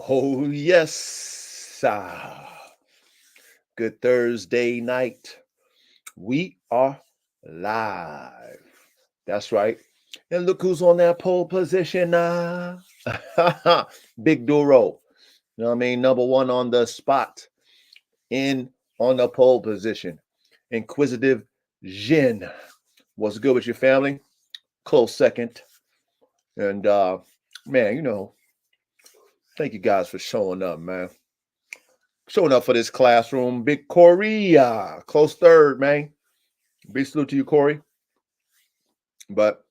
Oh, yes. Good Thursday night. We are live. That's right. And look who's on that pole position now. Big Duro. You know what I mean? Number one on the spot. In on the pole position. Inquisitive Jin. What's good with your family? Close second. And man, thank you guys for showing up, man. Showing up for this classroom. Big Corey, close third, man. Big salute to you, Corey. But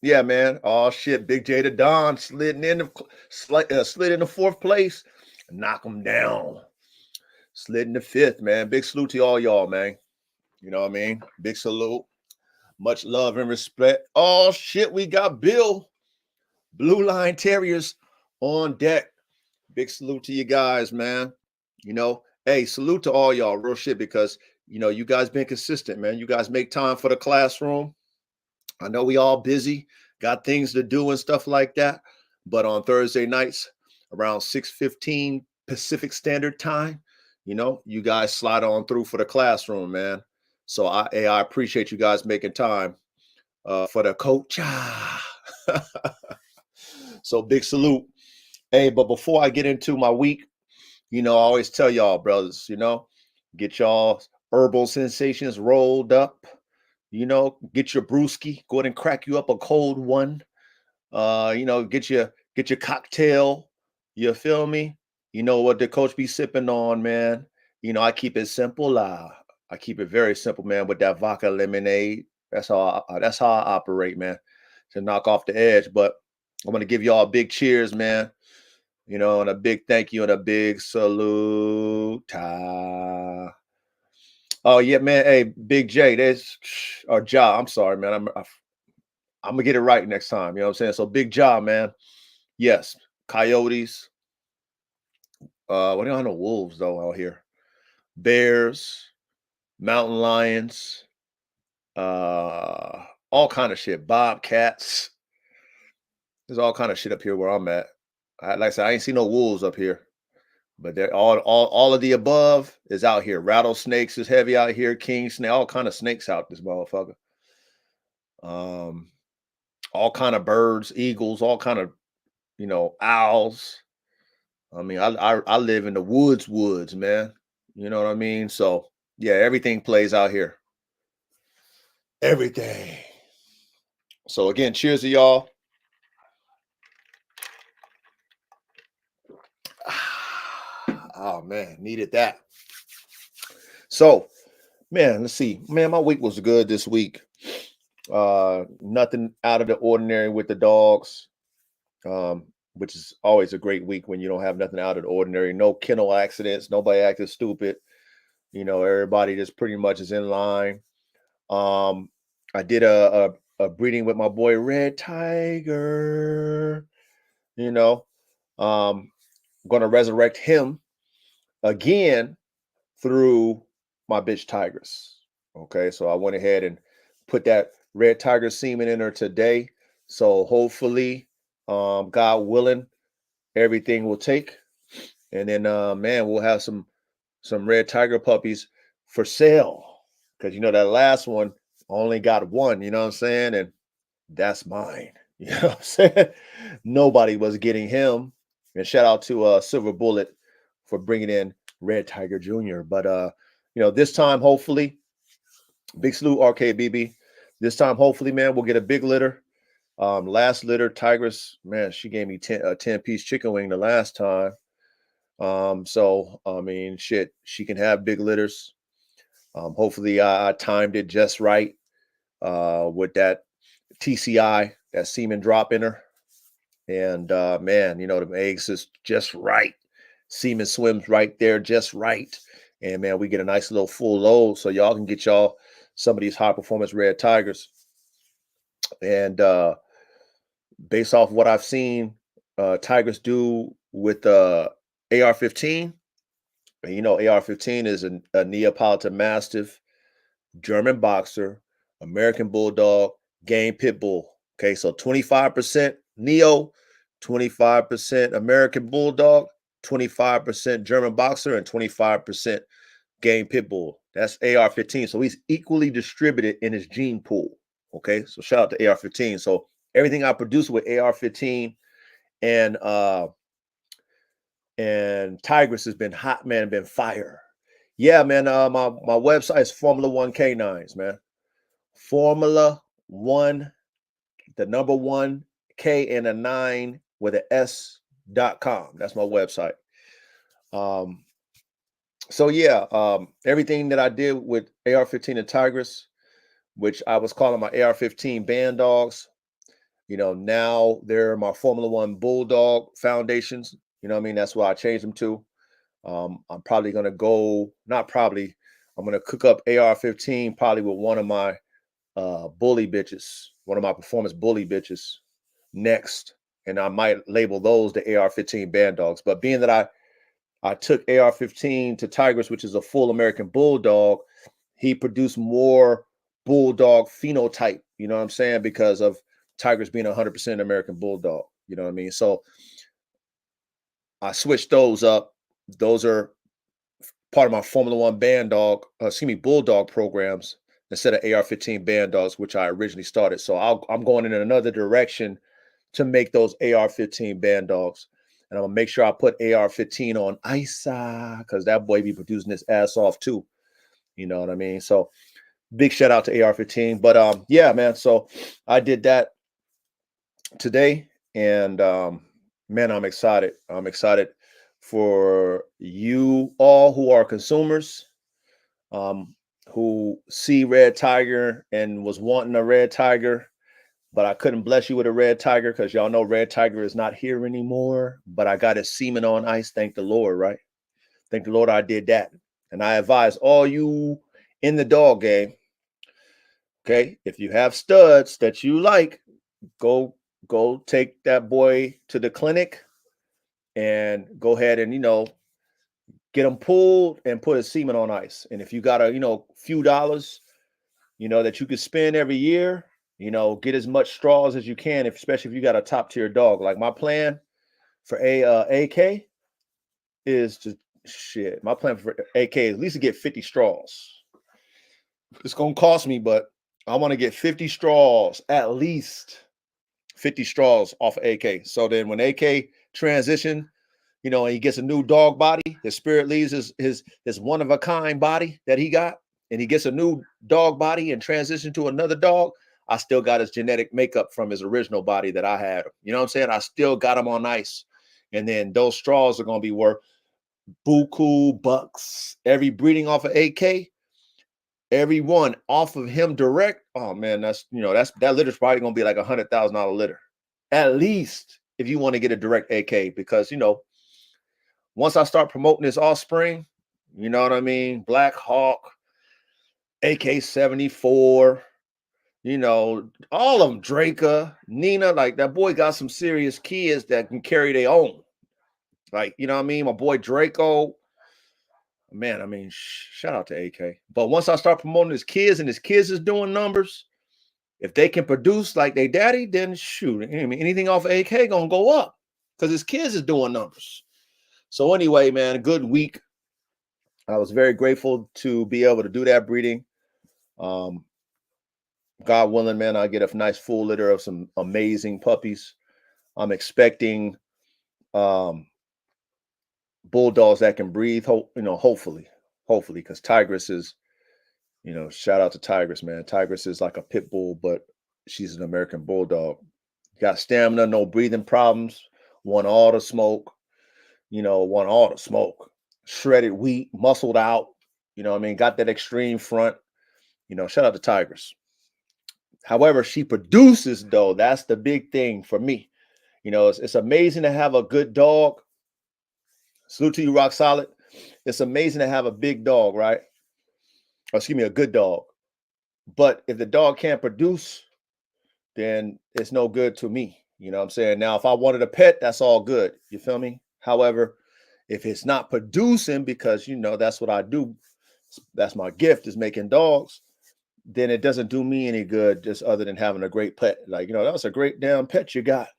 yeah, man. Oh shit, Big J the Don slid in the fourth place. Knock him down. Slid in the fifth, man. Big salute to all y'all, man. You know what I mean? Big salute. Much love and respect. Oh shit, we got Bill. Blue Line Terriers on deck. Big salute to you guys, man. Hey, salute to all y'all, real shit, because you guys been consistent, man. You guys make time for the classroom. I know we all busy, got things to do and stuff like that. But on Thursday nights, around 6:15 Pacific Standard Time, you guys slide on through for the classroom, man. So I appreciate you guys making time for the coach. So big salute. Hey, but before I get into my week, I always tell y'all, brothers, get y'all herbal sensations rolled up, get your brewski, go ahead and crack you up a cold one. Get your cocktail. You feel me? You know what the coach be sipping on, man. I keep it simple. I keep it very simple, man, with that vodka lemonade. That's how I operate, man, to knock off the edge. But I'm gonna give y'all a big cheers, man. And a big thank you and a big salute. Oh yeah, man. Hey, Big J, there's or Ja. I'm sorry, man. I'm gonna get it right next time. You know what I'm saying? So Big Ja, man. Yes, coyotes. We don't have no wolves though out here. Bears, mountain lions, all kind of shit. Bobcats. There's all kind of shit up here where I'm at. Like I said, I ain't see no wolves up here. But they're all of the above is out here. Rattlesnakes is heavy out here. King snake, all kind of snakes out this motherfucker. All kind of birds, eagles, all kind of owls. I mean, I live in the woods, man. You know what I mean? So yeah, everything plays out here. Everything. So again, cheers to y'all. Oh man, needed that. So, man, let's see. Man, my week was good this week. Nothing out of the ordinary with the dogs. Which is always a great week when you don't have nothing out of the ordinary. No kennel accidents, nobody acting stupid. Everybody just pretty much is in line. I did a breeding with my boy Red Tiger. Gonna resurrect him again through my bitch Tigress. Okay, so I went ahead and put that Red Tiger semen in her today. So hopefully, God willing, everything will take. And then man, we'll have some Red Tiger puppies for sale. Because that last one only got one, you know what I'm saying? And that's mine. You know what I'm saying? Nobody was getting him. And shout out to Silver Bullet for bringing in Red Tiger Jr. But this time, hopefully, big salute RKBB. This time, hopefully, man, we'll get a big litter. Last litter, Tigress, man, she gave me a 10-piece chicken wing the last time. So I mean, shit, she can have big litters. Hopefully, I timed it just right with that TCI, that semen drop in her. And man, the eggs is just right. Semen swims right there, just right. And man, we get a nice little full load, so y'all can get y'all some of these high performance Red Tigers. And based off what I've seen Tigers do with AR-15, and AR-15 is a Neapolitan Mastiff, German Boxer, American Bulldog, Game Pit Bull. Okay, so 25% Neo, 25% American Bulldog, 25% German Boxer, and 25% Game Pit Bull. That's AR-15. So he's equally distributed in his gene pool. Okay, so shout out to AR-15. So everything I produce with AR-15 and Tigress has been hot, man, been fire. Yeah, man. My website is Formula One K9s, man. Formula One, the number one K and a 9 with an S.com. That's my website. So yeah, everything that I did with AR-15 and Tigress, which I was calling my AR-15 band dogs, now they're my Formula One Bulldog foundations. You know what I mean? That's what I changed them to. I'm probably gonna go, not probably, I'm gonna cook up AR-15 probably with one of my bully bitches, one of my performance bully bitches next. And I might label those the AR-15 band dogs. But being that I took AR-15 to Tigress, which is a full American Bulldog, he produced more Bulldog phenotype, you know what I'm saying? Because of Tigress being 100% American Bulldog, you know what I mean? So I switched those up. Those are part of my Formula One Bulldog programs instead of AR-15 band dogs, which I originally started. So I'm going in another direction to make those AR-15 band dogs. And I'm gonna make sure I put AR-15 on ISA because that boy be producing his ass off too. You know what I mean? So big shout out to AR-15. But yeah, man. So I did that today, and man, I'm excited. I'm excited for you all who are consumers, who see Red Tiger and was wanting a Red Tiger, but I couldn't bless you with a Red Tiger because y'all know Red Tiger is not here anymore. But I got his semen on ice. Thank the Lord, right? Thank the Lord I did that. And I advise all you in the dog game, okay, if you have studs that you like, go take that boy to the clinic and go ahead and get him pulled and put his semen on ice. And if you got a few dollars that you could spend every year, get as much straws as you can, especially if you got a top tier dog. Like my plan for AK is to shit. My plan for AK is at least to get 50 straws. It's gonna cost me, but I want to get 50 straws, at least 50 straws off of AK. So then when AK transition, and he gets a new dog body, his spirit leaves his one of a kind body that he got, and he gets a new dog body and transition to another dog. I still got his genetic makeup from his original body that I had. You know what I'm saying? I still got him on ice. And then those straws are going to be worth buku bucks. Every breeding off of AK, every one off of him direct. Oh man, that litter's probably going to be like $100,000 litter. At least if you want to get a direct AK, because once I start promoting this offspring, you know what I mean? Black Hawk, AK-74, all of them, Draca, Nina, like that boy got some serious kids that can carry their own. Like, you know what I mean? My boy Draco, man, I mean, shout out to AK. But once I start promoting his kids and his kids is doing numbers, if they can produce like they daddy, then shoot, I mean, anything off of AK gonna go up because his kids is doing numbers. So anyway, man, a good week. I was very grateful to be able to do that breeding. God willing, man, I'll get a nice full litter of some amazing puppies. I'm expecting bulldogs that can breathe, hopefully, because Tigress is, shout out to Tigress, man. Tigress is like a pit bull, but she's an American bulldog. Got stamina, no breathing problems, want all the smoke, shredded wheat, muscled out, got that extreme front, shout out to Tigress. However, she produces, though, that's the big thing for me. It's amazing to have a good dog. Salute to you, Rock Solid. It's amazing to have a big dog, right? Or, excuse me, a good dog. But if the dog can't produce, then it's no good to me. You know what I'm saying? Now, if I wanted a pet, that's all good. You feel me? However, if it's not producing, because, that's what I do, that's my gift, is making dogs, then it doesn't do me any good just other than having a great pet. Like, that was a great damn pet you got.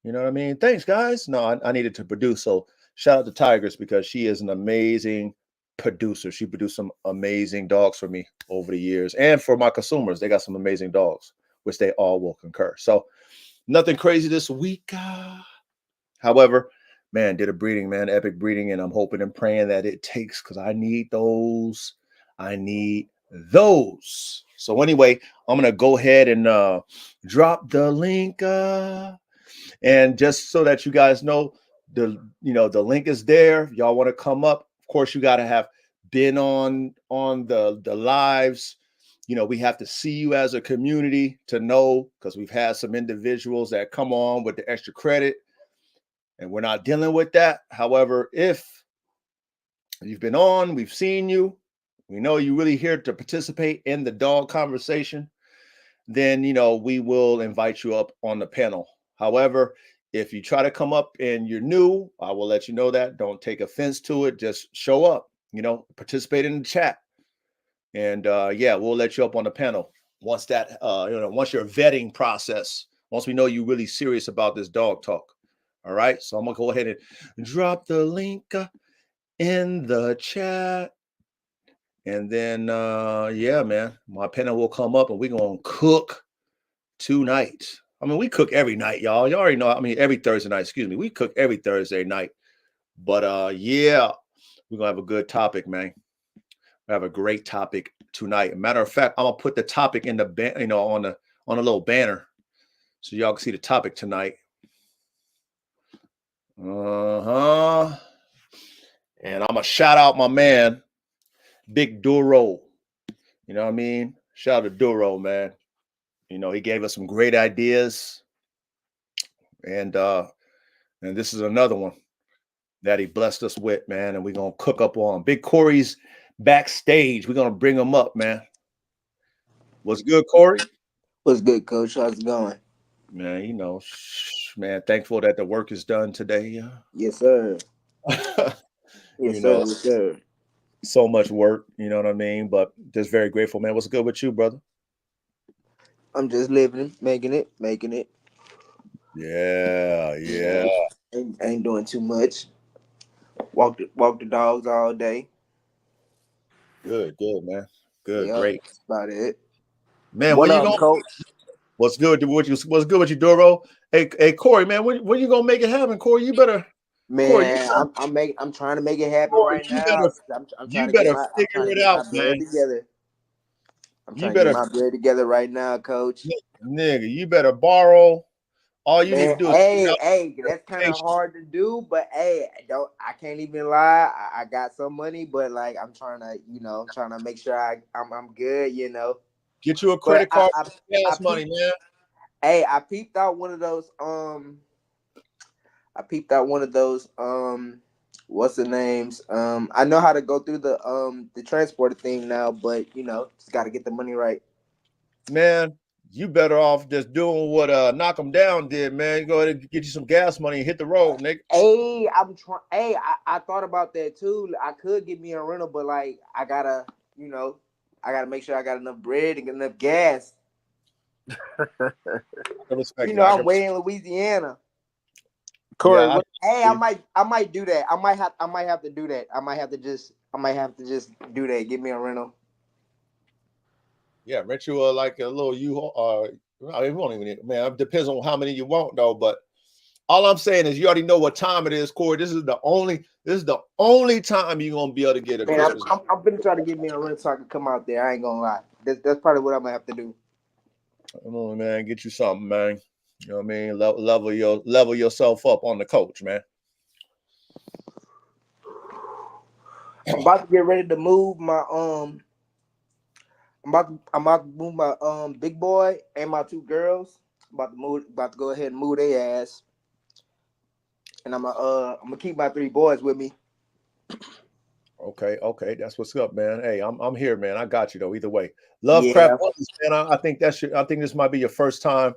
You know what I mean? Thanks, guys. No, I needed to produce. So shout out to Tigers because she is an amazing producer. She produced some amazing dogs for me over the years, and for my consumers, they got some amazing dogs, which they all will concur. So nothing crazy this week. However, man, did a breeding, man, epic breeding, and I'm hoping and praying that it takes because I need those. I need those. So anyway, I'm gonna go ahead and drop the link. And just so that you guys know, the link is there. If y'all want to come up, of course, you got to have been on the lives. We have to see you as a community to know, because we've had some individuals that come on with the extra credit, and we're not dealing with that. However, if you've been on, we've seen you, we know you're really here to participate in the dog conversation, then we will invite you up on the panel. However, if you try to come up and you're new, I will let you know that. Don't take offense to it. Just show up, participate in the chat. And yeah, we'll let you up on the panel once that once your vetting process, once we know you're really serious about this dog talk. All right. So I'm gonna go ahead and drop the link in the chat. And then yeah, man, my panel will come up and we're gonna cook tonight. I mean, we cook every night, y'all. You already know. I mean, every Thursday night, excuse me. We cook every Thursday night. But yeah, we're gonna have a good topic, man. We have a great topic tonight. Matter of fact, I'm gonna put the topic in the on a little banner so y'all can see the topic tonight. And I'm gonna shout out my man, Big Duro. You know what I mean? Shout out to Duro, man. He gave us some great ideas. And this is another one that he blessed us with, man. And we're gonna cook up on Big Corey's backstage. We're gonna bring him up, man. What's good, Corey? What's good, Coach? How's it going? Man, man, thankful that the work is done today. Yes, sir. you Yes, sir. know, Yes, sir. so much work, you know what I mean? But just very grateful, man. What's good with you, brother? I'm just living, making it. Yeah, You yeah. know, ain't doing too much. Walk the dogs all day. Good, man. Good, Yep, great. that's about it. Man, What when you up, gonna Coach? what's good with you? What's good with you, Duro? Hey, Corey, man, when you gonna make it happen, Corey? You better Corey, Man, I'm trying to make it happen Corey, right now. I'm trying you to get better my I'm figure trying to it get out, my man. bread together. I'm You trying to get better my bread together right now, Coach. nigga, you better borrow. All you need to Man, do is figure out hey, that's kind of transportation. hard to do, but hey, don't I can't even lie. I got some money, but like I'm trying to, I'm trying to make sure I'm good. Get you a But credit card for I gas money, peeped, man. hey, I peeped out one of those I peeped out one of those what's the names? I know how to go through the transporter thing now, but just got to get the money right. Man, you better off just doing what Knock 'em Down did, man. Go ahead and get you some gas money and hit the road, nigga. Hey, I'm trying. Hey, I thought about that too. I could get me a rental, but like you know, I gotta make sure I got enough bread and get enough gas. I can respect it. I'm way in Louisiana. Yeah, Corey, what? Hey, I might do that. I might have to do that. I might have to just do that. Give me a rental. yeah, rent you like a little U. I mean, we won't even need, man. It depends on how many you want though. But all I'm saying is, you already know what time it is, Corey. This is the only time you're gonna be able to get a Man, Christmas. I'm gonna try to get me a rental so I can come out there. I ain't gonna lie. That's probably what I'm gonna have to do. Come on, man, get you something, man. You know what I mean? Level yourself up on the coach, man. I'm about to get ready to move my I'm about to move my big boy and my two girls. About to go ahead and move their ass. And I'm gonna keep my three boys with me. Okay, that's what's up, man. Hey, I'm here, man. I got you though. Either way, Lovecraft Yeah. Brothers, man. I think I think this might be your first time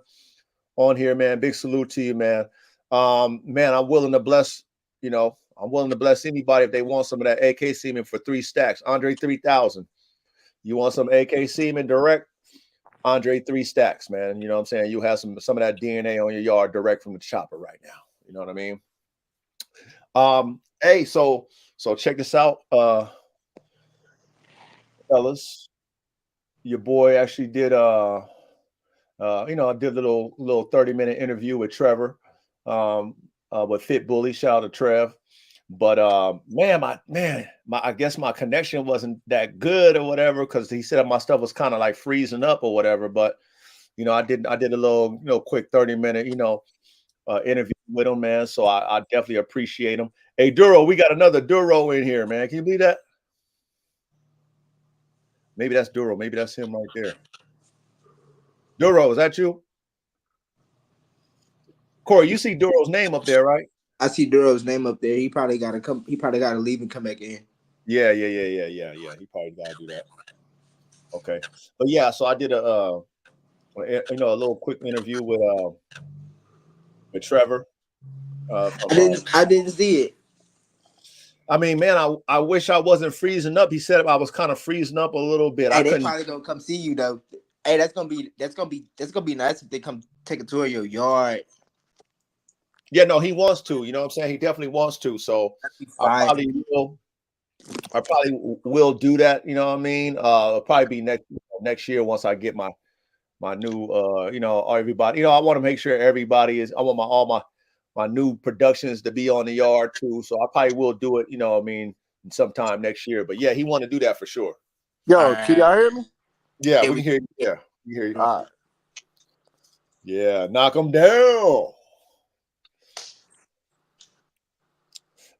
on here, man. Big salute to you, man. Man, I'm willing to bless. I'm willing to bless anybody if they want some of that AK semen for 3 stacks. Andre 3000. You want some AK semen direct? Andre 3 Stacks, man. You know what I'm saying? You have some of that DNA on your yard direct from the chopper right now. You know what I mean? Hey, so check this out, fellas. Your boy actually did I did a little 30-minute interview with Trevor, with Fit Bully. Shout out to Trev. But I guess my connection wasn't that good or whatever, because he said my stuff was kind of like freezing up or whatever. But I did a little quick 30-minute interview with him, man. So I definitely appreciate him. Hey, Duro, we got another Duro in here, man. Can you believe that? Maybe that's Duro. Maybe that's him right there. Duro, is that you? Corey, you see Duro's name up there, right? I see Duro's name up there. He probably got to come. He probably got to leave and come back in. Yeah. He probably got to do that. Okay, but yeah, so I did a little quick interview with Trevor. I didn't see it. I mean, man, I wish I wasn't freezing up. He said I was kind of freezing up a little bit. Hey, they probably gonna come see you though. Hey, that's gonna be nice if they come take a tour of your yard. Yeah, no, he wants to. You know what I'm saying? He definitely wants to. So I probably will do that. You know what I mean? It'll probably be next year once I get my new everybody. I want to make sure everybody is. I want all my new productions to be on the yard too. So I probably will do it. Sometime next year. But yeah, he want to do that for sure. Yo, can y'all hear me? Yeah, we can hear you. Yeah, we hear you. All right. Yeah, knock them down.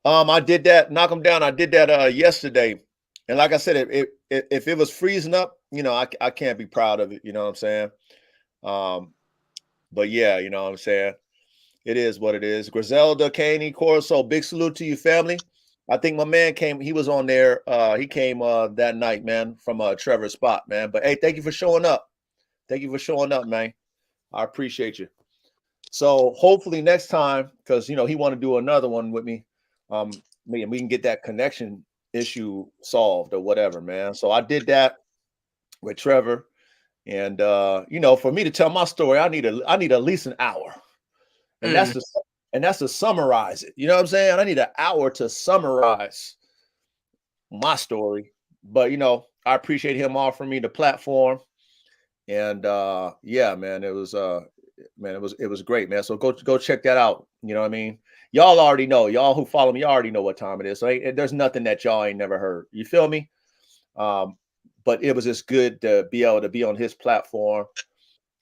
I did that. Knock them down. I did that yesterday, and like I said, if it was freezing up, I can't be proud of it. You know what I'm saying? But yeah, you know what I'm saying. It is what it is. Griselda, Caney, Corso, big salute to you, family. I think my man came. He was on there. He came that night, man, from Trevor's spot, man. But hey, thank you for showing up. Thank you for showing up, man. I appreciate you. So hopefully next time, because he want to do another one with me. We can get that connection issue solved or whatever, man. So I did that with Trevor, and for me to tell my story, I need at least an hour, and that's to summarize it. You know what I'm saying? I need an hour to summarize my story. But I appreciate him offering me the platform, and yeah, man, it was great, man. So go check that out. You know what I mean? Y'all already know. Y'all who follow me, y'all already know what time it is. So there's nothing that y'all ain't never heard. You feel me? But it was just good to be able to be on his platform.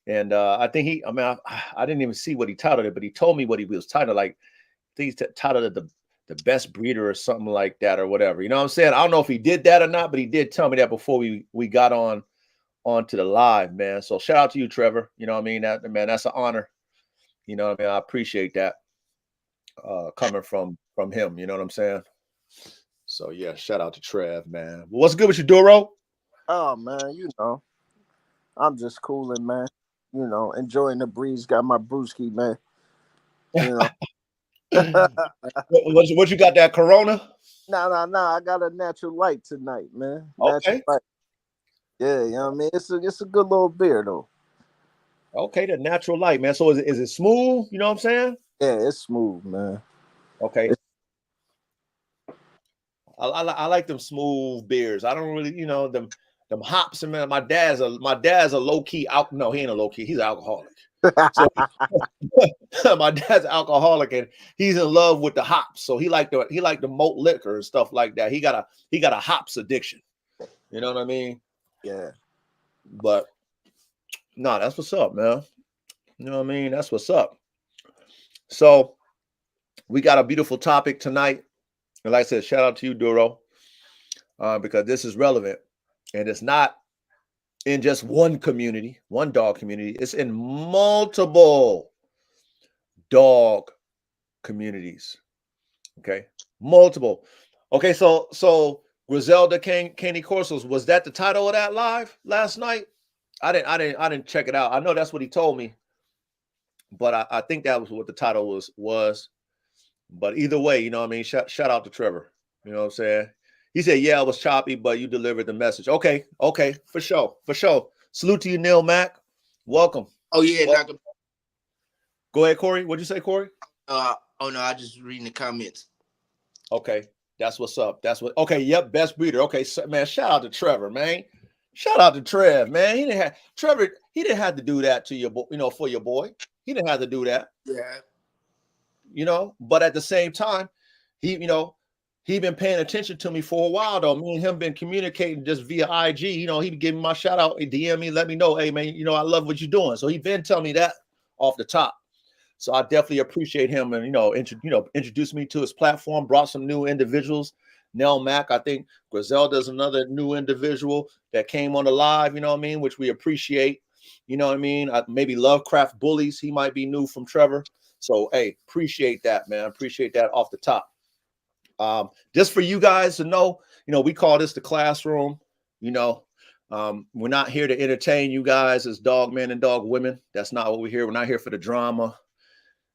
And I think I didn't even see what he titled it, but he told me what he was titled. Like, I think he titled it the best breeder or something like that or whatever. You know what I'm saying? I don't know if he did that or not, but he did tell me that before we got onto the live, man. So shout out to you, Trevor. You know what I mean? That's an honor. You know what I mean? I appreciate that coming from him. You know what I'm saying? So yeah, shout out to Trev, man. What's good with you, Duro? Oh man, I'm just cooling, man. Enjoying the breeze. Got my brewski, man. What you got, that Corona? Nah. I got a natural light tonight, man. Okay. Light. Yeah, you know what I mean? It's a good little beer though. Okay, the natural light, man. So is it smooth? You know what I'm saying? Yeah, it's smooth, man. Okay. I like them smooth beers. I don't really, them hops. And man, my dad's a low key no, he ain't a low key. He's an alcoholic. So my dad's alcoholic and he's in love with the hops. So he like the malt liquor and stuff like that. He got a hops addiction. You know what I mean? Yeah. But no, that's what's up, man. You know what I mean? That's what's up. So we got a beautiful topic tonight. And like I said, shout out to you, Duro, because this is relevant. And it's not in just one community, one dog community. It's in multiple dog communities. Okay. Multiple. Okay. So Griselda Caney Corsos, was that the title of that live last night? I didn't check it out. I know that's what he told me, but I think that was what the title was. But either way, you know what I mean? Shout out to Trevor. You know what I'm saying? He said, yeah, it was choppy, but you delivered the message. Okay, for sure. Salute to you, Neil Mack. Welcome. Oh yeah, Dr. Go ahead, Corey. What'd you say, Corey? Oh no, I just reading the comments. Okay, that's what's up. That's what. Okay, yep, best breeder. Okay, so, man, shout out to Trevor, man. Shout out to Trev, man. He didn't have Trevor. He didn't have to do that to your, for your boy. He didn't have to do that, Yeah. But at the same time, he, he been paying attention to me for a while though. Me and him been communicating just via IG. He be giving my shout out, DM me, let me know, hey man, I love what you're doing. So he been telling me that off the top. So I definitely appreciate him, and introduced me to his platform, brought some new individuals. Nell Mack, I think Griselda's another new individual that came on the live, which we appreciate. Maybe Lovecraft Bullies, he might be new from Trevor. So hey, appreciate that, man. Appreciate that off the top. Just for you guys to know, we call this the classroom. We're not here to entertain you guys as dog men and dog women. That's not what we're here. We're not here for the drama.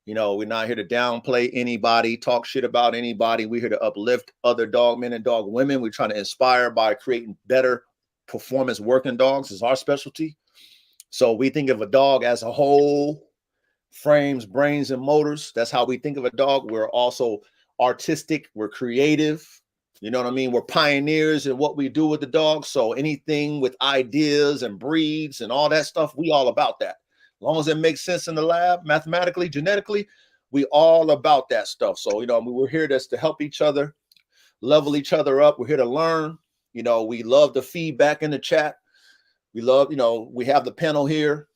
We're not here to downplay anybody, talk shit about anybody. We're here to uplift other dog men and dog women. We're trying to inspire by creating better performance working dogs is our specialty. So we think of a dog as a whole, frames, brains, and motors. That's how we think of a dog. We're also artistic. We're creative. You know what I mean? We're pioneers in what we do with the dog. So anything with ideas and breeds and all that stuff, we all about that. As long as it makes sense in the lab, mathematically, genetically, we all about that stuff. So, we're here just to help each other, level each other up. We're here to learn. We love the feedback in the chat. We love, we have the panel here.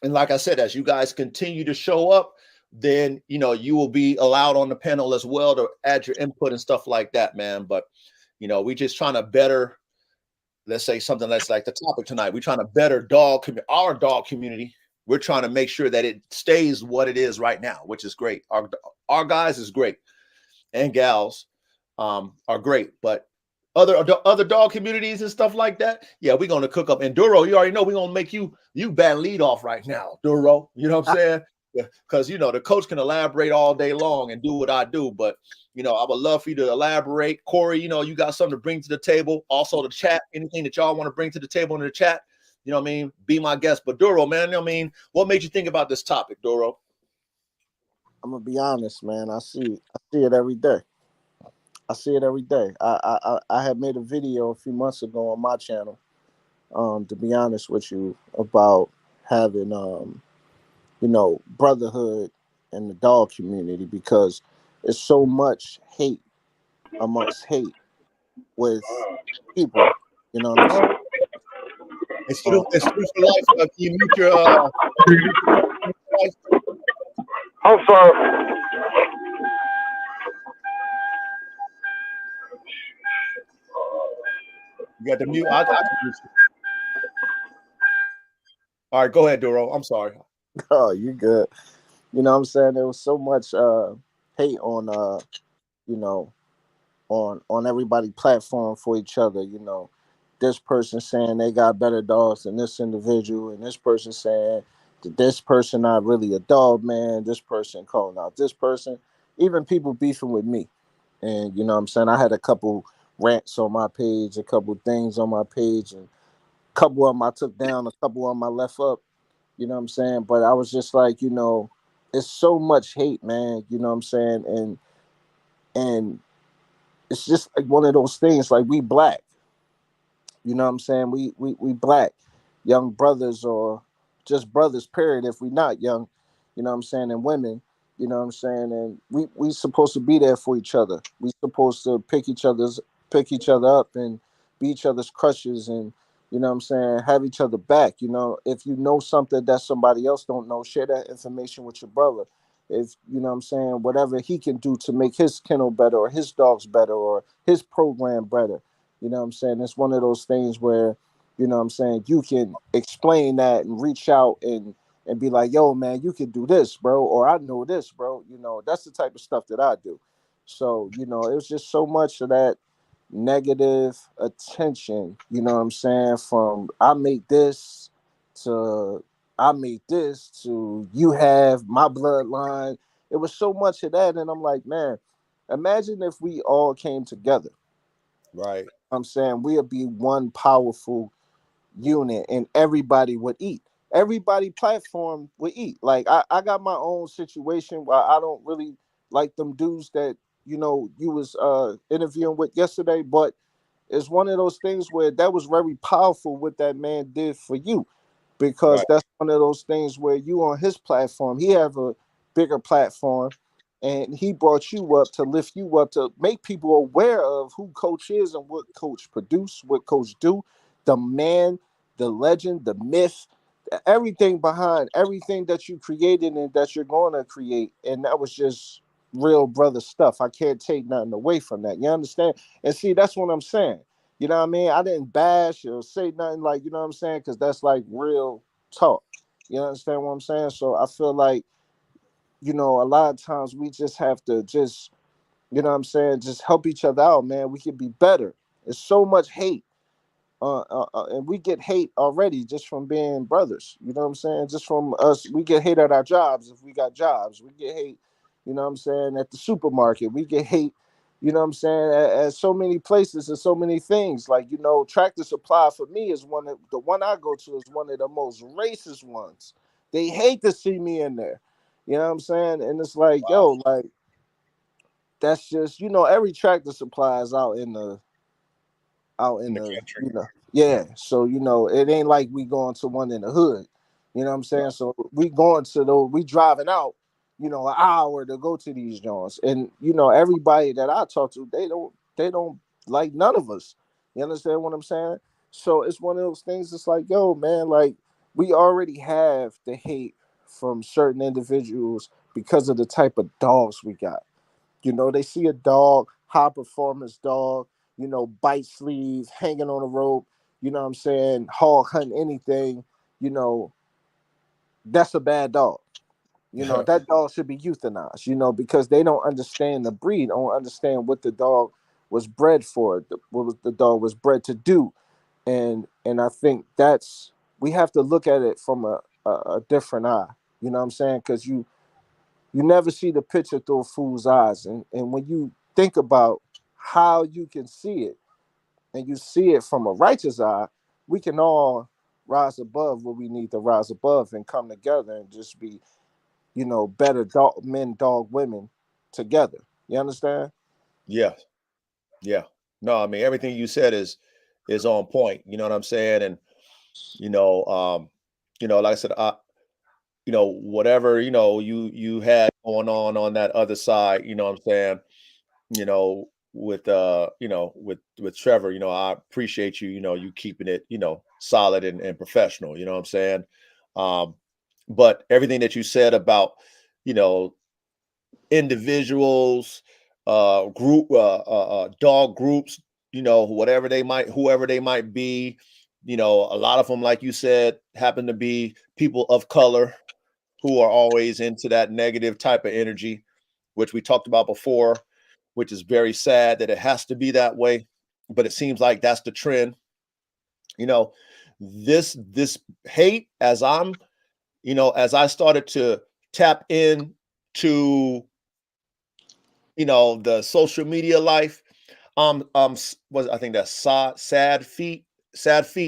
And like I said, as you guys continue to show up, then, you will be allowed on the panel as well to add your input and stuff like that, man. But, we just trying to better, let's say something that's like the topic tonight. We're trying to better our dog community. We're trying to make sure that it stays what it is right now, which is great. Our guys is great, and gals are great, but other dog communities and stuff like that, yeah, we're gonna cook up. And Duro, you already know we're gonna make you bat lead off right now, Duro. You know what I'm saying? Because the coach can elaborate all day long and do what I do, but I would love for you to elaborate. Corey, you got something to bring to the table. Also, the chat, anything that y'all want to bring to the table in the chat, be my guest. But Duro, man, what made you think about this topic, Duro? I'm gonna be honest, man. I see it every day. I see it every day. I had made a video a few months ago on my channel, to be honest with you, about having brotherhood in the dog community, because there's so much hate amongst hate with people. You know what I'm saying? It's true for life. Can you mute your I'm sorry. You got the mute. I got you. All right, go ahead, Duro. I'm sorry. Oh, you good. You know what I'm saying? There was so much hate on you know, on everybody platform for each other. This person saying they got better dogs than this individual, and this person saying that this person not really a dog man, this person calling out this person, even people beefing with me. And you know what I'm saying? I had a couple rants on my page, a couple things on my page, and a couple of them I took down, a couple of them I left up. You know what I'm saying? But I was just like, it's so much hate, man. You know what I'm saying? And it's just like one of those things. Like, we black. You know what I'm saying? We black, young brothers, or just brothers, period, if we not young, you know what I'm saying, and women, you know what I'm saying? And we supposed to be there for each other. We supposed to pick each other up and be each other's crushes, and you know what I'm saying, have each other back. If you know something that somebody else don't know, share that information with your brother. If you know what I'm saying, whatever he can do to make his kennel better, or his dogs better, or his program better. You know what I'm saying? It's one of those things where, you know what I'm saying, you can explain that and reach out and be like, yo, man, you can do this, bro, or I know this, bro. That's the type of stuff that I do. So, it was just so much of that negative attention, you know what I'm saying, from I make this to I made this to you have my bloodline. It was so much of that. And I'm like, man, imagine if we all came together. Right. I'm saying we'll be one powerful unit and everybody would eat. everybody platform will eat. Like I got my own situation where I don't really like them dudes that you was interviewing with yesterday, but it's one of those things where that was very powerful what that man did for you, because Right. that's one of those things where you on his platform, he have a bigger platform, and he brought you up to lift you up to make people aware of who coach is and what coach produce, what coach do, the man, the legend, the myth, everything behind everything that you created and that you're going to create. And that was just real brother stuff. I can't take nothing away from that. You understand? And see, that's what I'm saying. You know what I mean? I didn't bash or say nothing, like, you know what I'm saying? Because that's like real talk. You understand what I'm saying? So I feel like, a lot of times we just have to just, just help each other out, man. We can be better. There's so much hate, and we get hate already just from being brothers. You know what I'm saying? Just from us, we get hate at our jobs if we got jobs. We get hate, at the supermarket. We get hate, at so many places and so many things. Like, Tractor Supply for me is the one I go to is one of the most racist ones. They hate to see me in there. You know what I'm saying? And it's like, Wow. yo, like that's just, every Tractor Supply is out In in the the, country. yeah. So, it ain't like we going to one in the hood. You know what I'm saying? So we going to we driving out, an hour to go to these joints. And, everybody that I talk to, they don't like none of us. You understand what I'm saying? So it's one of those things. It's like, yo, man, like we already have the hate from certain individuals because of the type of dogs we got. They see a dog, high performance dog, bite sleeve, hanging on a rope, hog hunt anything, you know, that's a bad dog. That dog should be euthanized, because they don't understand the breed, don't understand what the dog was bred for, the dog was bred to do. And I think we have to look at it from a different eye, you know what I'm saying? Because you never see the picture through a fool's eyes. And when you think about how you can see it and you see it from a righteous eye, we can all rise above what we need to rise above and come together and just be, better dog men, dog women together. You understand? Yeah. Yeah. No, I mean everything you said is on point. You know what I'm saying? And you know, like I said, whatever, you had going on that other side, you know what I'm saying? With with Trevor, I appreciate you, you keeping it, solid and professional, you know what I'm saying? Um, but everything that you said about, you know, individuals, dog groups, whoever they might be, a lot of them, like you said, happen to be people of color who are always into that negative type of energy, which we talked about before, which is very sad that it has to be that way. But it seems like that's the trend. You know, this hate, as I started to tap in to, the social media life, was I think that's sad feet.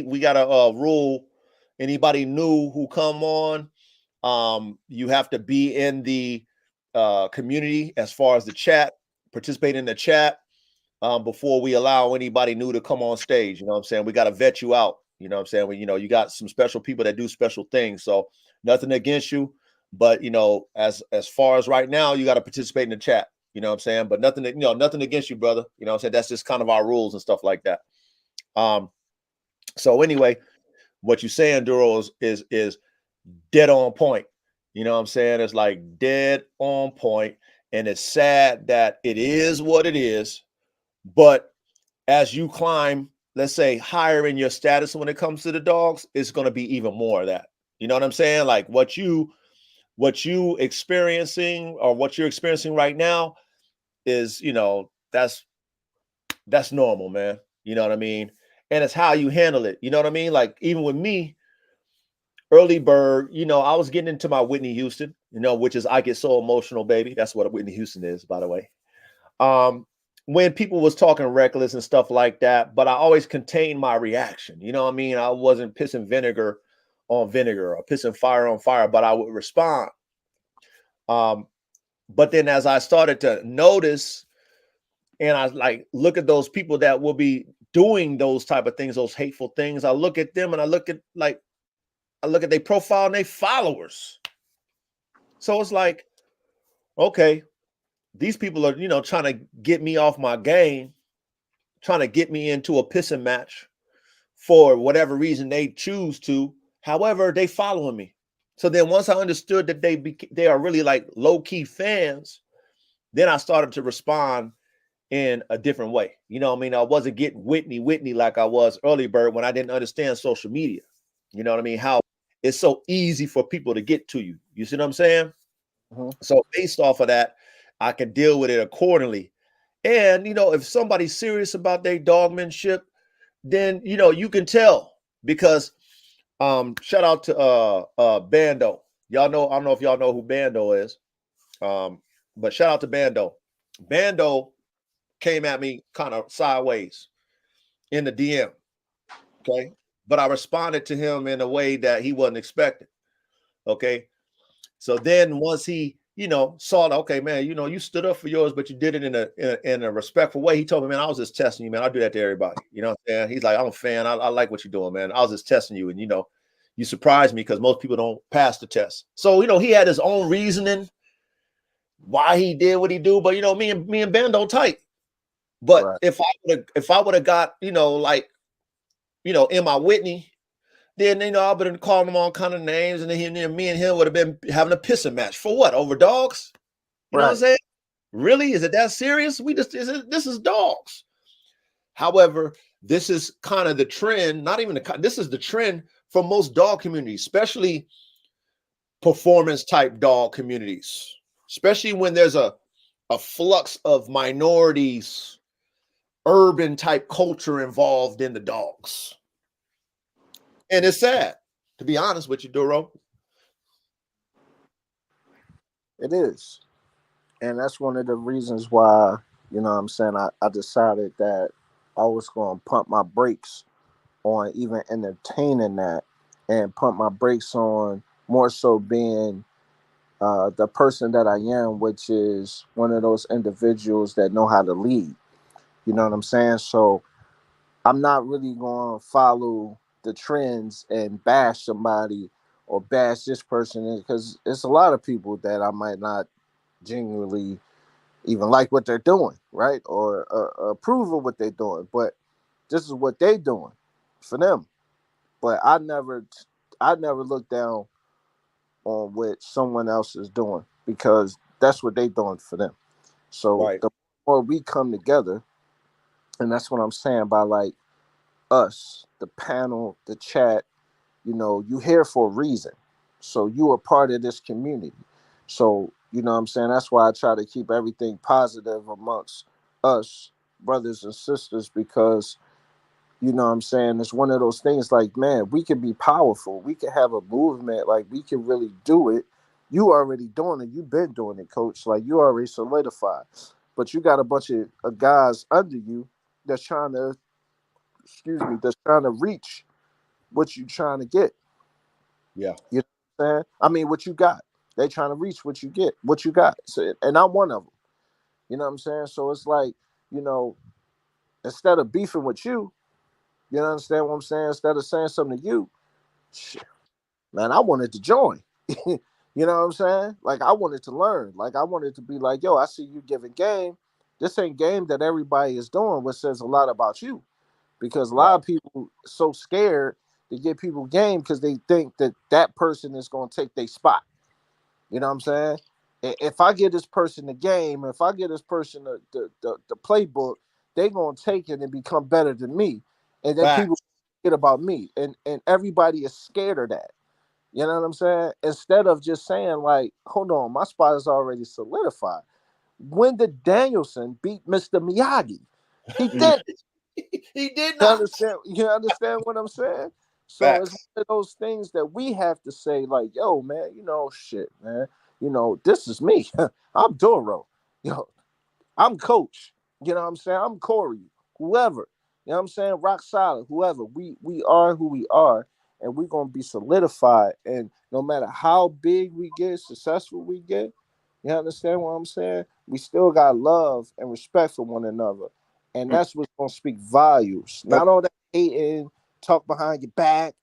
We got a rule. Anybody new who come on, you have to be in the community as far as the chat, participate in the chat before we allow anybody new to come on stage. You know what I'm saying? We got to vet you out. You know what I'm saying? You got some special people that do special things. So nothing against you, but as far as right now, you got to participate in the chat. You know what I'm saying? But nothing against you, brother. You know what I'm saying? That's just kind of our rules and stuff like that. Um, so anyway, what you're saying, Duro, is dead on point. You know what I'm saying? It's like dead on point, and it's sad that it is what it is. But as you climb, let's say, higher in your status when it comes to the dogs, it's going to be even more of that. You know what I'm saying? Like what you experiencing, or what you're experiencing right now is, that's normal, man. You know what I mean? And it's how you handle it. You know what I mean? Like even with me, early bird, I was getting into my Whitney Houston, which is I get so emotional, baby. That's what a Whitney Houston is, by the way. Um, when people was talking reckless and stuff like that, but I always contained my reaction. You know what I mean? I wasn't pissing vinegar on vinegar or pissing fire on fire, but I would respond. But then as I started to notice and I like look at those people that will be doing those type of things, those hateful things, I look at them and I look at their profile and their followers. So it's like, okay, these people are, trying to get me off my game, trying to get me into a pissing match for whatever reason they choose to. However, they following me. So then once I understood that they are really like low key fans, then I started to respond in a different way. You know what I mean? I wasn't getting Whitney like I was early bird when I didn't understand social media. You know what I mean? How it's so easy for people to get to you. You see what I'm saying? Mm-hmm. So based off of that, I can deal with it accordingly. And if somebody's serious about their dogmanship, then you can tell because shout out to Bando. Y'all know, I don't know if y'all know who Bando is. But shout out to Bando. Bando came at me kind of sideways in the DM. Okay. But I responded to him in a way that he wasn't expecting. Okay. So then once he, saw that, okay, man, you stood up for yours, but you did it in a respectful way. He told me, man, I was just testing you, man. I do that to everybody. You know what I'm saying? He's like, I'm a fan. I like what you're doing, man. I was just testing you. And, you surprised me because most people don't pass the test. So, he had his own reasoning why he did what he do. But, me and Bando tight. But Right. if I would have got, like, in my Whitney, then I would have called him all kind of names, and then me and him would have been having a pissing match for what? Over dogs? You know what I'm saying? Really? Is it that serious? This is dogs. However, this is kind of the trend. This is the trend for most dog communities, especially performance type dog communities, especially when there's a flux of minorities, urban type culture involved in the dogs. And it's sad, to be honest with you, Duro. It is. And that's one of the reasons why, I decided that I was going to pump my brakes on even entertaining that and pump my brakes on more so being the person that I am, which is one of those individuals that know how to lead. You know what I'm saying? So I'm not really going to follow the trends and bash somebody or bash this person because it's a lot of people that I might not genuinely even like what they're doing, right? Or approve of what they're doing. But this is what they're doing for them. But I never look down on what someone else is doing because that's what they're doing for them. So Right. the more we come together, and that's what I'm saying by like us, the panel, the chat, you here for a reason. So you are part of this community. So, you know what I'm saying? That's why I try to keep everything positive amongst us, brothers and sisters, because, you know what I'm saying? It's one of those things like, man, we can be powerful. We can have a movement. Like, we can really do it. You already doing it. You've been doing it, coach. Like, you already solidified. But you got a bunch of guys under you that's trying to, that's trying to reach what you trying to get. Yeah. You know what I'm saying? I mean, what you got. They trying to reach what you got. So, and I'm one of them. You know what I'm saying? So it's like, you know, instead of beefing with you, you understand what I'm saying? Instead of saying something to you, shit, man, I wanted to join. You know what I'm saying? Like I wanted to learn. Like I wanted to be like, yo, I see you giving game. This ain't game that everybody is doing, which says a lot about you. Because a lot Right. of people so scared to give people game because they think that that person is going to take their spot. You know what I'm saying? If I give this person the game, if I give this person the playbook, they gonna take it and become better than me, and then people Facts. forget about me, and everybody is scared of that. You know what I'm saying? Instead of just saying like, hold on, my spot is already solidified. When did Danielson beat Mr. Miyagi? He did. He did You not. understand? You understand what I'm saying? So it's one Facts. of those things that we have to say, like, yo, man, shit, man. This is me. I'm Doro. Yo, I'm coach. You know what I'm saying? I'm Corey, whoever. You know what I'm saying? Rock solid, whoever. We are who we are. and we're gonna be solidified. And no matter how big we get, successful we get, you understand what I'm saying? We still got love and respect for one another. And Mm. that's what's gonna speak values. Yep. Not all that hating, talk behind your back,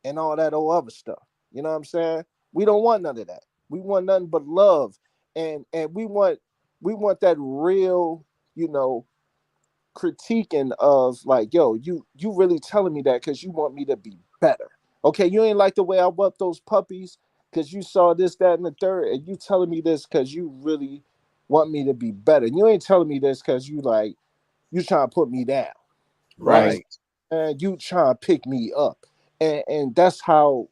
and all that old other stuff. You know what I'm saying? We don't want none of that. We want nothing but love. And we want that real, you know, critiquing of like, yo, you really telling me that because you want me to be better. Okay, you ain't like the way I whooped those puppies because you saw this, that, and the third, and you telling me this because you really want me to be better. And you ain't telling me this because you trying to put me down, right? Right. And you trying to pick me up. And that's how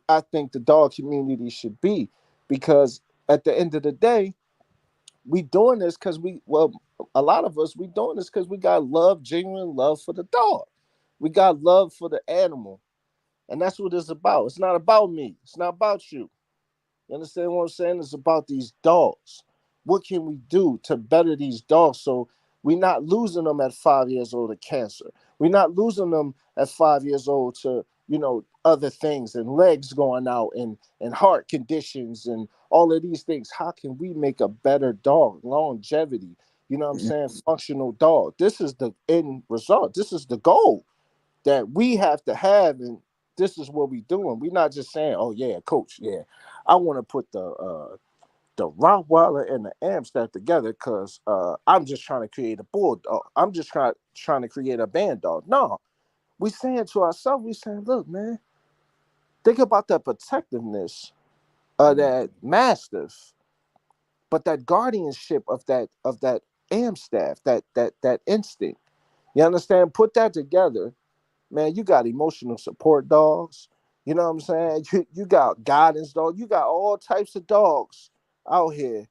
I think the dog community should be. Because at the end of the day, we doing this because a lot of us, we doing this because we got love, genuine love for the dog. We got love for the animal. And that's what it's about. It's not about me. It's not about you. You understand what I'm saying? It's about these dogs. What can we do to better these dogs so we're not losing them at 5 years old to cancer? We're not losing them at 5 years old to, other things and legs going out and heart conditions and all of these things. How can we make a better dog? Longevity, you know what I'm Mhm. saying? Functional dog. This is the end result. This is the goal that we have to have, and this is what we're doing. We're not just saying, "Oh yeah, coach, yeah, I want to put the Rottweiler and the Amstaff together because I'm just trying to create a bulldog. I'm just trying to create a band dog." No, we saying to ourselves, we saying, "Look, man, think about the protectiveness of that Mastiff, but that guardianship of that Amstaff, that instinct. You understand? Put that together, man, you got emotional support dogs. You know what I'm saying? You got guidance dogs. You got all types of dogs out here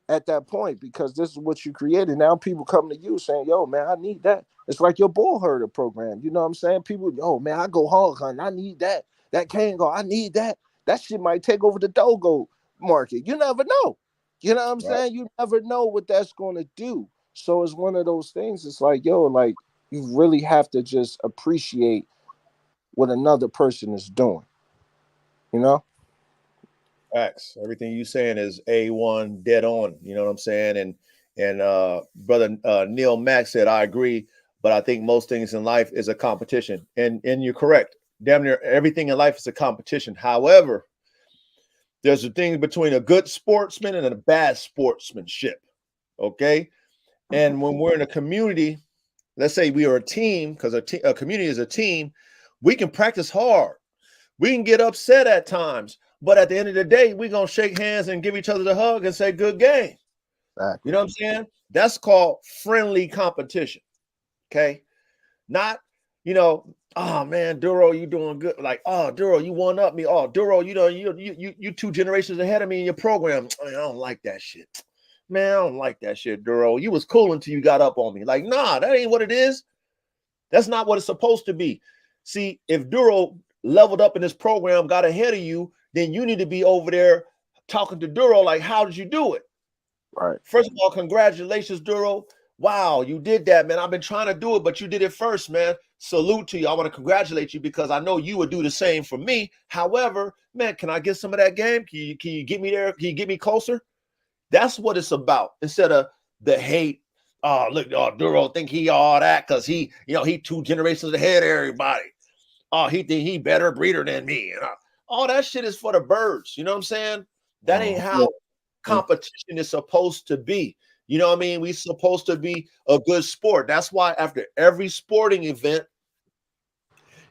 at that point because this is what you created. Now people come to you saying, yo, man, I need that. It's like your bull herder program. You know what I'm saying? People, yo, man, I go hog hunting. I need that. That cane go, I need that. That shit might take over the dogo market. You never know. You know what I'm Right. saying? You never know what that's going to do. So it's one of those things. It's like, yo, like you really have to just appreciate what another person is doing, you know? Facts. Everything you saying is A1 dead on. You know what I'm saying? And brother Neil Mack said, I agree, but I think most things in life is a competition. And you're correct. Damn near everything in life is a competition. However, there's a thing between a good sportsman and a bad sportsmanship. Okay. And when we're in a community, let's say we are a team, because a community is a team, we can practice hard. We can get upset at times, but at the end of the day, we're going to shake hands and give each other the hug and say, good game. You Exactly. know what I'm saying? That's called friendly competition. Okay. Not, oh man, Duro, you doing good. Like, oh, Duro, you one up me. Oh, Duro, you 2 generations ahead of me in your program. I don't like that shit. Man, I don't like that shit, Duro. You was cool until you got up on me. Like, nah, that ain't what it is. That's not what it's supposed to be. See, if Duro leveled up in this program, got ahead of you, then you need to be over there talking to Duro like, how did you do it? Right. First of all, congratulations, Duro. Wow, you did that, man. I've been trying to do it, but you did it first, man. Salute to you. I want to congratulate you because I know you would do the same for me. However, man, can I get some of that game? Can you get me there? Can you get me closer? That's what it's about. Instead of the hate. Oh, look, oh, Duro think he all that because he 2 generations ahead of everybody. Oh, he think he better breeder than me. All that shit is for the birds. You know what I'm saying? That ain't how competition is supposed to be. You know what I mean? We supposed to be a good sport. That's why after every sporting event,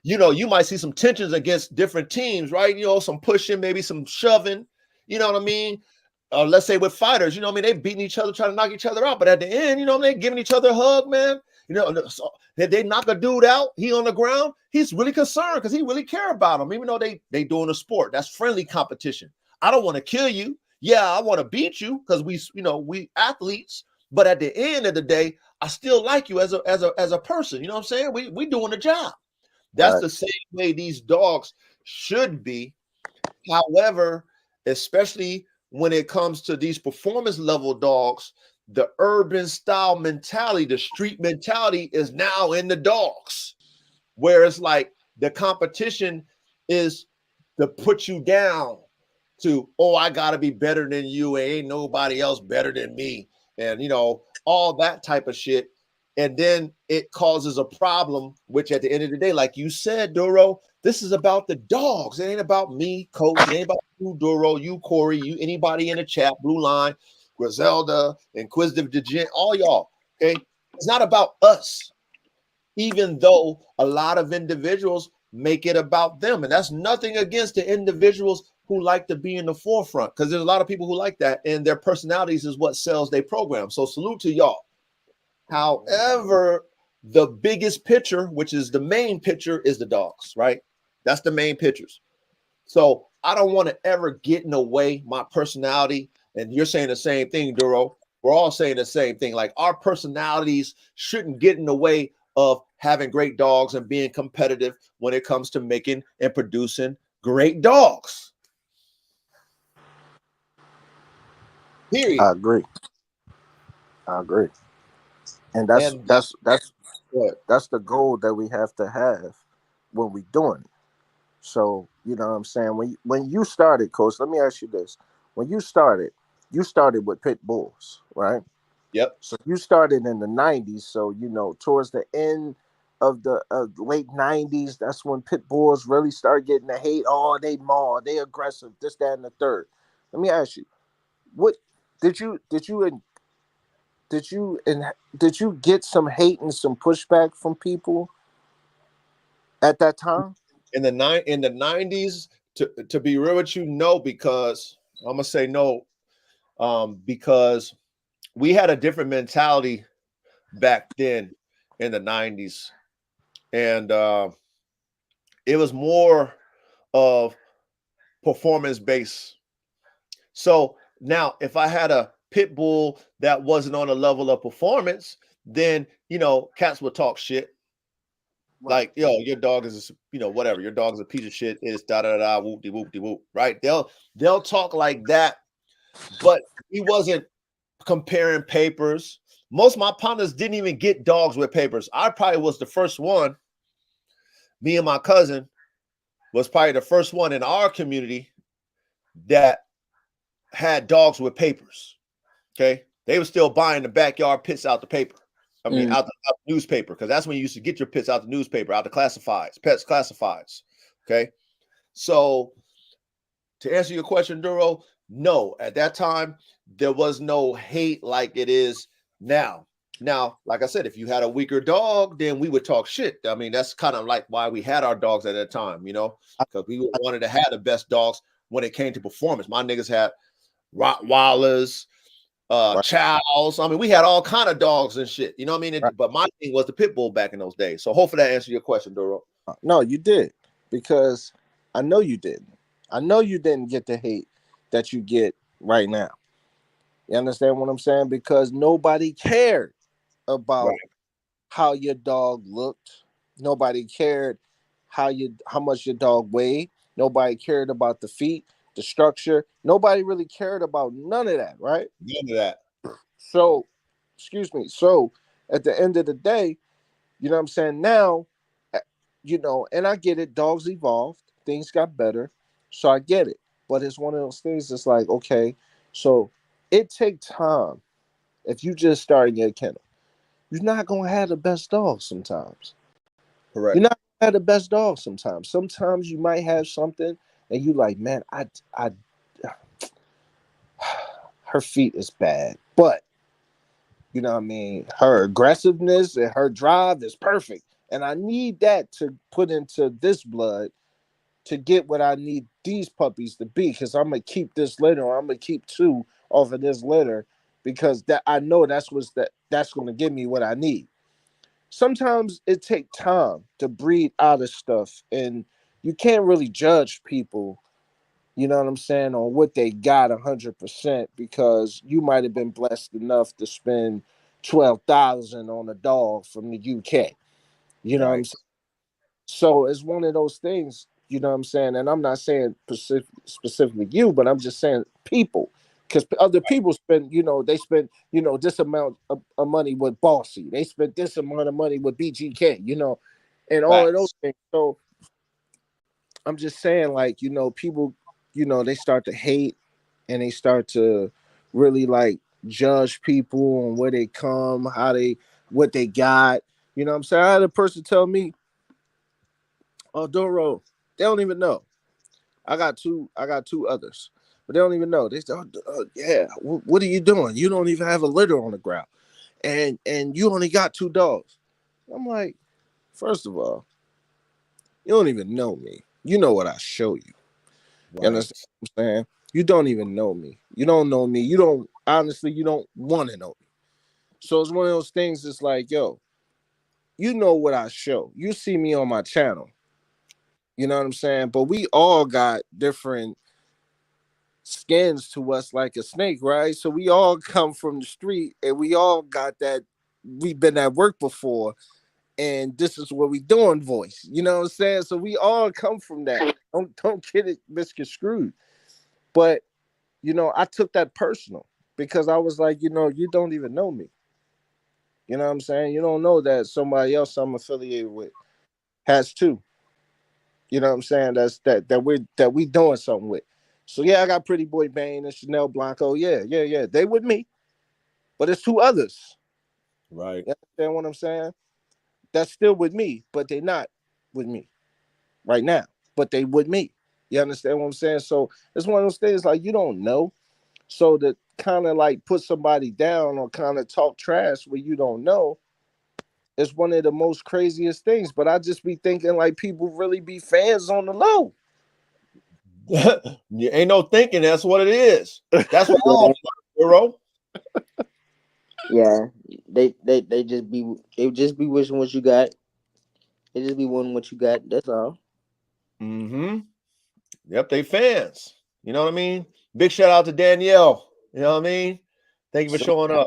you might see some tensions against different teams, right? Some pushing, maybe some shoving. You know what I mean? Let's say with fighters, I mean, they beating each other, trying to knock each other out. But at the end, they giving each other a hug, man. So they knock a dude out, he on the ground. He's really concerned because he really care about him, even though they doing a sport. That's friendly competition. I don't want to kill you. Yeah, I want to beat you because we athletes. But at the end of the day, I still like you as a person. You know what I'm saying? We doing the job. That's Right. the same way these dogs should be. However, especially when it comes to these performance level dogs, the urban style mentality, the street mentality is now in the dogs, where it's like The competition is to put you down to, oh, I got to be better than you. Ain't nobody else better than me. And, all that type of shit. And then it causes a problem, which at the end of the day, like you said, Duro, this is about the dogs. It ain't about me, coach. It ain't about you, Duro, you, Corey, you, anybody in the chat, Blue Line, Griselda, Inquisitive Degen, all y'all. Okay. It's not about us, even though a lot of individuals make it about them. And that's nothing against the individuals who like to be in the forefront, because there's a lot of people who like that, and their personalities is what sells their program. So salute to y'all. However, the biggest picture, which is the main picture, is the dogs, right? That's the main pictures. So I don't want to ever get in the way my personality. And you're saying the same thing, Duro. We're all saying the same thing. Like, our personalities shouldn't get in the way of having great dogs and being competitive when it comes to making and producing great dogs. Period. I agree. And that's And that's that's what? that's the goal that we have to have when we doing it. So, you know what I'm saying? When you started, coach, let me ask you this. When you started with pit bulls, right? Yep. So you started in the 90s, so towards the end of the late 90s, that's when pit bulls really started getting the hate. Oh, they maul, they aggressive, this, that, and the third. Let me ask you, what did you did you and did you get some hate and some pushback from people at that time? In the 90s, to be real with you, no, because I'm gonna say no, because we had a different mentality back then in the 90s, and it was more of performance based. So now, if I had a pit bull that wasn't on a level of performance, then cats would talk shit. Right. Like, yo, your dog is, whatever. Your dog is a piece of shit. It's da da da whoop de whoop de whoop. Right? They'll talk like that, but he wasn't comparing papers. Most of my partners didn't even get dogs with papers. I probably was the first one. Me and my cousin was probably the first one in our community that had dogs with papers. Okay. They were still buying the backyard pits out the paper. I mean, out the newspaper, because that's when you used to get your pits out the newspaper, out the classifieds, pets classifieds. Okay. So to answer your question, Duro, no, at that time, there was no hate like it is now. Now, like I said, if you had a weaker dog, then we would talk shit. I mean, that's kind of like why we had our dogs at that time, because we wanted to have the best dogs when it came to performance. My niggas had Rottweilers, Right. Chows. I mean, we had all kind of dogs and shit. You know what I mean? Right. But my thing was the pit bull back in those days. So hopefully that answered your question, Duro. No, you did, because I know you didn't. I know you didn't get the hate that you get right now. You understand what I'm saying? Because nobody cared Right. about how your dog looked. Nobody cared how much your dog weighed. Nobody cared about the feet, the structure. Nobody really cared about none of that, right? None of that. So, excuse me. So, at the end of the day, you know what I'm saying? Now, eh, and I get it. Dogs evolved. Things got better. So I get it. But it's one of those things that's like, okay, so it takes time. If you just start in your kennel, you're not going to have the best dog sometimes. Correct. You're not going to have the best dog sometimes. Sometimes you might have something and you like, man, her feet is bad. But, you know what I mean? Her aggressiveness and her drive is perfect. And I need that to put into this blood to get what I need these puppies to be, because I'm gonna keep this litter, or I'm gonna keep two off of this litter, because that I know that's gonna give me what I need. Sometimes it takes time to breed out of stuff, and you can't really judge people, you know what I'm saying, on what they got 100%, because you might have been blessed enough to spend 12,000 on a dog from the UK. You know what I'm Right. saying? So it's one of those things, you know what I'm saying? And I'm not saying specifically you, but I'm just saying people. Because other people spend, they spend, this amount of money with Bossy. They spent this amount of money with BGK, and all of those Facts. things. So I'm just saying, like, people, they start to hate and they start to really like judge people on where they come, what they got. You know what I'm saying? I had a person tell me, "Oh, Doro, they don't even know. I got two others, but they don't even know." They said, "Yeah, what are you doing? You don't even have a litter on the ground, and you only got two dogs." I'm like, first of all, you don't even know me. You know what I show you. You Right. understand what I'm saying? You don't even know me. You don't know me. You don't honestly. You don't want to know me. So it's one of those things. It's like, yo, you know what I show. You see me on my channel. You know what I'm saying? But we all got different skins to us like a snake, right? So we all come from the street and we all got that we've been at work before and this is what we doing voice. You know what I'm saying? So we all come from that. Don't get it misconstrued. But I took that personal because I was like, you don't even know me. You know what I'm saying? You don't know that somebody else I'm affiliated with has two. You know what I'm saying? That we doing something with. So yeah, I got Pretty Boy Bane and Chanel Blanco. Yeah, yeah, yeah. They with me, but it's two others. Right. You understand what I'm saying? That's still with me, but they not with me right now. But they with me. You understand what I'm saying? So it's one of those things like you don't know. So to kind of like put somebody down or kind of talk trash where you don't know is one of the most craziest things. But I just be thinking like people really be fans on the low. You ain't no thinking. That's what it is. That's what all Yeah, Duro. yeah. They just be wishing what you got. They just be wanting what you got. That's all. Mm-hmm. Yep, they fans. You know what I mean? Big shout out to Danielle. You know what I mean? Thank you for So, showing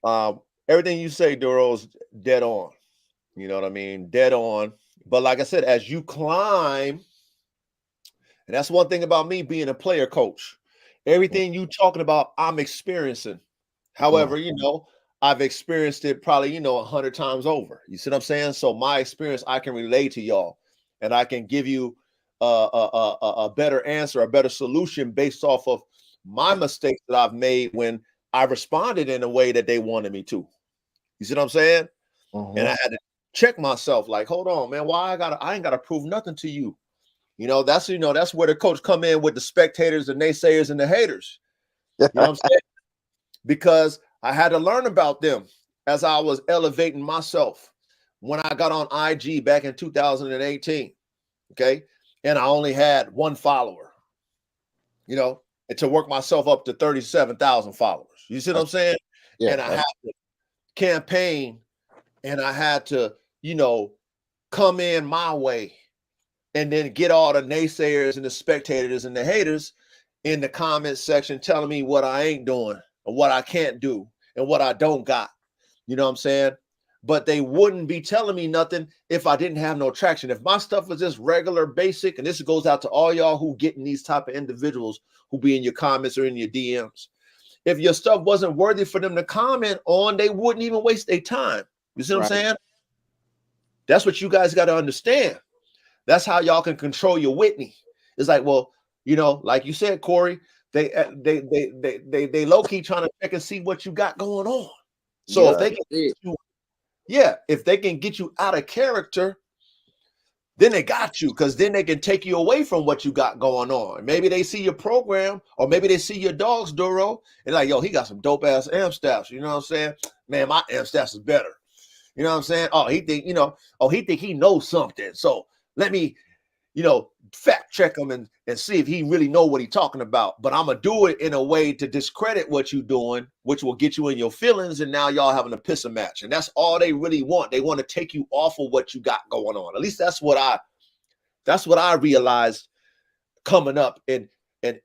up. Everything you say, Duro's dead on. You know what I mean? Dead on. But like I said, as you climb, and that's one thing about me being a player coach. Everything you talking about, I'm experiencing. mm, However, I've experienced it probably, 100 times over. You see what I'm saying? So my experience, I can relate to y'all, and I can give you a better answer, a better solution based off of my mistakes that I've made when I responded in a way that they wanted me to. You see what I'm saying? And I mhm. had to check myself, like, hold on, man, I ain't gotta prove nothing to you. That's where the coach come in with the spectators, the naysayers, and the haters. You know what I'm saying? Because I had to learn about them as I was elevating myself when I got on IG back in 2018. Okay. And I only had one follower, and to work myself up to 37,000 followers. You see what I'm saying? Yeah, And I had to campaign and I had to, you know, come in my way and then get all the naysayers and the spectators and the haters in the comment section telling me what I ain't doing and what I can't do and what I don't got. You know what I'm saying? But they wouldn't be telling me nothing if I didn't have no traction. If my stuff was just regular, basic, and this goes out to all y'all who getting these type of individuals who be in your comments or in your DMs. If your stuff wasn't worthy for them to comment on, they wouldn't even waste their time. You see what I'm right. saying? That's what you guys got to understand. That's how y'all can control your Whitney. It's like, well, like you said, Corey, they low key trying to check and see what you got going on. So if Yep, Right. they can get you, if they can get you out of character, then they got you because then they can take you away from what you got going on. Maybe they see your program or maybe they see your dog's Duro and like, yo, he got some dope ass amp staffs. You know what I'm saying? Man, my amp staffs is better. You know what I'm saying? Oh, he think he knows something. So let me, fact check him and see if he really know what he's talking about. But I'm gonna do it in a way to discredit what you're doing, which will get you in your feelings, and now y'all having a pisser match. And that's all they really want. They want to take you off of what you got going on. At least that's what I realized coming up and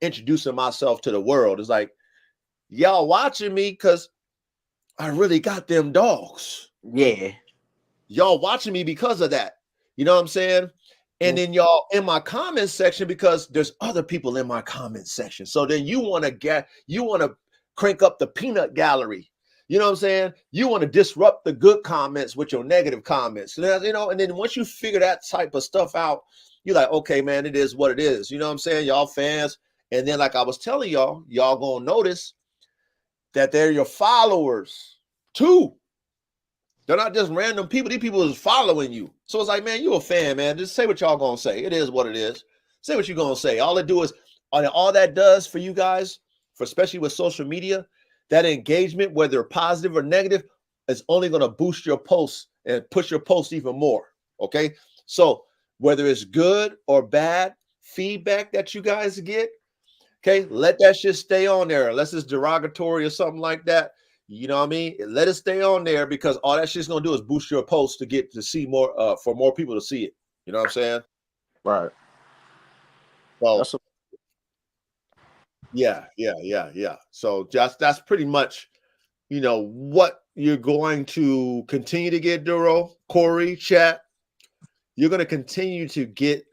introducing myself to the world. It's like, y'all watching me because I really got them dogs. yeah, Y'all watching me because of that. You know what I'm saying? And then y'all in my comment section because there's other people in my comment section. So then you want to crank up the peanut gallery. You know what I'm saying? You want to disrupt the good comments with your negative comments. You know, and then once you figure that type of stuff out, you're like, okay, man, it is what it is. You know what I'm saying? Y'all fans. And then, like I was telling y'all gonna notice that they're your followers too. They're not just random people. These people is following you. So it's like, man, you a fan, man. Just say what y'all gonna say. It is what it is. Say what you're gonna say. All it do is all that does for you guys, for especially with social media, that engagement, whether positive or negative, is only gonna boost your posts and push your posts even more. Okay. So whether it's good or bad feedback that you guys get, okay, let that shit stay on there, unless it's derogatory or something like that. You know what I mean? Let it stay on there because all that shit's gonna do is boost your post to get to see more, for more people to see it. You know what I'm saying? Right. So That's a, yeah. So just that's pretty much, what you're going to continue to get, Duro, Corey, chat. You're gonna continue to get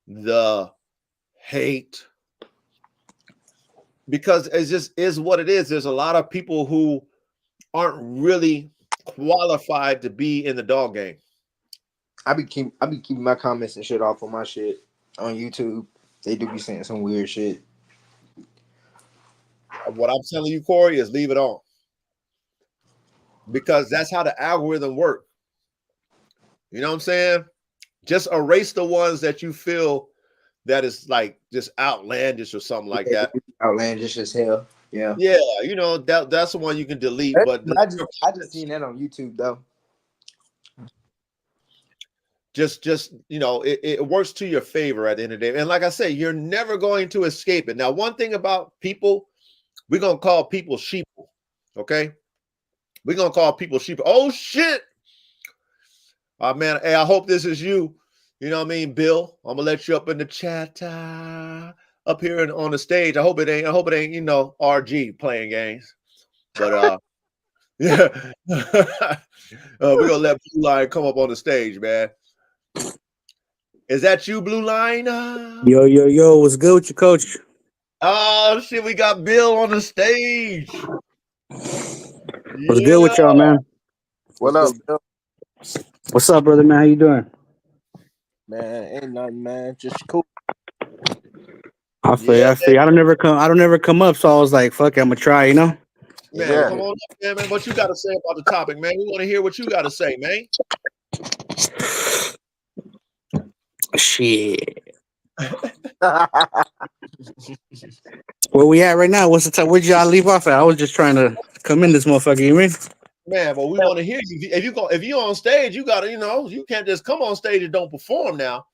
the hate because it just is what it is. There's a lot of people who aren't really qualified to be in the dog game. I be keeping my comments and shit off on my shit on YouTube. They do be saying some weird shit. What I'm telling you, Corey, is leave it on because that's how the algorithm works. You know what I'm saying? Just erase the ones that you feel that is like just outlandish or something like Yeah, that. outlandish as hell. Yeah. Yeah, that's the one you can delete. But But I just seen that on YouTube though. just it works to your favor at the end of the day. And like I say, you're never going to escape it. Now, one thing about people, we're gonna call people sheep. Okay, we're gonna call people sheep. Oh shit. Man, hey, I hope this is you. You know what I mean, Bill? I'm gonna let you up in the chat, up here and on the stage. I hope it ain't, RG playing games. But yeah. We're gonna let Blue Line come up on the stage, man. Is that you, Blue Line? Yo, what's good with you, coach? Oh shit, we got Bill on the stage. What's good Yeah. with y'all, man? what What's up, good? Bill? What's up, brother, man? How you doing? Man, ain't nothing, man. Just cool. I feel you. Yeah, I feel you. I don't never come up, so I was like, fuck it, I'm gonna try, you know? man. Yeah. Come on up, man. What you got to say about the topic, man? We want to hear what you got to say, man. Shit. Where we at right now? What's the time? Where'd y'all leave off at? I was just trying to come in this motherfucker, you mean? Man, but we want to hear you. If you're on stage, you gotta, you can't just come on stage and don't perform now.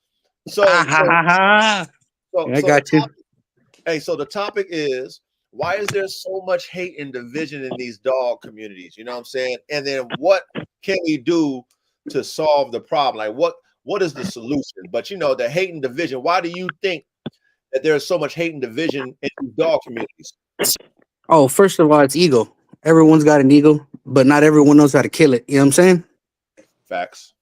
So Ah, ha, ha, ha. Yeah, I so the got you. topic, so the topic is, why is there so much hate and division in these dog communities? You know what I'm saying? And then what can we do to solve the problem? Like what is the solution? But the hate and division, why do you think that there's so much hate and division in these dog communities? Oh, first of all, it's ego. Everyone's got an ego, but not everyone knows how to kill it. You know what I'm saying? Facts.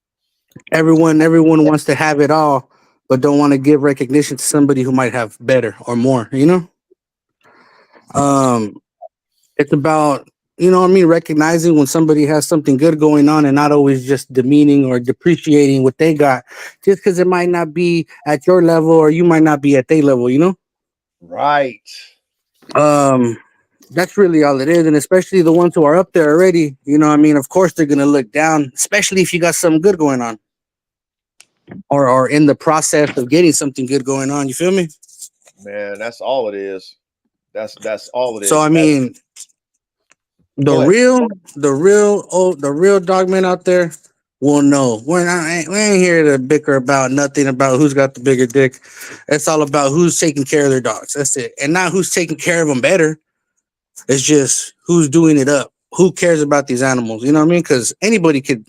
Everyone wants to have it all, but don't want to give recognition to somebody who might have better or more, you know? Um, it's about, what I mean, recognizing when somebody has something good going on and not always just demeaning or depreciating what they got just because it might not be at your level or you might not be at their level, you know? Right. Um, that's really all it is. And especially the ones who are up there already, I mean, of course they're gonna look down, especially if you got something good going on. Or in the process of getting something good going on, you feel me? Man, that's all it is. That's all it So is. I mean, the Go ahead. real dogmen out there will know. We ain't here to bicker about nothing about who's got the bigger dick. It's all about who's taking care of their dogs. That's it, and not who's taking care of them better. It's just who's doing it up. Who cares about these animals? You know what I mean? Because anybody could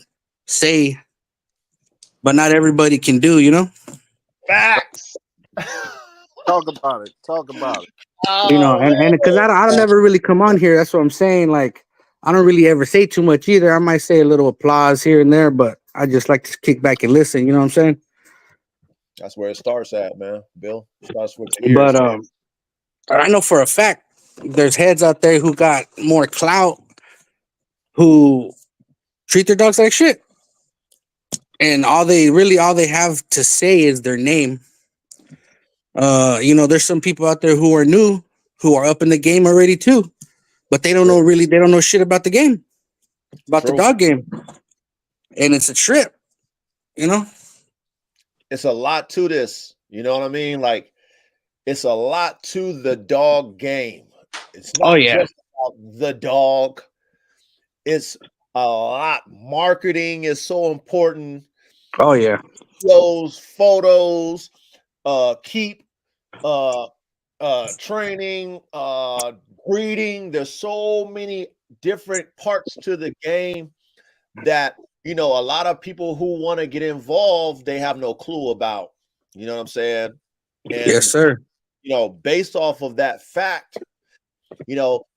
say, but not everybody can do. You know. Facts. Talk about it. Talk about it. Oh And because I don't man. ever really come on here. That's what I'm saying. Like I don't really ever say too much either. I might say a little applause here and there, but I just like to kick back and listen. You know what I'm saying? That's where it starts at, man. Bill, starts with the But ears, man. I know for a fact there's heads out there who got more clout who treat their dogs like shit, and all they have to say is their name. There's some people out there who are new, who are up in the game already too, but True. they don't know shit about the game, about the True. dog game, and it's a trip. You know? It's a lot to this. You know what I mean? Like it's a lot to the dog game. It's Oh not yeah. just about the dog. It's a lot. Marketing is so important. Oh yeah. Those photos, keep uh training, breeding. There's so many different parts to the game that a lot of people who want to get involved, they have no clue about. You know what I'm saying? Yes, And sir. based off of that fact,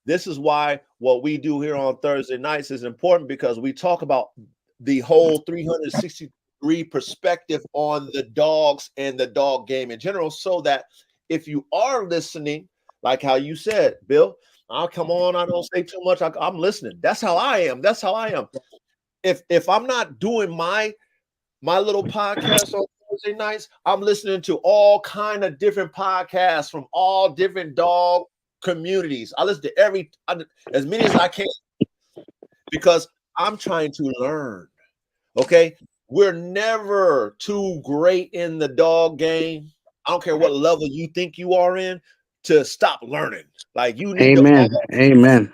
this is why what we do here on Thursday nights is important, because we talk about the whole 360-degree perspective on the dogs and the dog game in general, so that if you are listening, like how you said, Bill, I'll come on, I don't say too much, I'm listening. That's how I am. If I'm not doing my little podcast on Thursday nights, I'm listening to all kind of different podcasts from all different dog communities. I listen to as many as I can, because I'm trying to learn. Okay, we're never too great in the dog game. I don't care what level you think you are in, to stop learning. Like you need to Amen. Amen.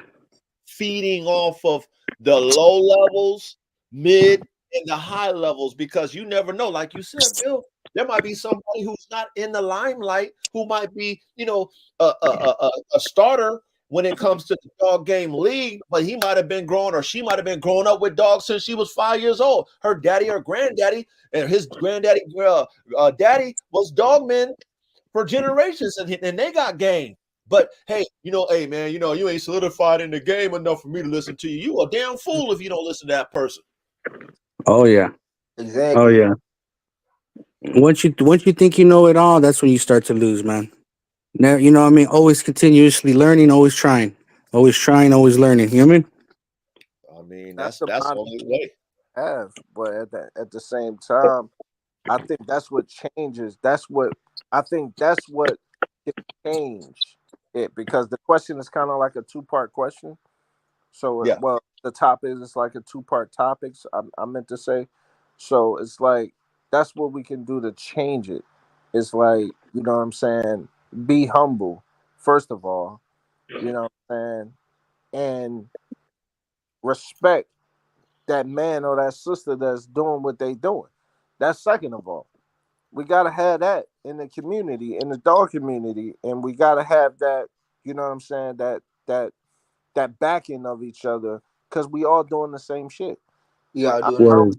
feeding off of the low levels, mid, and the high levels, because you never know. Like you said, Bill, there might be somebody who's not in the limelight who might be, a starter when it comes to the dog game league, but he might have been growing, or she might have been growing up with dogs since she was 5 years old. Her daddy or granddaddy, and his granddaddy, daddy was dogmen for generations, and they got game. But hey, hey man, you ain't solidified in the game enough for me to listen to you. You a damn fool if you don't listen to that person. Oh yeah. Oh Exactly. yeah. Once you think you know it all, that's when you start to lose, man. Now, what I mean? Always continuously learning, always trying, always learning. You know what I mean? I mean, That's the that's the mindset only way. I have, but at the same time, I think that's what changes. I think that's what can change it, because the question is kind of like a two-part question. So, Yeah, well, the topic is like a two-part topic. So I meant to say, so it's like that's what we can do to change it. It's like, you know what I'm saying. Be humble, first of all. You know what I'm saying, and respect that man or that sister that's doing what they doing. That's second of all. We gotta have that in the community, in the dog community, and we gotta have that. You know what I'm saying? That backing of each other, because we all doing the same shit. We all I, doing I it. don't. Word.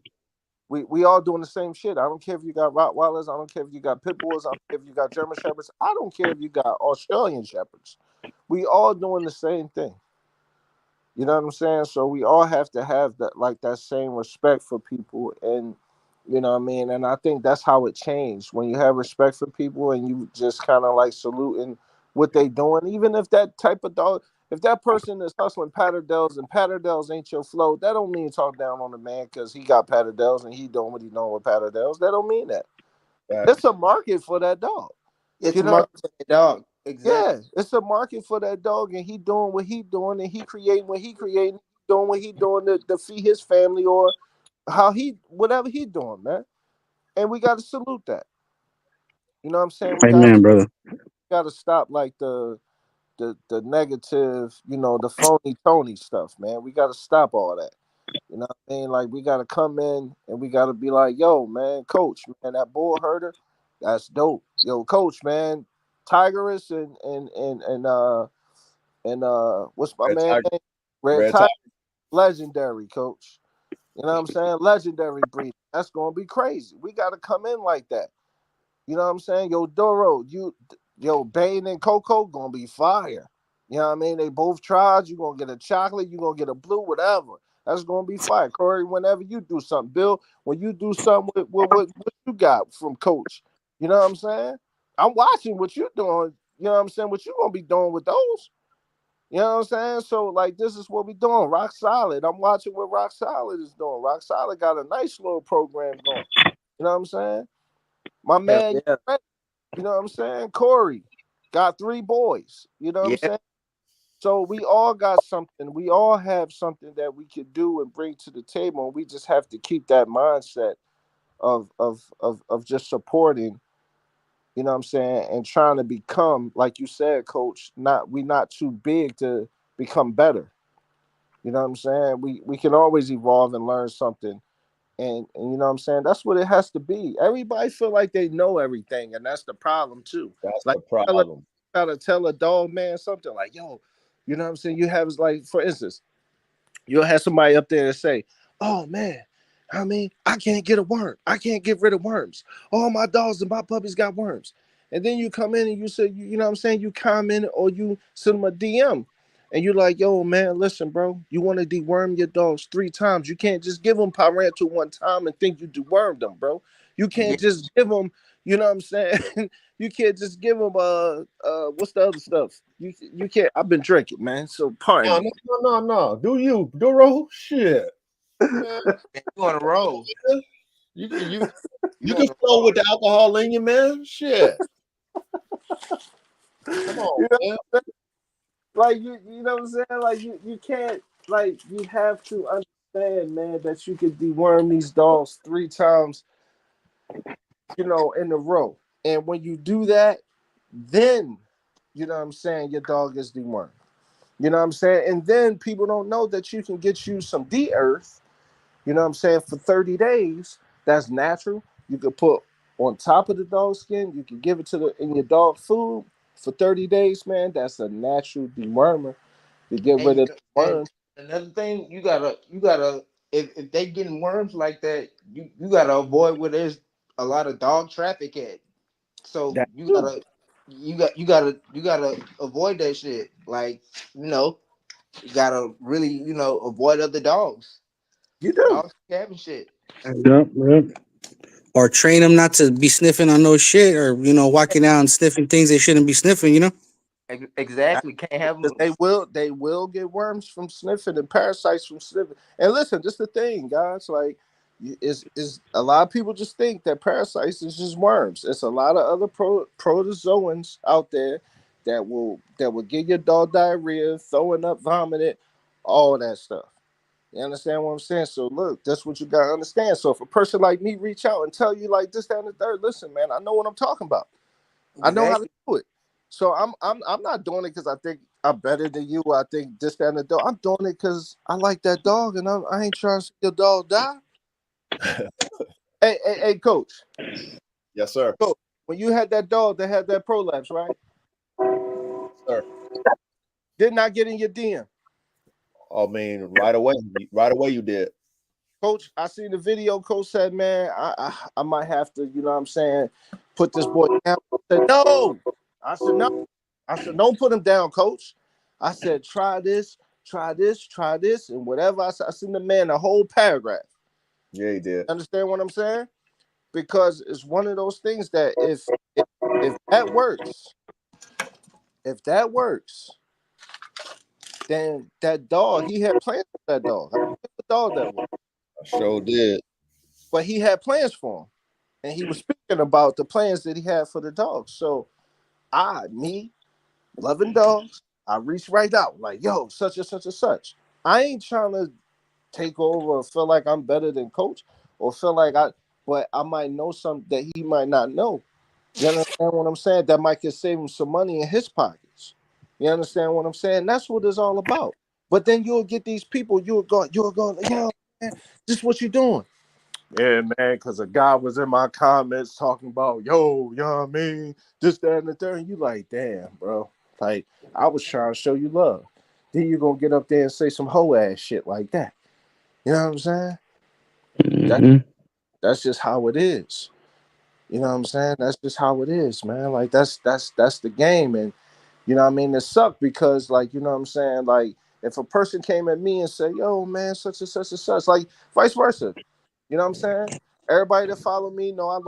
We all doing the same shit. I don't care if you got Rottweilers. I don't care if you got Pit Bulls. I don't care if you got German Shepherds. I don't care if you got Australian Shepherds. We all doing the same thing. You know what I'm saying? So we all have to have that same respect for people, and you know what I mean. And I think that's how it changed, when you have respect for people and you just kind of like saluting what they doing, even if that type of dog, if that person is hustling patterdales and patterdales ain't your flow, that don't mean talk down on the man because he got patterdales and he doing what he doing with patterdales. That don't mean that. It's a facts. market for that dog. It's You a know. market for the dog. Exactly. Yeah, it's a market for that dog, and he doing what he doing, and he creating what he creating, doing what he doing to feed his family, or how he whatever he doing, man. And we got to salute that. You know what I'm saying? Amen, brother. Got to stop like the negative, the phony Tony stuff, man. We got to stop all that. You know what I mean? Like we got to come in and we got to be like, yo, man, coach, man, that bull herder, that's dope. Yo, coach, man, Tigerus and what's my Red man Tiger, name? Red Red Tiger, Tiger. legendary coach. You know what I'm saying? Legendary breed. That's gonna be crazy. We gotta come in like that. You know what I'm saying? Yo, Doro, yo, Bane and Coco gonna be fire. You know what I mean? They both tried. You gonna get a chocolate, you gonna get a blue, whatever. That's gonna be fire. Corey, whenever you do something, Bill, when you do something with what you got from Coach, you know what I'm saying? I'm watching what you doing. You know what I'm saying? What you gonna be doing with those? You know what I'm saying? So like this is what we doing. Rock Solid. I'm watching what Rock Solid is doing. Rock Solid got a nice little program going. You know what I'm saying? My Hell man, yeah. you know what I'm saying? Corey got 3 boys. You know what I'm Yeah. saying? So we all got something. We all have something that we could do and bring to the table. And we just have to keep that mindset of just supporting, you know what I'm saying, and trying to become, like you said, coach, not too big to become better. You know what I'm saying? We can always evolve and learn something. And you know what I'm saying? That's what it has to be. Everybody feel like they know everything, and that's the problem too. That's Like the problem. gotta tell a dog man something like, yo, you know what I'm saying? You have like, for instance, you'll have somebody up there and say, "Oh man, I mean, I can't get a worm. I can't get rid of worms. All my dogs and my puppies got worms." And then you come in and you say, you know what I'm saying? You comment or you send them a DM, and you're like, "Yo, man, listen, bro. You want to deworm your dogs 3 times? You can't just give them parental one time and think you dewormed them, bro. You Yeah. can't just give them." You know what I'm saying? You can't just give them what's the other stuff? You can't. I've been drinking, man. So pardon No, me. no, no, no, no. Do you, Duro? Shit, man. Man, you on a roll. You can you You you on can a flow roll. with the alcohol in you, man. Shit, come on, You know, man. like you know what I'm saying? Like you can't, like, you have to understand, man, that you could deworm these dogs 3 times, you know, in a row. And when you do that, then you know what I'm saying, your dog is dewormed. You know what I'm saying? And then people don't know that you can get you some de-earth, you know what I'm saying, for 30 days. That's natural. You could put on top of the dog skin, you can give it to the in your dog food for 30 days, man. That's a natural dewormer to get And rid you of know, the and worms. another thing, you gotta if they getting worms like that, you gotta avoid where there's a lot of dog traffic at. So That too. you gotta avoid that shit. Like, you know, you gotta really, avoid other dogs. You do. Dogs having shit. Yep, yep. Or train them not to be sniffing on no shit, or walking out and sniffing things they shouldn't be sniffing. Exactly. Can't have Because them. they will get worms from sniffing and parasites from sniffing. And listen, just the thing, guys, like, is a lot of people just think that parasites is just worms. It's a lot of other protozoans out there that will give your dog diarrhea, throwing up, vomiting, all that stuff. You understand what I'm saying? So look, that's what you gotta understand. So if a person like me reach out and tell you like this, that, and the third, listen, man, I know what I'm talking about. I know how to Exactly. do it. So I'm not doing it because I think I'm better than you. I think this, that, and the dog. I'm doing it because I like that dog, and I ain't trying to see your dog die. Hey, coach, Yes, sir. coach. When you had that dog that had that prolapse, right? Sir. Did not get in your DM, I mean, right away you did. coach. I seen the video. Coach said, "Man, I might have to, you know what I'm saying, put this boy down." I said, "No." I said, "No." I said, "Don't put him down, coach." I said, "Try this, try this, try this, and whatever." I sent the man a whole paragraph. Yeah, he did. Understand what I'm saying? Because it's one of those things that if that works, if that works, then that dog, he had plans for that dog. I don't know the dog that was, I sure did. but he had plans for him, and he was speaking about the plans that he had for the dog. So me loving dogs, I reached right out like, yo, such and such and such. I ain't trying to take over or feel like I'm better than coach or feel like but I might know something that he might not know. You understand what I'm saying? That might can save him some money in his pockets. You understand what I'm saying? That's what it's all about. But then you'll get these people, you're going, yo, man, this is what you're doing. Yeah, man, because a guy was in my comments talking about, yo, you know what I mean? This, that, and the third. And you like, damn, bro. Like, I was trying to show you love. Then you're going to get up there and say some hoe ass shit like that. You know what I'm saying? That, Hmm. that's just how it is. You know what I'm saying? That's just how it is, man. Like that's the game. And you know what I mean? It sucked because, like, you know what I'm saying? Like, if a person came at me and said, yo, man, such and such and such, like vice versa. You know what I'm saying? Everybody that follow me know I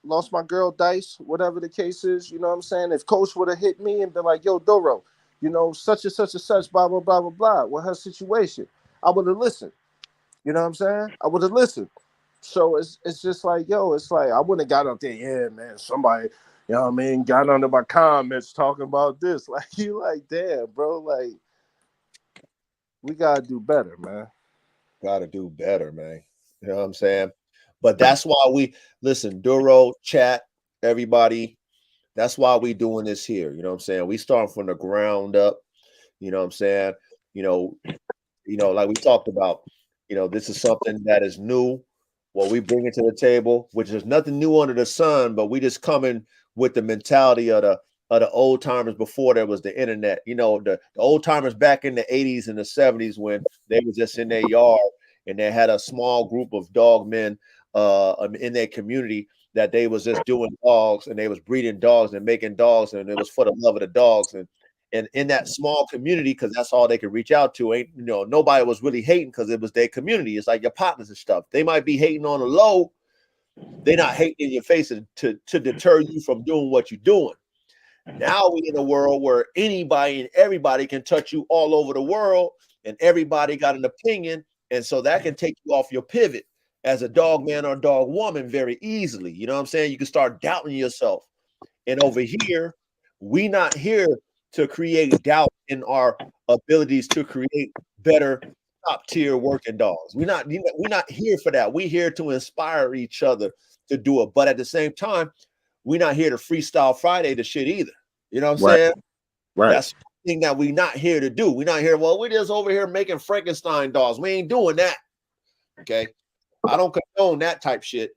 lost my girl Dice, whatever the case is, you know what I'm saying? If coach would have hit me and been like, yo, Doro, you know, such and such and such, blah blah blah blah blah, with her situation. I would have listened. You know what I'm saying? I would have listened. So it's just like, yo, it's like I wouldn't have got up there, yeah, man, somebody, you know what I mean, got under my comments talking about this. Like, you like, damn, bro, like, we gotta do better, man. Got to do better, man. You know what I'm saying? But that's why we listen, Duro, chat, everybody. That's why we doing this here. You know what I'm saying? We start from the ground up. You know what I'm saying? You know, like we talked about, this is something that is new. What we bring it to the table, which is nothing new under the sun, but we just coming with the mentality of the old timers before there was the internet. The old timers back in the 80s and the 70s when they was just in their yard and they had a small group of dog men in their community that they was just doing dogs and they was breeding dogs and making dogs and it was for the love of the dogs and in that small community, because that's all they could reach out to. Nobody was really hating because it was their community. It's like your partners and stuff. They might be hating on the low. They're not hating in your face to deter you from doing what you're doing. Now we're in a world where anybody and everybody can touch you all over the world, and everybody got an opinion, and so that can take you off your pivot as a dog man or dog woman very easily. You know what I'm saying? You can start doubting yourself. And over here, we not here to create doubt in our abilities to create better top tier working dogs. We're not here for that. We're here to inspire each other to do it. But at the same time, we're not here to freestyle Friday the shit either. You know what I'm Right. saying? Right. That's the thing that we're not here to do. We're not here. Well, we're just over here making Frankenstein dolls. We ain't doing that. Okay. I don't condone that type shit.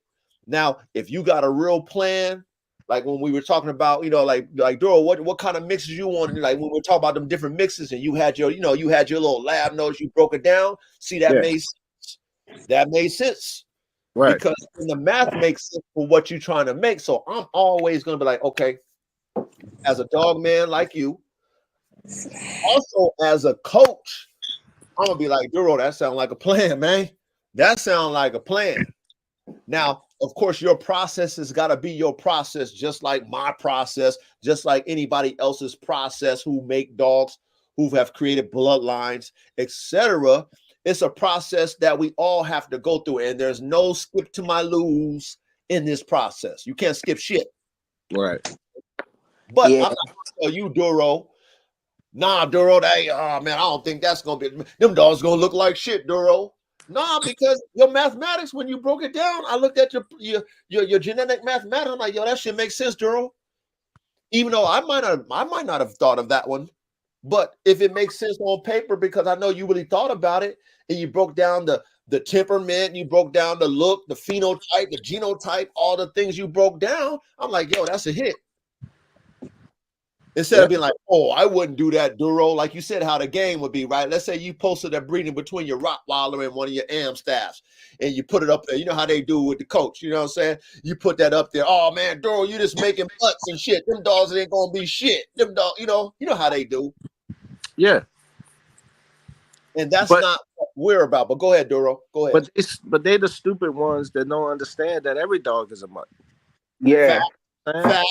Now, if you got a real plan, like when we were talking about, like Duro, what kind of mixes you wanted? Like when we were talking about them different mixes, and you had your little lab notes, you broke it down. See, that made sense. That made sense. Right. Because the math makes sense for what you're trying to make. So I'm always gonna be like, okay, as a dog man like you, also as a coach, I'm gonna be like, Duro, that sounds like a plan, man. That sounds like a plan. Now, of course, your process has got to be your process, just like my process, just like anybody else's process who make dogs, who have created bloodlines, etc. It's a process that we all have to go through, and there's no skip to my lose in this process. You can't skip shit. Right. But Yeah. I'm not gonna tell you, Duro. Nah, Duro, man, I don't think that's gonna be them dogs gonna look like shit, Duro. Nah, because your mathematics, when you broke it down, I looked at your genetic mathematics. I'm like, yo, that shit makes sense, Duro. Even though I might not have thought of that one, but if it makes sense on paper, because I know you really thought about it and you broke down the temperament, you broke down the look, the phenotype, the genotype, all the things you broke down. I'm like, yo, that's a hit. Instead of being like, oh, I wouldn't do that, Duro. Like you said, how the game would be, right? Let's say you posted a breeding between your Rottweiler and one of your Am staffs, and you put it up there. You know how they do with the coach. You know what I'm saying? You put that up there. Oh man, Duro, you just making butts and shit. Them dogs ain't gonna be shit. Them dogs, you know how they do. Yeah. And that's not what we're about. But go ahead, Duro. Go ahead. But they're the stupid ones that don't understand that every dog is a mutt. Yeah. Fact.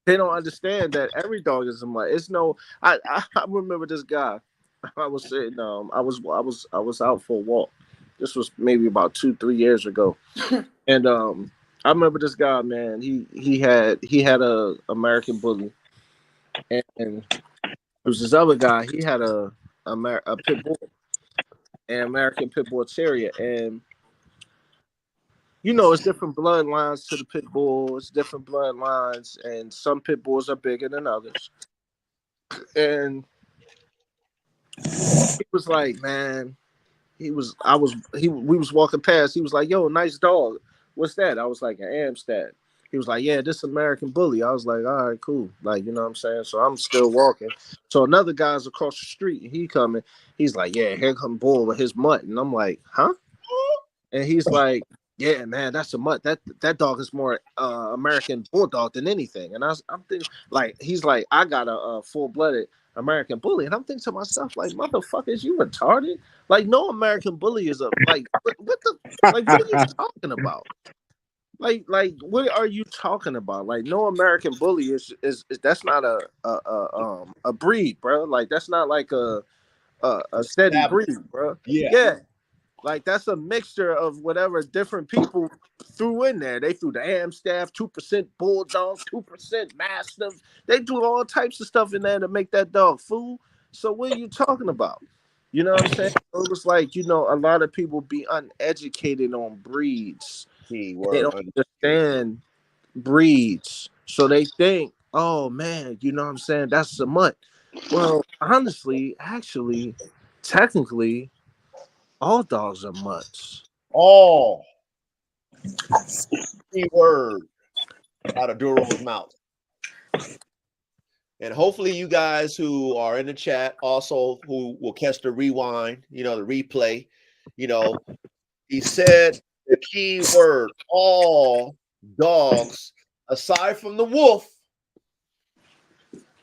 They don't understand that every dog is a mutt. It's no. I remember this guy. I was sitting. I was out for a walk. This was maybe about 2-3 years ago, and I remember this guy. Man, he had a American Bully, and there was this other guy. He had a pit bull, an American Pit Bull Terrier, and it's different bloodlines to the pit bull. It's different bloodlines, and some pit bulls are bigger than others. And he was like, man, we was walking past. He was like, yo, nice dog. What's that? I was like, an Amistad. He was like, yeah, this American Bully. I was like, all right, cool. Like, you know what I'm saying? So I'm still walking. So another guy's across the street, and he coming. He's like, yeah, here come Bull with his mutt. And I'm like, huh? And he's like, yeah, man, that's a mutt. That dog is more American Bulldog than anything. And I'm thinking, like, he's like, I got a full-blooded American Bully. And I'm thinking to myself, like, motherfuckers, you retarded? Like, no American Bully is what are you talking about? Like what are you talking about? Like no American bully is that's not a breed, bro. Like that's not like a steady breed, bro. Yeah. Yeah. Like that's a mixture of whatever different people threw in there. They threw the Amstaff, 2% Bulldogs, 2% Mastiffs. They threw all types of stuff in there to make that dog fool. So what are you talking about? You know what I'm saying? It was like, a lot of people be uneducated on breeds. Key They word. don't understand breeds. So they think, oh man, you know what I'm saying? That's a mutt. Well, honestly, actually, technically, all dogs are mutts. All key word out of Duro's mouth. And hopefully you guys who are in the chat also who will catch the rewind, the replay, he said the key word, all dogs, aside from the wolf,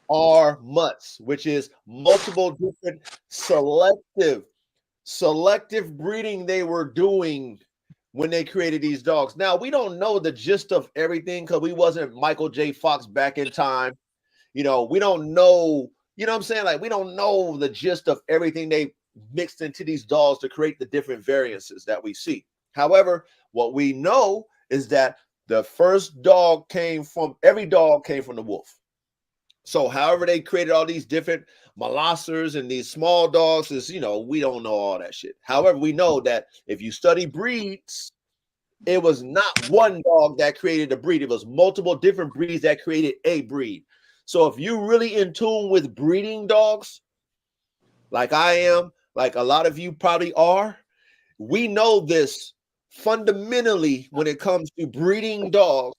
are mutts, which is multiple different selective breeding they were doing when they created these dogs. Now, we don't know the gist of everything because we wasn't Michael J. Fox back in time. We don't know, what I'm saying? Like, we don't know the gist of everything they mixed into these dogs to create the different variances that we see. However, what we know is that the first every dog came from the wolf. So however they created all these different Molossers and these small dogs is, we don't know all that shit. However, we know that if you study breeds, it was not one dog that created a breed. It was multiple different breeds that created a breed. So if you're really in tune with breeding dogs, like I am, like a lot of you probably are, we know this fundamentally when it comes to breeding dogs.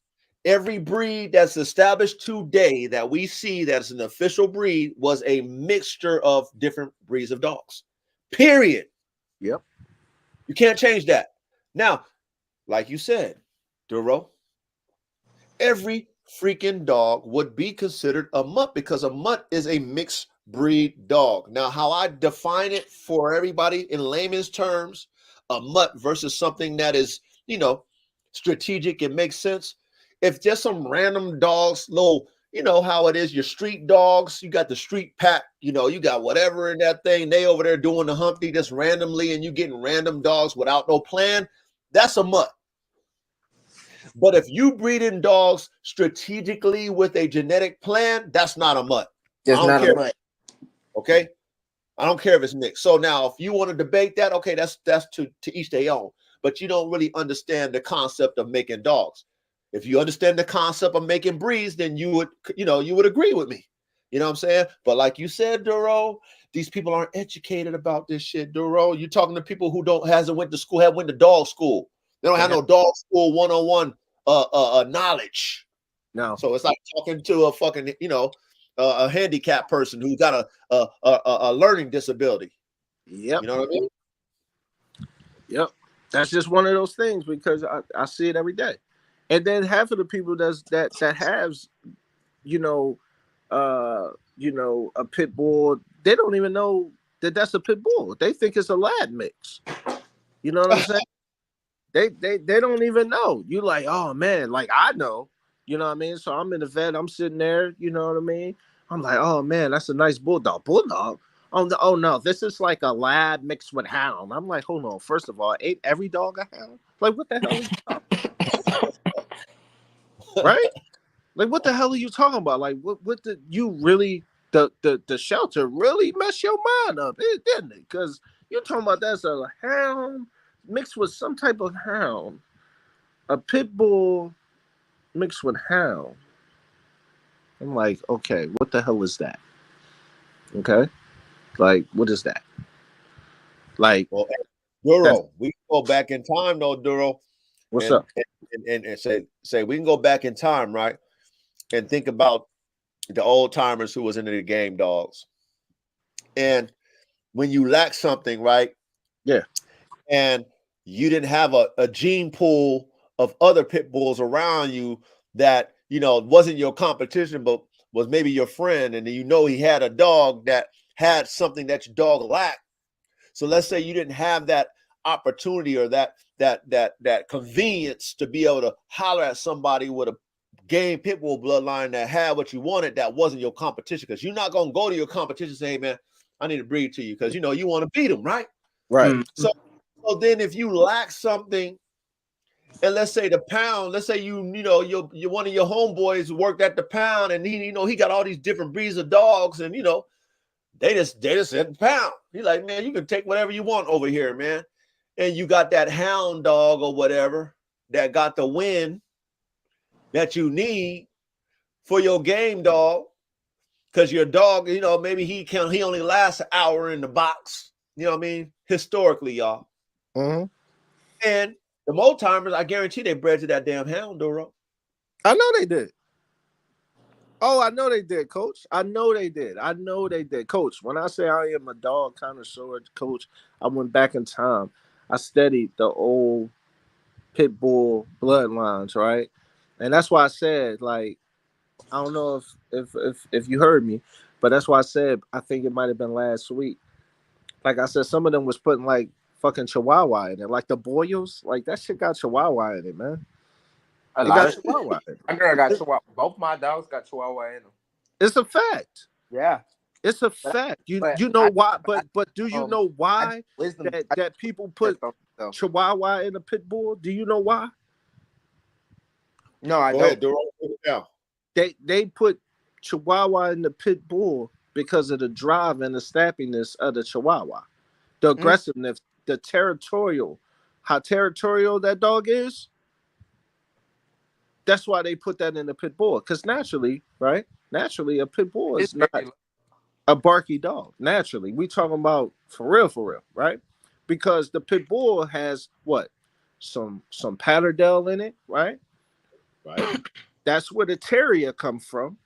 Every breed that's established today that we see that's an official breed was a mixture of different breeds of dogs. Period. Yep. You can't change that. Now, like you said, Duro, every freaking dog would be considered a mutt because a mutt is a mixed breed dog. Now, how I define it for everybody in layman's terms, a mutt versus something that is, strategic, it makes sense. If just some random dogs, little, how it is, your street dogs, you got the street pack, you got whatever in that thing, they over there doing the Humpty just randomly, and you getting random dogs without no plan, that's a mutt. But if you breed in dogs strategically with a genetic plan, that's not a mutt. Just not a mutt. Okay? I don't care if it's mixed. So now if you want to debate that, okay, that's to each their own. But you don't really understand the concept of making dogs. If you understand the concept of making breeds, then you would agree with me. You know what I'm saying? But like you said, Duro, these people aren't educated about this shit, Duro. You're talking to people who hasn't went to school, have went to dog school. They don't have no dog school 101 knowledge. No. So it's like talking to a fucking, a handicapped person who's got a learning disability. Yep. You know what I mean? Yep. That's just one of those things because I see it every day. And then half of the people that has, a pit bull, they don't even know that that's a pit bull. They think it's a lab mix. You know what I'm saying? They don't even know. You like, oh man, like I know. You know what I mean? So I'm in the vet, I'm sitting there, you know what I mean? I'm like, oh man, that's a nice bulldog. Bulldog? Oh no, this is like a lab mixed with hound. I'm like, hold on. First of all, ain't every dog a hound? Like, what the hell are you talking about? Right? Like, what the hell are you talking about? Like, what did you really the shelter really mess your mind up, didn't it? Because you're talking about that's a hound mixed with some type of hound, a pit bull mixed with hound. I'm like, okay, what the hell is that? Okay, like, what is that? Like, well, Duro, we can go back in time though, Duro. What's up? And say we can go back in time, right? And think about the old timers who was into the game dogs. And when you lack something, right? Yeah. And you didn't have a gene pool of other pit bulls around you that, wasn't your competition, but was maybe your friend. And he had a dog that had something that your dog lacked. So let's say you didn't have that opportunity or that that convenience to be able to holler at somebody with a game pit bull bloodline that had what you wanted, that wasn't your competition, because you're not gonna go to your competition and say, hey man, I need to breed to you, because you know you want to beat them, right? Right. So then if you lack something, and let's say the pound, let's say you know you're one of your homeboys worked at the pound, and he got all these different breeds of dogs, and they just said pound. He's like, man, you can take whatever you want over here, man. And you got that hound dog or whatever that got the win that you need for your game dog, because your dog, maybe he only lasts an hour in the box. You know what I mean? Historically, y'all. Mm-hmm. And the old timers, I guarantee they bred to that damn hound, Doro. I know they did. Oh, I know they did, Coach. I know they did. Coach, when I say I am a dog connoisseur, Coach, I went back in time. I studied the old pit bull bloodlines, right? And that's why I said, like, I don't know if you heard me, but that's why I said I think it might have been last week. Like I said, some of them was putting like fucking Chihuahua in it, like the Boyos, like that shit got Chihuahua in it, man. A It lot got of Chihuahua in it. my girl got Chihuahua. Both my dogs got Chihuahua in them. It's a fact. Yeah, It's a but fact. You but know I, why? I But do you um know I why wisdom that people put so. Chihuahua in a pit bull? Do you know why? No, I Go don't. ahead, Doro. Yeah. They put Chihuahua in the pit bull because of the drive and the snappiness of the Chihuahua, the aggressiveness, the territorial, how territorial that dog is. That's why they put that in the pit bull. Because naturally, right? Naturally, a pit bull It's is not very a barky dog. Naturally, we talking about for real, right? Because the pit bull has what? Some patterdale in it, right? Right. That's where the terrier come from.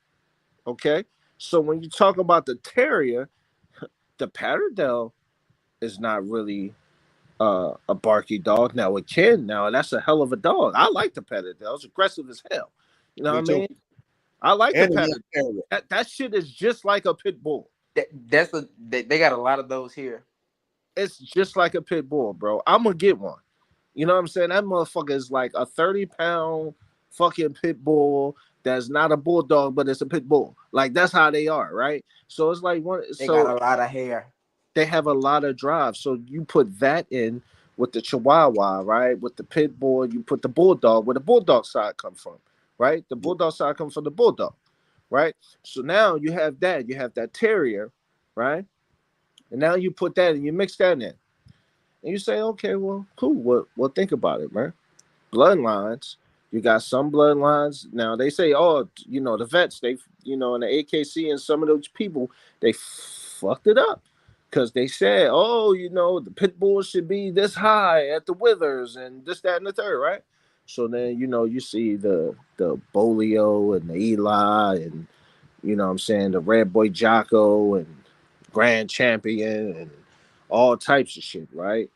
Okay. So when you talk about the terrier, the patterdale is not really a barky dog. Now it can now, and that's a hell of a dog. I like the patterdale. It's aggressive as hell. You know Me what I too. mean? I like the And the patterdale. area. That shit is just like a pit bull. they got a lot of those here. It's just like a pit bull, bro. I'm gonna get one. You know what I'm saying? That motherfucker is like a 30-pound fucking pit bull that's not a bulldog, but it's a pit bull. Like that's how they are, right? So it's like one. They got So a lot of hair. they have a lot of drive. So you put that in with the Chihuahua, right? With the pit bull, you put the bulldog, where the bulldog side come from, right? The bulldog side comes from the bulldog, right? So now you have that. You have that terrier, right? And now you put that and you mix that in. And you say, okay, well, cool. Well, think about it, man. Bloodlines. You got some bloodlines. Now they say, oh, the vets, they, and the AKC and some of those people, they fucked it up. Because they said, oh, the pit bull should be this high at the withers and this, that, and the third, right? So then, you see the Bolio and the Eli and, what I'm saying, the Red Boy Jocko and Grand Champion and all types of shit, right?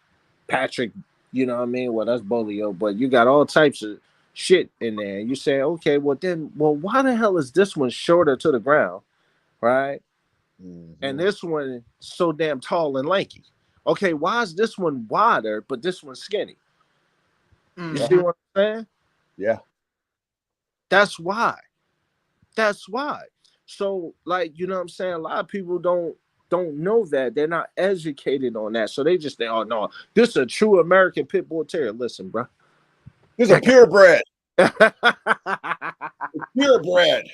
Patrick, you know what I mean? Well, that's Bolio, but you got all types of shit in there. You say, okay, well, why the hell is this one shorter to the ground, right? And this one so damn tall and lanky. Okay, why is this one wider, but this one's skinny? You see what I'm saying? Yeah. That's why. That's why. So, like, you know what I'm saying? A lot of people don't know that. They're not educated on that. So they just think, oh no, this is a true American pit bull terrier. Listen, bro. This is a purebred. Purebred.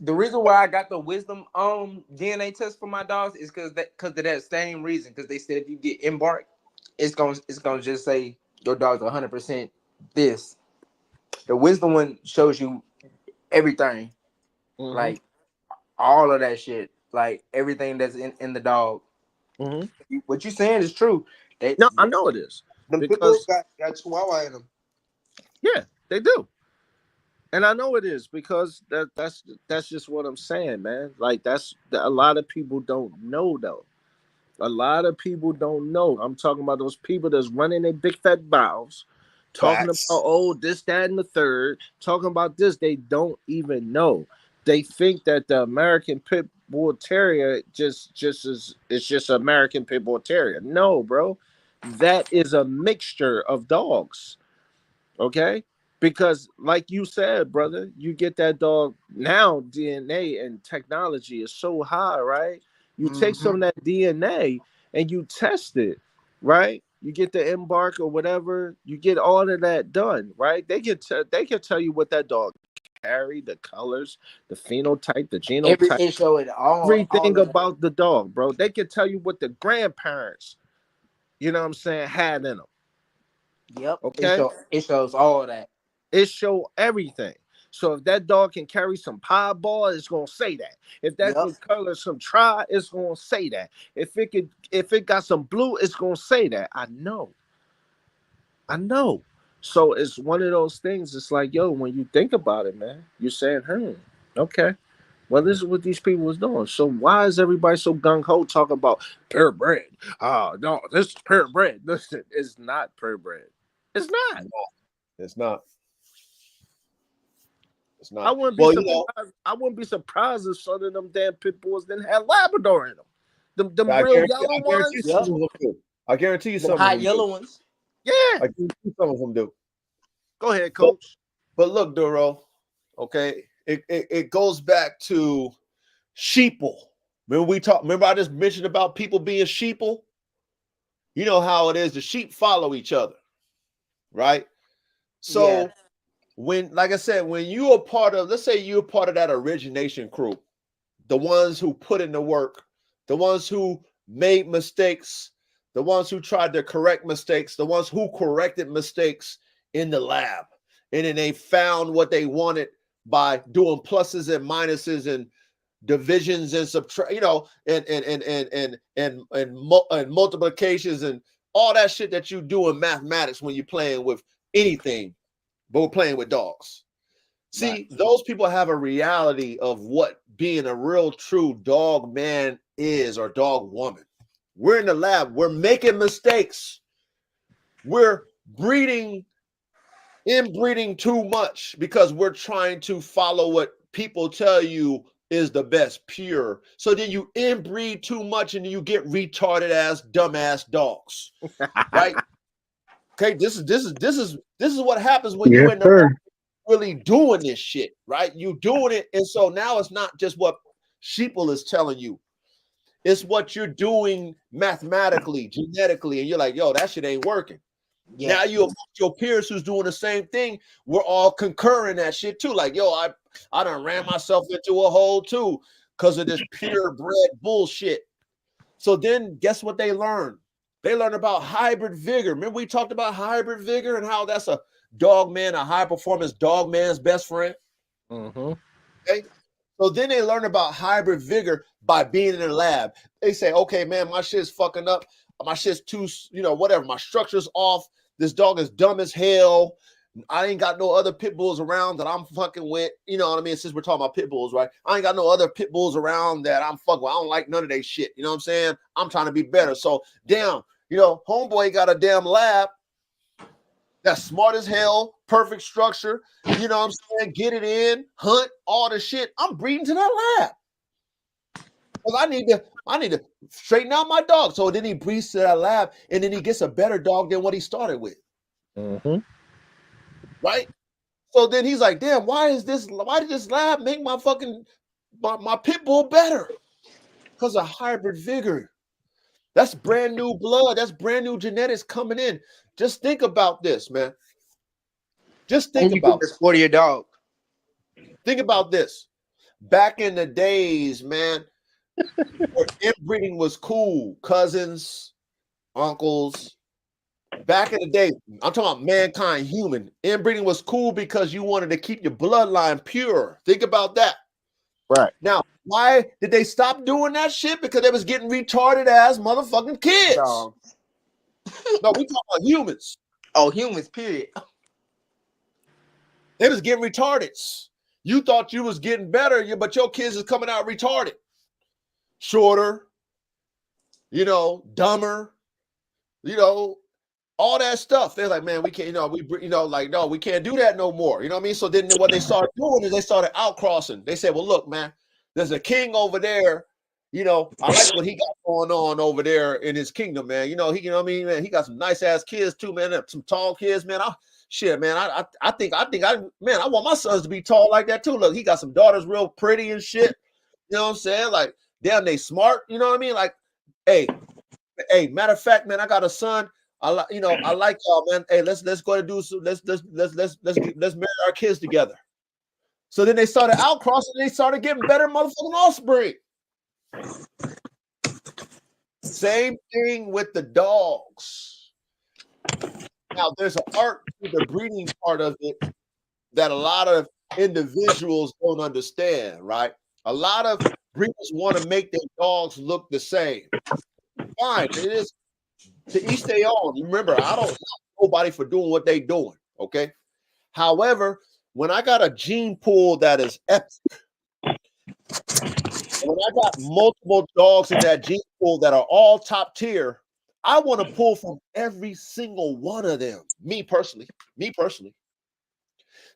The reason why I got the wisdom DNA test for my dogs is because of that same reason. Because they said if you get embarked, it's gonna just say your dog's 100% this. The wisdom one shows you everything, like all of that shit, like everything that's in the dog. What you saying is true. No, I know it is. Them pit bulls Because got Chihuahua in them. yeah, they do. And I know it is because that's just what I'm saying, man. Like that's a lot of people don't know though. A lot of people don't know. I'm talking about those people that's running their big fat mouths, talking about Facts. this, that, and the third, talking about this. They don't even know. They think that the American Pit Bull Terrier just is it's just American Pit Bull Terrier. No, bro. that is a mixture of dogs. Okay, because like you said, brother, you get that dog now. DNA and technology is so high, right? You take Mm-hmm. some of that DNA and you test it, right? You get the embark or whatever. You get all of that done, right? They can tell you what that dog carry, the colors, the phenotype, the genotype, It showed all everything of that. about the dog, bro. They can tell you what the grandparents, you know what I'm saying, had in them. Yep. Okay, It shows all that. it show everything. So if that dog can carry some pieball, it's gonna say that. If that Yep. could color some tri, it's gonna say that. If it got some blue, it's gonna say that. I know. So it's one of those things. It's like, yo, when you think about it, man, you're saying, okay. Well, this is what these people was doing. So why is everybody so gung ho talking about purebred? Oh no, this is purebred. Listen, it's not purebred. It's not. It's not. It's I not. wouldn't be Well, you surprised. know, I wouldn't be surprised if some of them damn pit bulls didn't have Labrador in them. Them I real guarantee, yellow I guarantee ones. Yep. some of them do. I guarantee you The some of hot them do. yellow ones. Yeah. I guarantee some of them do. Go ahead, But coach. but look, Duro, okay, it goes back to sheeple. Remember I just mentioned about people being sheeple? You know how it is, the sheep follow each other, right? Yeah. So when, like I said, when you are part of, let's say you're part of that origination crew, the ones who put in the work, the ones who made mistakes, the ones who tried to correct mistakes, the ones who corrected mistakes in the lab. And then they found what they wanted by doing pluses and minuses and divisions and subtract, and multiplications and all that shit that you do in mathematics when you're playing with anything, but we're playing with dogs. Right. See, those people have a reality of what being a real true dog man is, or dog woman. We're in the lab, we're making mistakes, we're inbreeding too much because we're trying to follow what people tell you is the best pure. So then you inbreed too much and you get retarded ass dumbass dogs, right? Okay, this is what happens when you Yes, in the sir. really doing this shit, right? You doing it, and so now it's not just what sheeple is telling you. It's what you're doing mathematically, genetically, and you're like, yo, that shit ain't working. Yeah. Now you amongst your peers who's doing the same thing, we're all concurring that shit too. Like, yo, I done ran myself into a hole too because of this purebred bullshit. So then guess what they learn? They learn about hybrid vigor. Remember we talked about hybrid vigor and how that's a dog man, a high performance dog man's best friend. Mm-hmm. Okay. So then they learn about hybrid vigor by being in the lab. They say, okay, man, my shit's fucking up. My shit's too, whatever. My structure's off. This dog is dumb as hell. I ain't got no other pit bulls around that I'm fucking with. You know what I mean? Since we're talking about pit bulls, right? I ain't got no other pit bulls around that I'm fucking with. I don't like none of that shit. You know what I'm saying? I'm trying to be better. So, damn, homeboy got a damn lab that's smart as hell, perfect structure. You know what I'm saying? Get it in, hunt, all the shit. I'm breeding to that lab. Because I need to straighten out my dog. So then he breeds to that lab and then he gets a better dog than what he started with. Mm-hmm. Right? So then he's like, damn, why did this lab make my pit bull better? Because of hybrid vigor. That's brand new blood. That's brand new genetics coming in. Just think about this, man. Just think And you get about the sport of your dog. Think about this. Back in the days, man, where inbreeding was cool, cousins, uncles. Back in the day, I'm talking about mankind, human. Inbreeding was cool because you wanted to keep your bloodline pure. Think about that. Right. Now, why did they stop doing that shit? Because they was getting retarded ass motherfucking kids. Dog. No, we talking about humans. Oh, humans, period. They was getting retarded. You thought you was getting better, but your kids is coming out retarded. Shorter, dumber, all that stuff. They're like, man, we can't, no, we can't do that no more. You know what I mean? So then what they started doing is they started outcrossing. They said, well, look, man, there's a king over there I like what he got going on over there in his kingdom, man. You know what I mean, man. He got some nice ass kids too, man. Some tall kids, man. I think man, I want my sons to be tall like that too. Look, he got some daughters real pretty and shit. You know what I'm saying? Like, damn, they smart. You know what I mean? Like, hey, matter of fact, man, I got a son. I like y'all, man. Hey, let's go and do some. Let's marry our kids together. So then they started outcrossing. They started getting better motherfucking offspring. Same thing with the dogs. Now, there's an art to the breeding part of it that a lot of individuals don't understand, right? A lot of breeders want to make their dogs look the same. Fine, it is to each their own. Remember, I don't knock nobody for doing what they're doing, okay? However, when I got a gene pool that is epic, when I got multiple dogs in that gene pool that are all top tier, I want to pull from every single one of them. Me personally.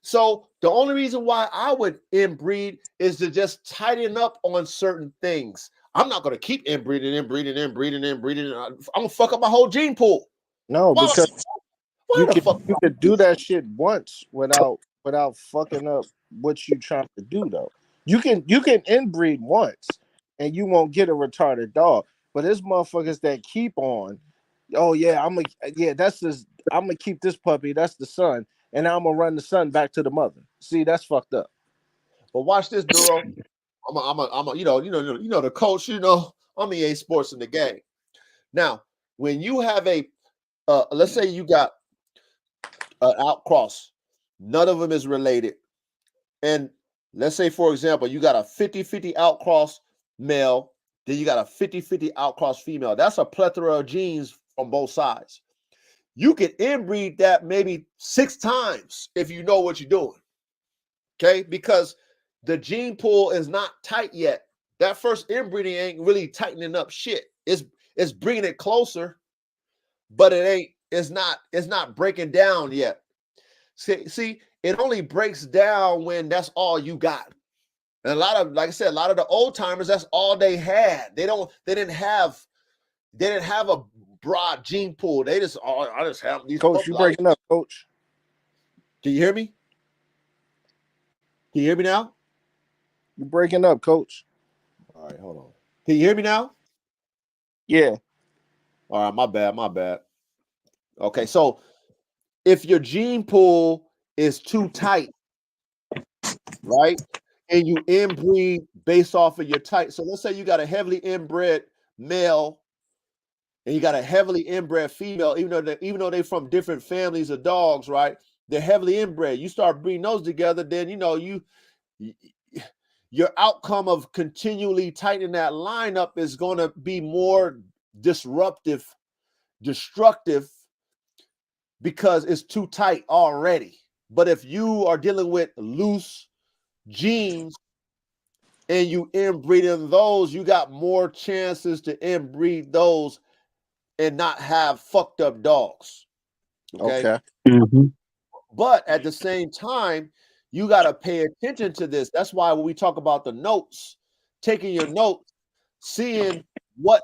So the only reason why I would inbreed is to just tighten up on certain things. I'm not going to keep inbreeding. I'm going to fuck up my whole gene pool. No, Why because the fuck? you could do that shit once without fucking up what you trying to do though. You can inbreed once and you won't get a retarded dog. But there's motherfuckers that keep on. Oh yeah, I'm gonna keep this puppy. That's the son, and I'm gonna run the son back to the mother. See, that's fucked up. But watch this, Duro. I'm a you know the coach. I'm EA Sports in the game. Now, when you have a let's say you got an outcross, none of them is related, and let's say, for example, you got a 50-50 outcross male, then you got a 50-50 outcross female. That's a plethora of genes from both sides. You can inbreed that maybe 6 times if you know what you're doing. Okay, because the gene pool is not tight yet. That first inbreeding ain't really tightening up shit. It's bringing it closer, but it's not breaking down yet. See, it only breaks down when that's all you got. And a lot of, like I said, a lot of the old timers, that's all they had. They didn't have a broad gene pool. I just have these. Coach, you breaking up, Coach? Can you hear me? Can you hear me now? You breaking up, Coach? All right, hold on. Can you hear me now? Yeah. All right, my bad. Okay, so if your gene pool is too tight, right, and you inbreed based off of your type. So let's say you got a heavily inbred male and you got a heavily inbred female, even though they're from different families of dogs, right? They're heavily inbred. You start breeding those together, then your outcome of continually tightening that lineup is going to be more destructive because it's too tight already. But if you are dealing with loose genes and you inbreeding those, you got more chances to inbreed those and not have fucked up dogs. Okay. Mm-hmm. But at the same time, you got to pay attention to this. That's why when we talk about the notes, taking your notes, seeing what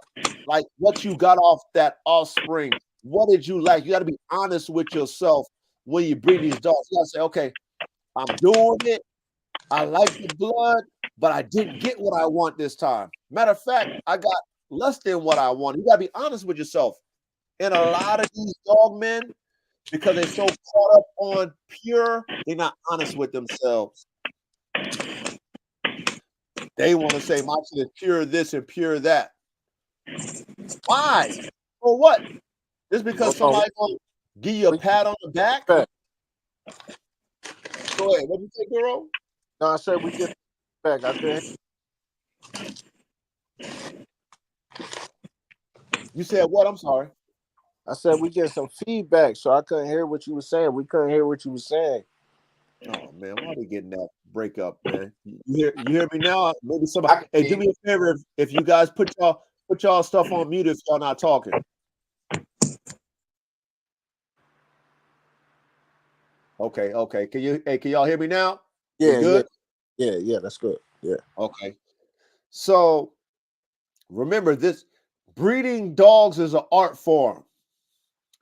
you got off that offspring. What did you like? You got to be honest with yourself when you breed these dogs. You got to say, okay, I'm doing it. I like the blood, but I didn't get what I want this time. Matter of fact, I got less than what I want. You got to be honest with yourself. And a lot of these dog men, because they're so caught up on pure, they're not honest with themselves. They want to say my shit is pure this and pure that. Why? For what? Just because somebody gonna give you a pat on the back? Go ahead. What did you say, Guru? No, I said we get back. I couldn't. You said what? I'm sorry. I said we get some feedback, so I couldn't hear what you were saying. We couldn't hear what you were saying. Oh man, why are we getting that breakup, man? You hear me now? Maybe somebody. Hey, do me a favor if you guys put y'all stuff on mute if y'all not talking. Okay. Can y'all hear me now? Yeah, we good? Yeah, that's good. Yeah. Okay. So remember this, breeding dogs is an art form.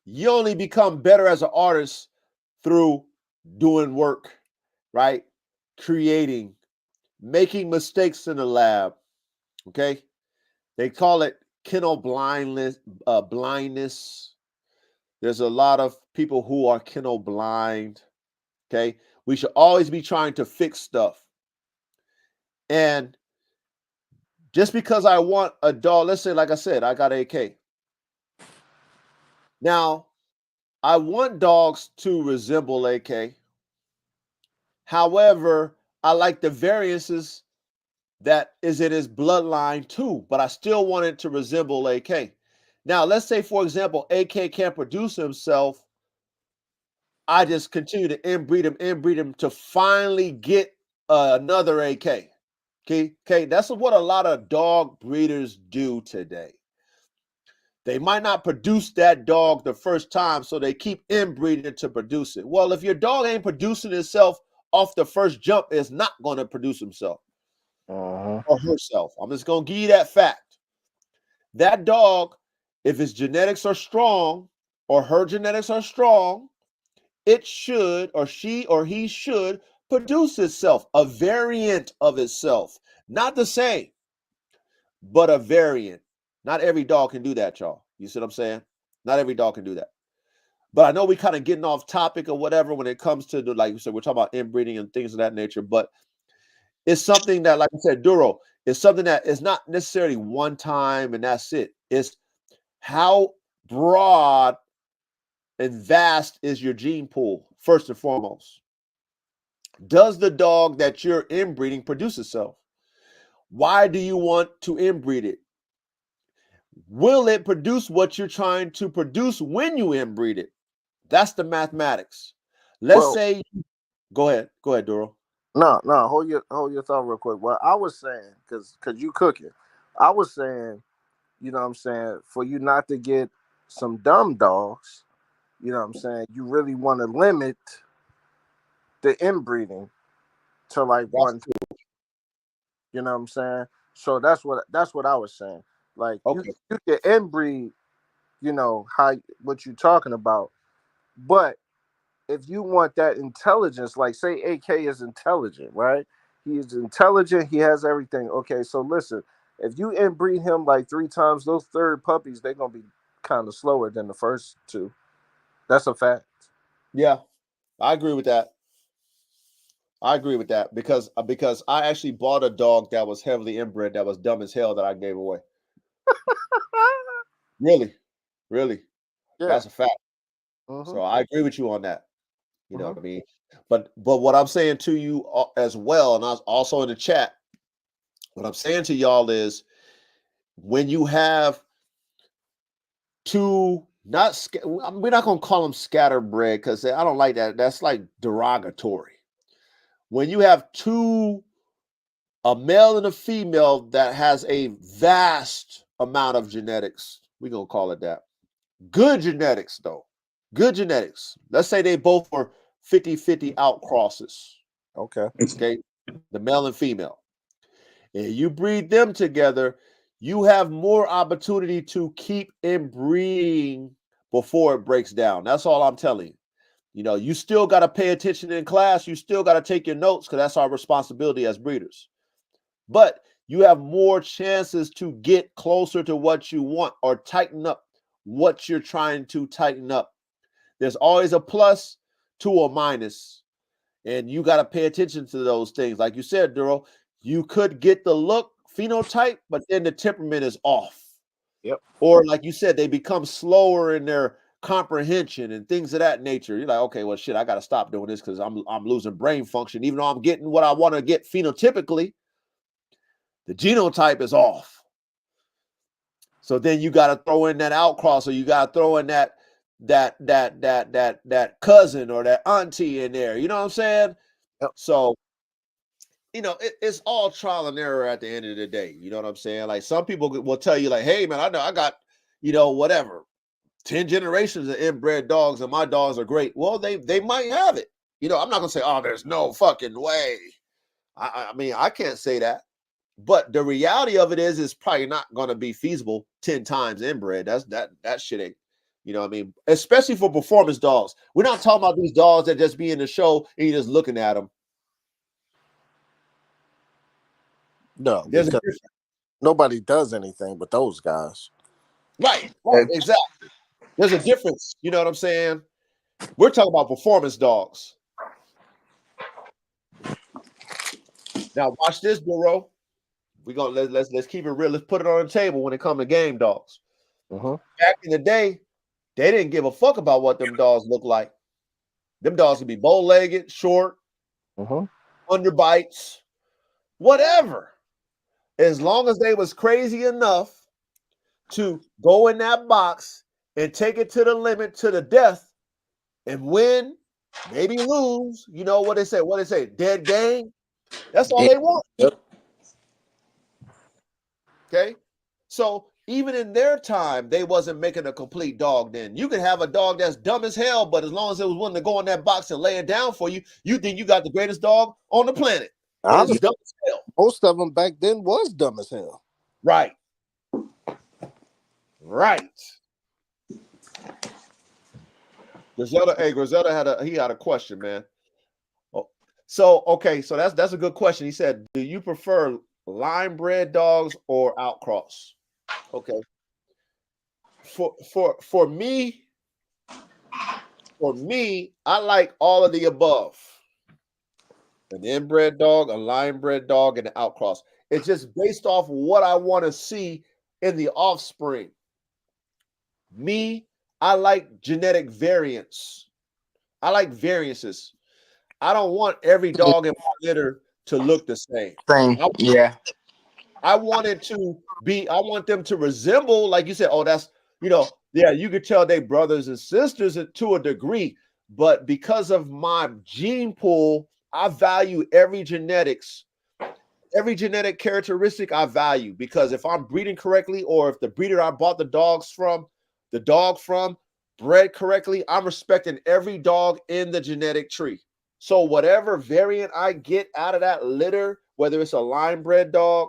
You only become better as an artist through doing work, right? Creating, making mistakes in the lab. Okay. They call it kennel blindness. There's a lot of people who are kennel blind. Okay. We should always be trying to fix stuff. And just because I want a dog, let's say, like I said, I got AK. Now, I want dogs to resemble AK. However, I like the variances that is in his bloodline too, but I still want it to resemble AK. Now, let's say, for example, AK can't produce himself. I just continue to inbreed him to finally get another AK. Okay, that's what a lot of dog breeders do today. They might not produce that dog the first time, so they keep inbreeding it to produce it. Well, if your dog ain't producing itself off the first jump, it's not going to produce himself or herself. I'm just going to give you that fact. That dog, if his genetics are strong or her genetics are strong, it should, or she or he should, produce itself, a variant of itself. Not the same, but a variant. Not every dog can do that, y'all. You see what I'm saying? Not every dog can do that. But I know we kind of getting off topic or whatever when it comes to the, like you said, we're talking about inbreeding and things of that nature. But it's something that, like I said, Duro, is something that is not necessarily one time and that's it. It's how broad and vast is your gene pool, first and foremost. Does the dog that you're inbreeding produce itself? Why do you want to inbreed it? Will it produce what you're trying to produce when you inbreed it? That's the mathematics. Let's say, go ahead, Duro. No, hold your thought real quick. What I was saying, cause you cooking, I was saying, you know what I'm saying, for you not to get some dumb dogs, you know what I'm saying, you really want to limit the inbreeding to like one, you know what I'm saying. So that's what I was saying. Like Okay. you can inbreed, you know what you're talking about, but if you want that intelligence, like say AK is intelligent, right? He is intelligent. He has everything. Okay, so listen, if you inbreed him like 3 times, those third puppies, they're gonna be kind of slower than the first two. That's a fact. Yeah, I agree with that. Because I actually bought a dog that was heavily inbred that was dumb as hell that I gave away. Really, really, Yeah. that's a fact. Mm-hmm. So I agree with you on that. You know Mm-hmm. what I mean? But what I'm saying to you as well, and I was also in the chat, what I'm saying to y'all is when you have two, we're not gonna call them scatterbred because I don't like that. That's like derogatory. When you have two, a male and a female that has a vast amount of genetics, we're gonna call it that. Good genetics, though. Good genetics. Let's say they both were 50-50 outcrosses. Okay. Okay. The male and female. And you breed them together, you have more opportunity to keep inbreeding before it breaks down. That's all I'm telling you. You know, you still got to pay attention in class. You still got to take your notes because that's our responsibility as breeders. But you have more chances to get closer to what you want or tighten up what you're trying to tighten up. There's always a plus to a minus, and you got to pay attention to those things. Like you said, Duro, you could get the look phenotype, but then the temperament is off. Yep. Or like you said, they become slower in their comprehension and things of that nature. You're like, okay, well, shit, I got to stop doing this because I'm losing brain function, even though I'm getting what I want to get phenotypically. The genotype is off. So then you got to throw in that outcross, or you got to throw in that cousin or that auntie in there. You know what I'm saying? Yep. So, you know, it's all trial and error at the end of the day. You know what I'm saying? Like some people will tell you, like, hey, man, I know I got, you know, whatever, 10 generations of inbred dogs and my dogs are great. Well, they might have it. You know, I'm not going to say, oh, there's no fucking way. I mean, I can't say that. But the reality of it is, it's probably not going to be feasible 10 times inbred. That shit ain't, you know what I mean? Especially for performance dogs. We're not talking about these dogs that just be in the show and you're just looking at them. No, There's a because difference. nobody does anything but those guys. Right, exactly. There's a difference. You know what I'm saying? We're talking about performance dogs. Now watch this, Duro. We're gonna let's keep it real. Let's put it on the table when it comes to game dogs. Back in the day, they didn't give a fuck about what them dogs look like. Them dogs could be bow-legged, short, underbites, whatever. As long as they was crazy enough to go in that box and take it to the limit, to the death, and win, maybe lose. You know what they say? What they say? Dead game. That's all they want. Yep. Okay. So even in their time, they wasn't making a complete dog then. You could have a dog that's dumb as hell, but as long as it was willing to go in that box and lay it down for you, you think you got the greatest dog on the planet. And it's dumb as hell. Most of them back then was dumb as hell. Right. Right. Griselda had a question, man. Oh, so okay, so that's a good question. He said, do you prefer line bred dogs or outcross? Okay. For me, I like all of the above. An inbred dog, a line bred dog, and an outcross. It's just based off what I want to see in the offspring. Me, I like genetic variance. I like variances. I don't want every dog in my litter to look the same. I want it to be, I want them to resemble, like you said, oh, that's, yeah, you could tell they brothers and sisters to a degree, but because of my gene pool, I value every genetic characteristic I value, because if I'm breeding correctly, or if the breeder I bought the dog from bred correctly, I'm respecting every dog in the genetic tree. So whatever variant I get out of that litter, whether it's a line bred dog,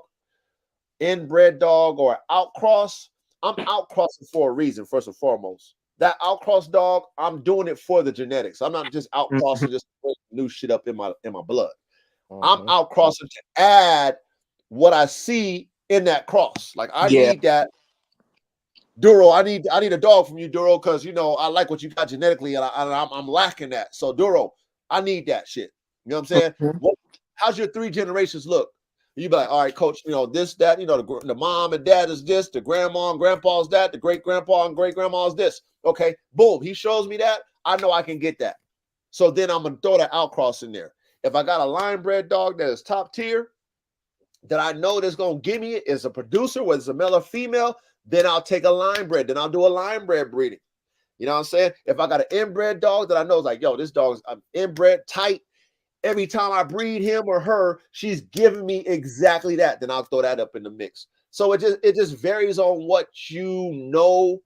inbred dog, or outcross, I'm outcrossing for a reason. First and foremost, that outcross dog, I'm doing it for the genetics. I'm not just outcrossing just to put new shit up in my blood. I'm outcrossing to add what I see in that cross. Like I need that. Duro, I need a dog from you, Duro, because I like what you got genetically, and I'm lacking that. So Duro, I need that shit. You know what I'm saying? How's your 3 generations look? You be like, all right, coach, this, that, the mom and dad is this, the grandma and grandpa's that, the great grandpa and great grandma's this. Okay, boom. He shows me that. I know I can get that. So then I'm gonna throw that outcross in there. If I got a line bred dog that is top tier, that I know that's gonna give me it as a producer, whether it's a male or female, then I'll take a line bred. Then I'll do a line bred breeding. You know what I'm saying? If I got an inbred dog that I know is like, yo, this dog's inbred tight. Every time I breed him or her, she's giving me exactly that. Then I'll throw that up in the mix. So it just varies on what you know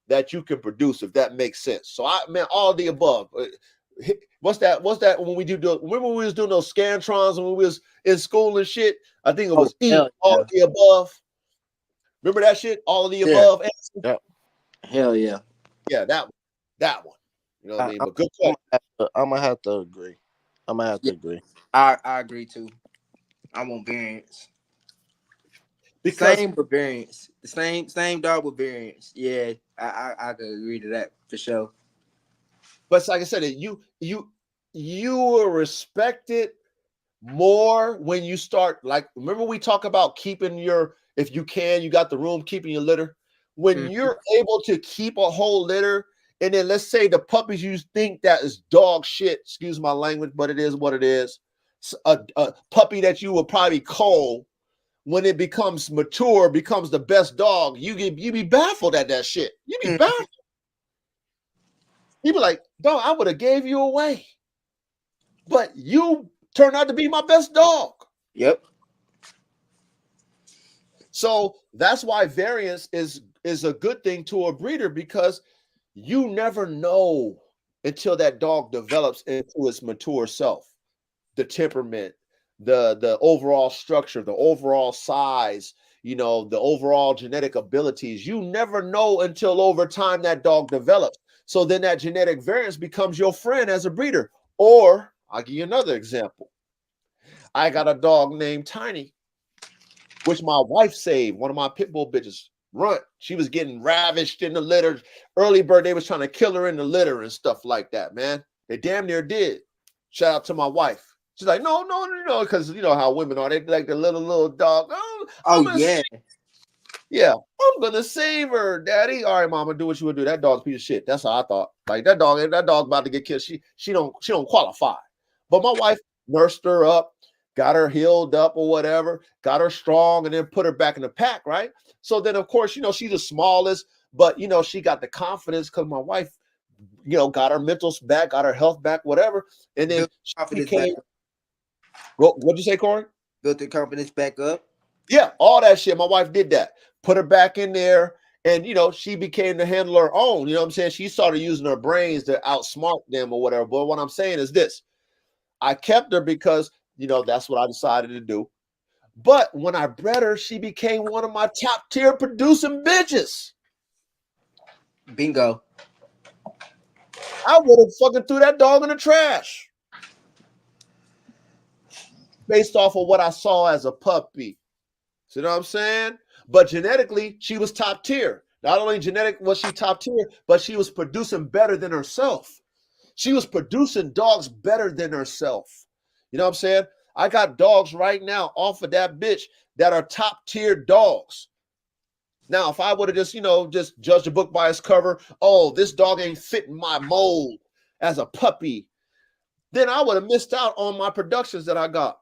that you can produce, if that makes sense. So all of the above. What's that when we remember when we was doing those scantrons when we was in school and shit? I think it was all of the above. Remember that shit? All of the above. Yeah. Hell yeah. Yeah, that one. You know what I mean? But good question. I'm gonna have to agree. Agree. I agree too. I want variance. Because same with variance. The same dog with variance. Yeah, I could agree to that for sure. But like I said, you will respect it more when you start. Like, remember we talk about keeping if you can, you got the room, keeping your litter. When you're able to keep a whole litter, and then let's say the puppies you think that is dog shit, excuse my language, but it is what it is. A puppy that you will probably cull, when it becomes mature, becomes the best dog, you be baffled at that shit. You be baffled. You be like, dog, I would have gave you away, but you turned out to be my best dog. Yep. So that's why variance is a good thing to a breeder, because you never know until that dog develops into its mature self, the temperament, the overall structure, the overall size, the overall genetic abilities. You never know until over time that dog develops. So then that genetic variance becomes your friend as a breeder. Or I'll give you another example. I got a dog named Tiny, which my wife saved, one of my pit bull bitches. Runt. She was getting ravished in the litter. Early bird, they was trying to kill her in the litter and stuff like that, man. They damn near did. Shout out to my wife. She's like, no, because you know how women are. They like the little dog. Oh, Oh yeah. Yeah, I'm gonna save her, daddy. All right, mama, do what you would do. That dog's a piece of shit. That's how I thought. Like that dog about to get killed. She don't qualify. But my wife nursed her up, got her healed up or whatever, got her strong, and then put her back in the pack, right? So then, of course, she's the smallest, but she got the confidence because my wife, got her mental back, got her health back, whatever. And then Built she confidence back became. up. What'd you say, Corey? Built the confidence back up. Yeah, all that shit. My wife did that. Put her back in there. And, she became to handle her own. You know what I'm saying? She started using her brains to outsmart them or whatever. But what I'm saying is this. I kept her because, that's what I decided to do. But when I bred her, she became one of my top tier producing bitches. Bingo. I would have fucking threw that dog in the trash. Based off of what I saw as a puppy. See what I'm saying? But genetically, she was top tier. Not only genetic was she top tier, but she was producing better than herself. She was producing dogs better than herself. You know what I'm saying? I got dogs right now off of that bitch that are top tier dogs. Now, if I would have just judged a book by its cover, oh, this dog ain't fitting my mold as a puppy, then I would have missed out on my productions that I got.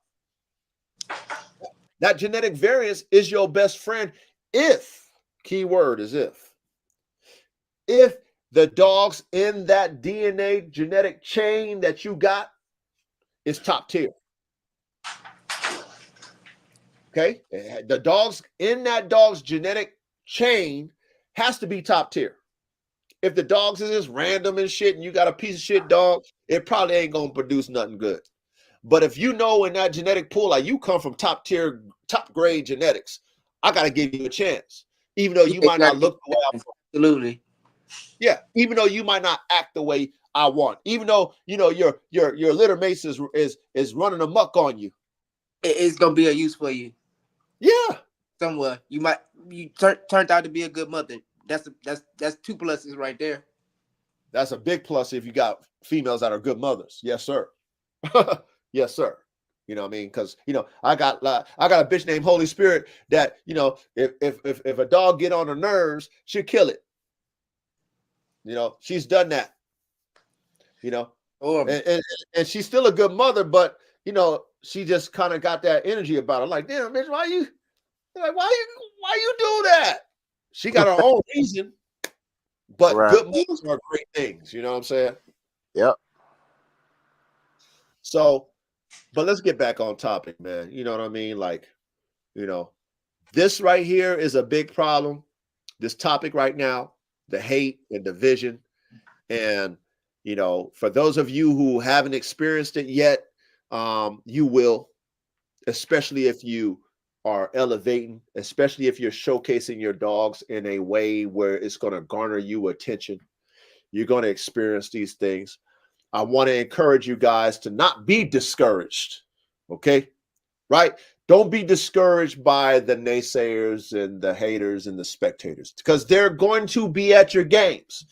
That genetic variance is your best friend if, key word is if the dogs in that DNA genetic chain that you got is top tier. Okay? The dogs in that dog's genetic chain has to be top tier. If the dogs is just random and shit and you got a piece of shit dog, it probably ain't going to produce nothing good. But if in that genetic pool, like you come from top tier, top grade genetics, I got to give you a chance. Even though you might not look the way I want. Absolutely. Yeah, even though you might not act the way I want. Even though, your litter mace is running amok on you. It's gonna be a use for you. Yeah. Somewhere. You turned out to be a good mother. That's 2 pluses right there. That's a big plus if you got females that are good mothers. Yes, sir. Yes, sir. You know what I mean? Because I got a bitch named Holy Spirit that if a dog get on her nerves, she'll kill it. She's done that. And she's still a good mother, but she just kind of got that energy about her. Like, damn, bitch, why you do that? She got her own reason, but Right. good mothers are great things. You know what I'm saying? Yep. So, but let's get back on topic, man. You know what I mean? Like, this right here is a big problem. This topic right now, the hate and division. And, for those of you who haven't experienced it yet, you will, especially if you are elevating, especially if you're showcasing your dogs in a way where it's going to garner you attention. You're going to experience these things. I want to encourage you guys to not be discouraged. Okay? Right? Don't be discouraged by the naysayers and the haters and the spectators because they're going to be at your games.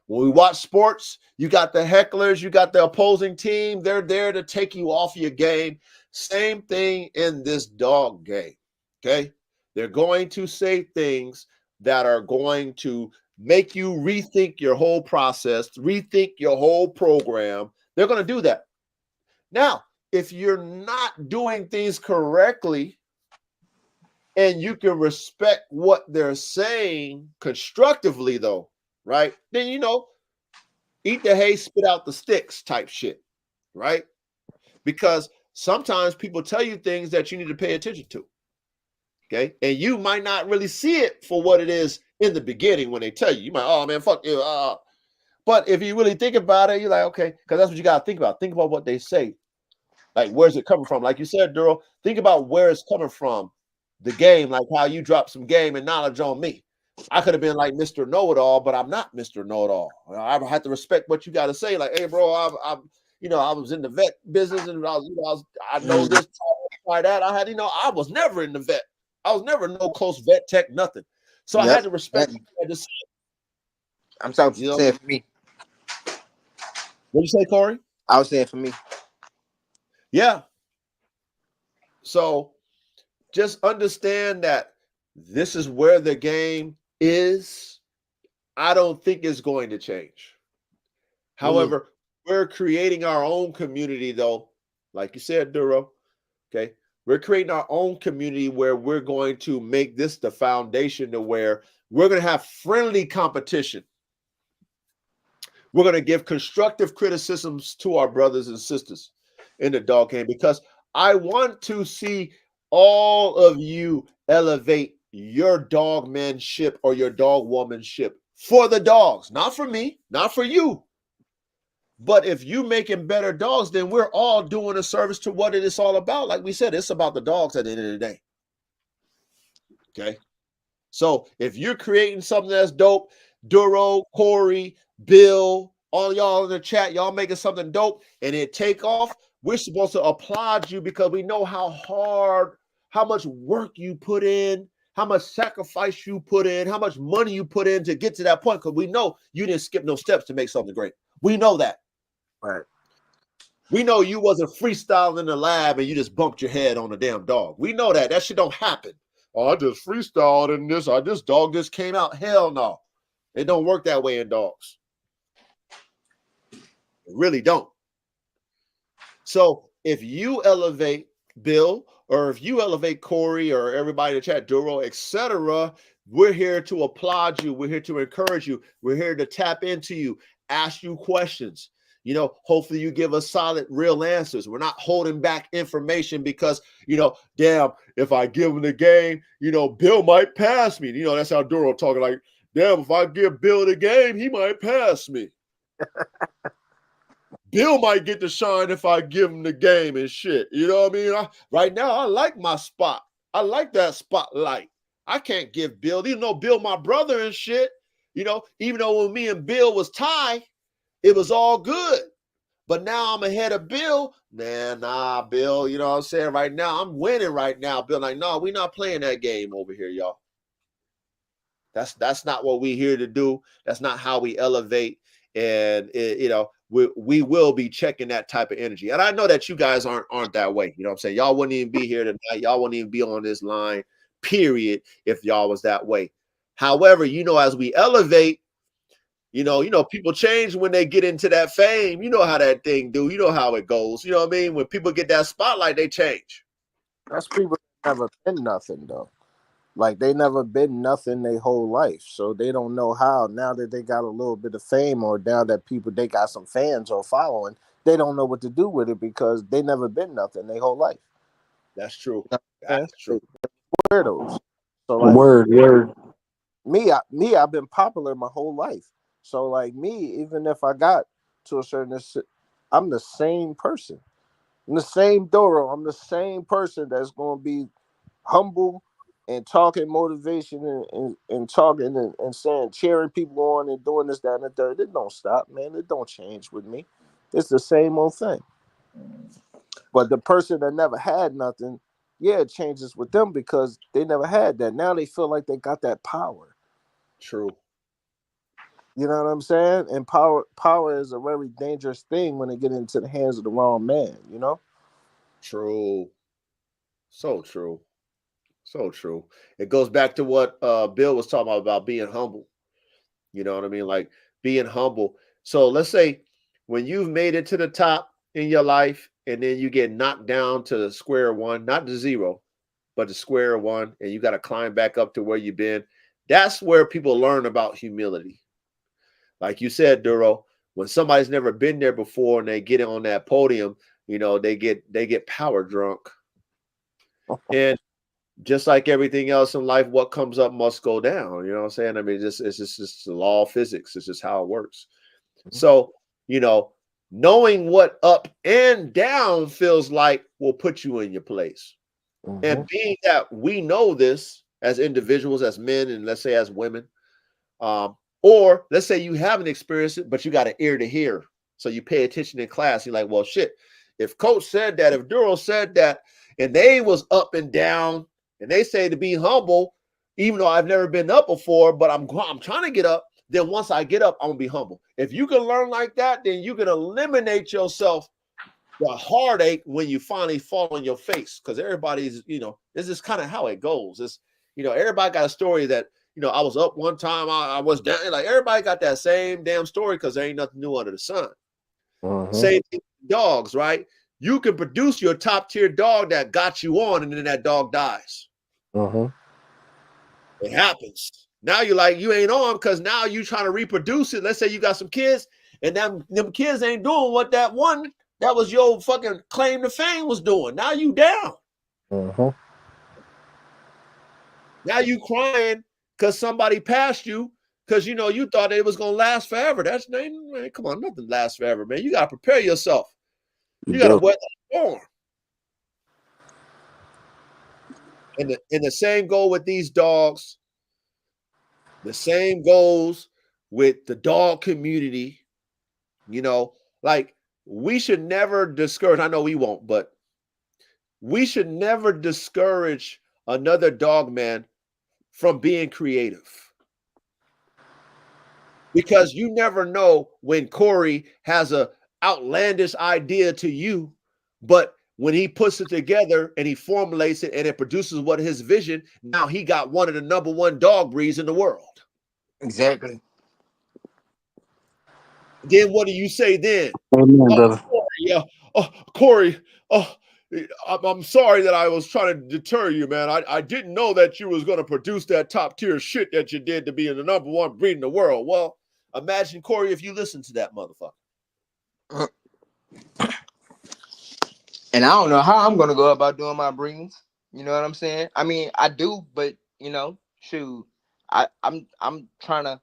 When we watch sports, you got the hecklers, you got the opposing team. They're there to take you off your game. Same thing in this dog game. Okay? They're going to say things that are going to make you rethink your whole process, rethink your whole program. They're going to do that. Now, if you're not doing things correctly and you can respect what they're saying constructively, though, right? Then, eat the hay, spit out the sticks type shit, right? Because sometimes people tell you things that you need to pay attention to. Okay. And you might not really see it for what it is in the beginning when they tell you. You might, oh man, fuck you. But if you really think about it, you're like, okay, because that's what you got to think about. Think about what they say. Like, where's it coming from? Like you said, Duro, think about where it's coming from. The game, like how you dropped some game and knowledge on me. I could have been like Mr. Know-it-all, but I'm not Mr. Know-it-all. I have to respect what you got to say. Like, hey, bro, I was in the vet business, and I know this, try that. I was never in the vet. I was never no close vet tech, nothing. So I had Yep. to respect what you had to say. I'm saying for me. What you say, Corey? I was saying for me. Yeah. So just understand that this is where the game is. I don't think it's going to change. However, we're creating our own community, though. Like you said, Duro. Okay. We're creating our own community where we're going to make this the foundation to where we're going to have friendly competition. We're going to give constructive criticisms to our brothers and sisters in the dog game, because I want to see all of you elevate your dogmanship or your dog womanship for the dogs, not for me, not for you. But if you making better dogs, then we're all doing a service to what it is all about. Like we said, it's about the dogs at the end of the day. Okay. So if you're creating something that's dope, Duro, Corey, Bill, all y'all in the chat, y'all making something dope and it take off, we're supposed to applaud you because we know how hard, how much work you put in, how much sacrifice you put in, how much money you put in to get to that point, because we know you didn't skip no steps to make something great. We know that. Right. We know you wasn't freestyling in the lab and you just bumped your head on a damn dog. We know that. That shit don't happen. Oh, I just freestyled in this dog just came out. Hell no. It don't work that way in dogs. It really don't. So if you elevate Bill, or if you elevate Corey, or everybody in the chat, Duro, etc., we're here to applaud you. We're here to encourage you. We're here to tap into you, ask you questions. Hopefully you give us solid, real answers. We're not holding back information because, damn, if I give him the game, Bill might pass me. That's how Duro talking, like, damn, if I give Bill the game, he might pass me. Bill might get the shine if I give him the game and shit. You know what I mean? Right now, I like my spot. I like that spotlight. I can't give Bill, even though Bill my brother and shit, even though when me and Bill was tied, it was all good. But now I'm ahead of Bill. Nah, Bill, you know what I'm saying? Right now, I'm winning right now. Bill, like, no, we're not playing that game over here, y'all. That's not what we're here to do. That's not how we elevate. And, we will be checking that type of energy. And I know that you guys aren't that way. You know what I'm saying? Y'all wouldn't even be here tonight. Y'all wouldn't even be on this line, period, if y'all was that way. However, as we elevate, people change when they get into that fame. You know how that thing do. You know how it goes. You know what I mean? When people get that spotlight, they change. That's people that never been nothing though. Like they never been nothing their whole life, so they don't know how. Now that they got a little bit of fame, or now that they got some fans or following, they don't know what to do with it because they never been nothing their whole life. That's true. You know That's true. They're weirdos. So like Word. I've been popular my whole life. So like me, even if I got to a certain, I'm the same person. I'm the same Doro. I'm the same person that's going to be humble and talking motivation and talking and saying, cheering people on and doing this, that, and the third. It don't stop, man. It don't change with me. It's the same old thing. But the person that never had nothing, yeah, it changes with them because they never had that. Now they feel like they got that power. True. You know what I'm saying? And power is a very dangerous thing when it get into the hands of the wrong man, True. So true. So true. It goes back to what Bill was talking about being humble. You know what I mean? Like being humble. So let's say when you've made it to the top in your life and then you get knocked down to the square one, not to zero, but to square one, and you got to climb back up to where you've been. That's where people learn about humility. Like you said, Duro, when somebody's never been there before and they get on that podium, they get power drunk. And just like everything else in life, what comes up must go down. You know what I'm saying? I mean, it's just the law of physics. It's just how it works. So, Knowing what up and down feels like will put you in your place. And being that we know this as individuals, as men, and let's say as women, or let's say you haven't experienced it, but you got an ear to hear. So you pay attention in class. You're like, well, shit, if coach said that, if Duro said that, and they was up and down, and they say to be humble, even though I've never been up before, but I'm trying to get up, then once I get up, I'm going to be humble. If you can learn like that, then you can eliminate yourself the heartache when you finally fall on your face, because everybody's, this is kind of how it goes. It's, everybody got a story that, I was up one time, I was down. Like everybody got that same damn story because there ain't nothing new under the sun. Same thing with dogs, right? You can produce your top tier dog that got you on, and then that dog dies. It happens. Now you're like, you ain't on because now you trying to reproduce it. Let's say you got some kids, and them kids ain't doing what that one that was your fucking claim to fame was doing. Now you down. Now you crying because somebody passed you because you thought it was gonna last forever. That's man, come on, nothing lasts forever, man. You gotta prepare yourself. You gotta weather the storm. And the same goal with these dogs. The same goes with the dog community. Like we should never discourage. I know we won't, but we should never discourage another dog man from being creative, because you never know when Corey has a outlandish idea to you, but when he puts it together and he formulates it and it produces what his vision, now he got one of the number one dog breeds in the world. Exactly. Then what do you say then? Amen, brother. Corey, I'm sorry that I was trying to deter you, man. I didn't know that you was going to produce that top tier shit that you did to be in the number one breed in the world. Well, imagine, Corey, if you listen to that motherfucker. And I don't know how I'm going to go about doing my breedings. You know what I'm saying? I mean, I do, but shoot, I'm trying to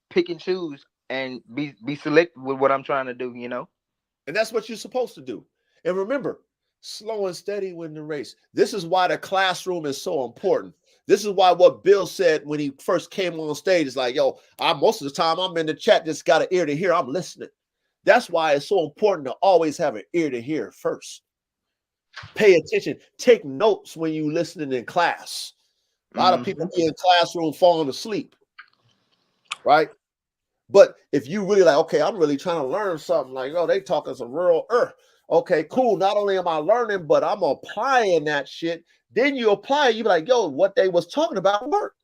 pick and choose and be selective with what I'm trying to do. And that's what you're supposed to do. And remember, slow and steady win the race. This is why the classroom is so important. This is why what Bill said when he first came on stage is like, yo, most of the time I'm in the chat, just got an ear to hear. I'm listening. That's why it's so important to always have an ear to hear first. Pay attention. Take notes when you listening in class. A lot of people be in classroom falling asleep, right? But if you really like, okay, I'm really trying to learn something, like, they talking some real earth. Okay, cool. Not only am I learning, but I'm applying that shit. Then you apply it, you be like, yo, what they was talking about worked.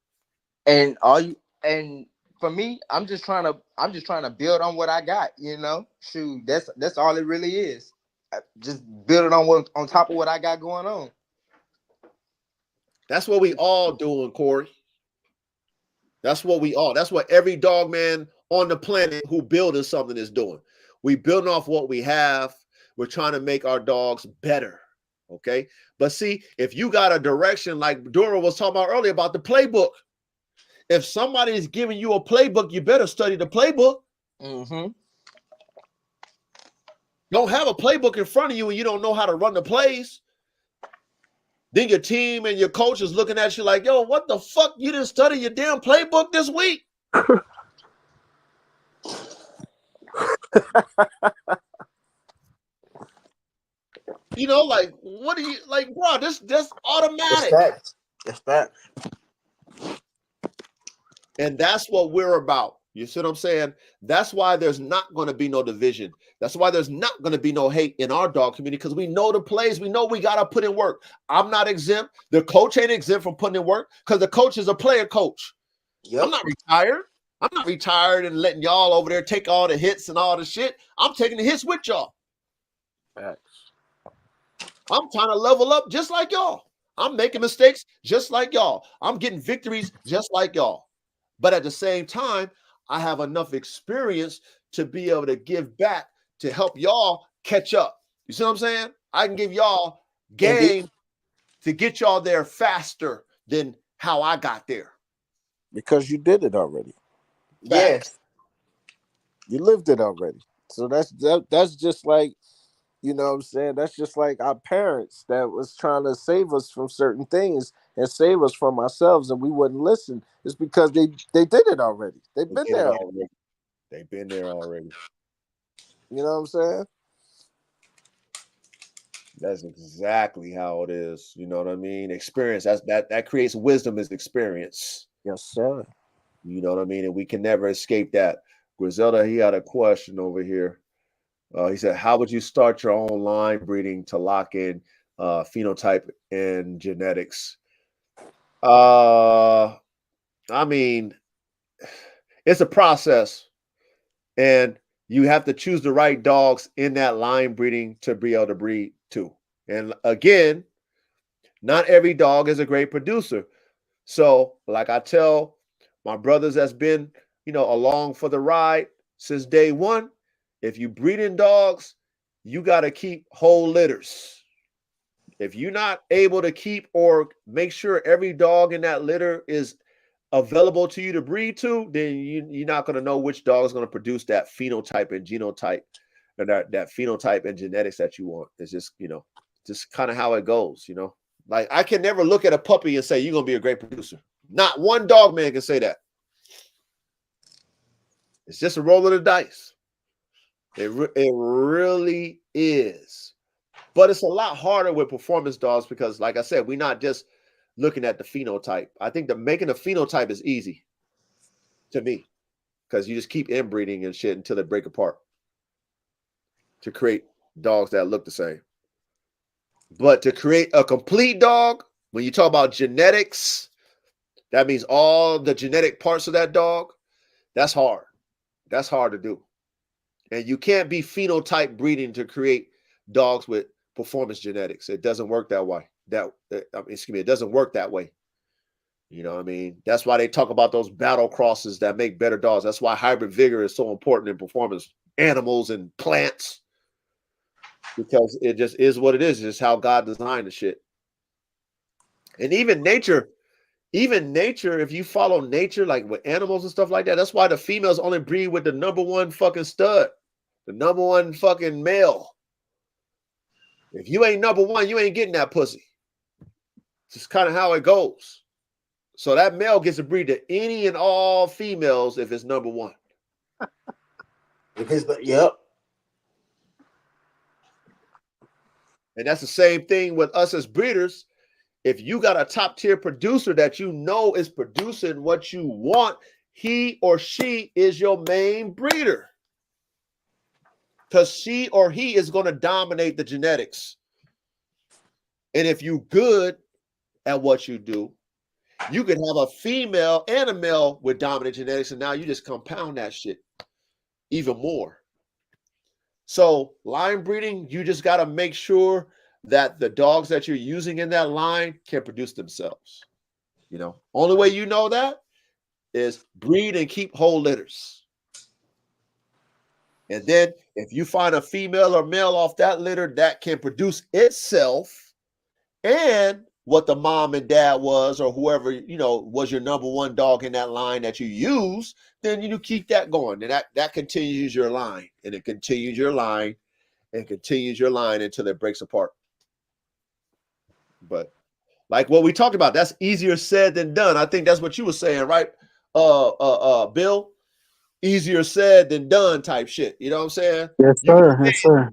And for me, I'm just trying to build on what I got, Shoot, that's all it really is. Just build it on top of what I got going on. That's what we all doing, Corey. That's what every dog man on the planet who building something is doing. We building off what we have. We're trying to make our dogs better. Okay. But see, if you got a direction like Dora was talking about earlier about the playbook, if somebody is giving you a playbook, you better study the playbook. Don't have a playbook in front of you and you don't know how to run the plays. Then your team and your coach is looking at you like, yo, what the fuck? You didn't study your damn playbook this week? Like, what do you, like, bro, this automatic. That's that. And that's what we're about. You see what I'm saying? That's why there's not going to be no division. That's why there's not going to be no hate in our dog community, because we know the plays. We know we got to put in work. I'm not exempt. The coach ain't exempt from putting in work because the coach is a player coach. Yep. I'm not retired. I'm not retired and letting y'all over there take all the hits and all the shit. I'm taking the hits with y'all. Facts. I'm trying to level up just like y'all. I'm making mistakes just like y'all. I'm getting victories just like y'all. But at the same time, I have enough experience to be able to give back to help y'all catch up. You see what I'm saying? I can give y'all game to get y'all there faster than how I got there. Because you did it already. Yes. You lived it already. So that's just like, you know what I'm saying? That's just like our parents that was trying to save us from certain things and save us from ourselves, and we wouldn't listen. It's because they did it already. They've They been did it there. already. They've been there already. You know what I'm saying? That's exactly how it is. You know what I mean? Experience. That creates wisdom is experience. Yes, sir. You know what I mean? And we can never escape that. Griselda, he had a question over here. He said, "How would you start your own line breeding to lock in phenotype and genetics?" Uh, I mean, it's a process, and you have to choose the right dogs in that line breeding to be able to breed too. And again, not every dog is a great producer. So, like I tell my brothers that's been, along for the ride since day one, if you breeding dogs, you got to keep whole litters. If you're not able to keep or make sure every dog in that litter is available to you to breed to, then you're not going to know which dog is going to produce that phenotype and genotype, or that phenotype and genetics that you want. It's just, just kind of how it goes. Like I can never look at a puppy and say, you're going to be a great producer. Not one dog man can say that. It's just a roll of the dice. It really is. But it's a lot harder with performance dogs because, like I said, we're not just looking at the phenotype. I think that making a phenotype is easy to me because you just keep inbreeding and shit until they break apart to create dogs that look the same. But to create a complete dog, when you talk about genetics, that means all the genetic parts of that dog, that's hard. That's hard to do. And you can't be phenotype breeding to create dogs with performance genetics. It doesn't work that way. It doesn't work that way. You know what I mean? That's why they talk about those battle crosses that make better dogs. That's why hybrid vigor is so important in performance animals and plants, because it just is what it is. It's just how God designed the shit. And even nature, if you follow nature, like with animals and stuff like that, that's why the females only breed with the number one fucking stud, the number one fucking male. If you ain't number one, you ain't getting that pussy. It's just kind of how it goes. So that male gets to breed to any and all females if it's number one. Yep. And that's the same thing with us as breeders. If you got a top tier producer that you know is producing what you want, he or she is your main breeder. Because she or he is going to dominate the genetics. And if you're good at what you do, you can have a female and a male with dominant genetics, and now you just compound that shit even more. So line breeding, you just got to make sure that the dogs that you're using in that line can produce themselves. Only way you know that is breed and keep whole litters. And then if you find a female or male off that litter that can produce itself and what the mom and dad was, or whoever, was your number one dog in that line that you use, then you keep that going. And that continues your line, and it continues your line and continues your line until it breaks apart. But like what we talked about, that's easier said than done. I think that's what you were saying, right? Bill, easier said than done type shit. You know what I'm saying? Yes, You can sir. say Yes, it, sir.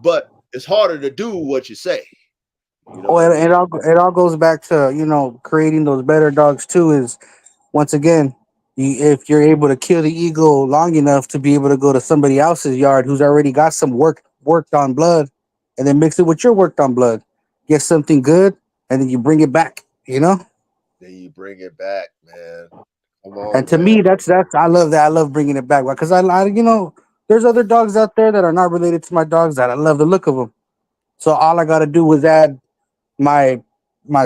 but it's harder to do what you say. You know what I Well, mean? it all goes back to creating those better dogs too. Is once again, if you're able to kill the ego long enough to be able to go to somebody else's yard who's already got some worked on blood, and then mix it with your worked on blood, get something good, and then you bring it back. Then you bring it back, man. Come And on, to man. me, that's I love that. I love bringing it back because there's other dogs out there that are not related to my dogs that I love the look of them. So all I got to do is add my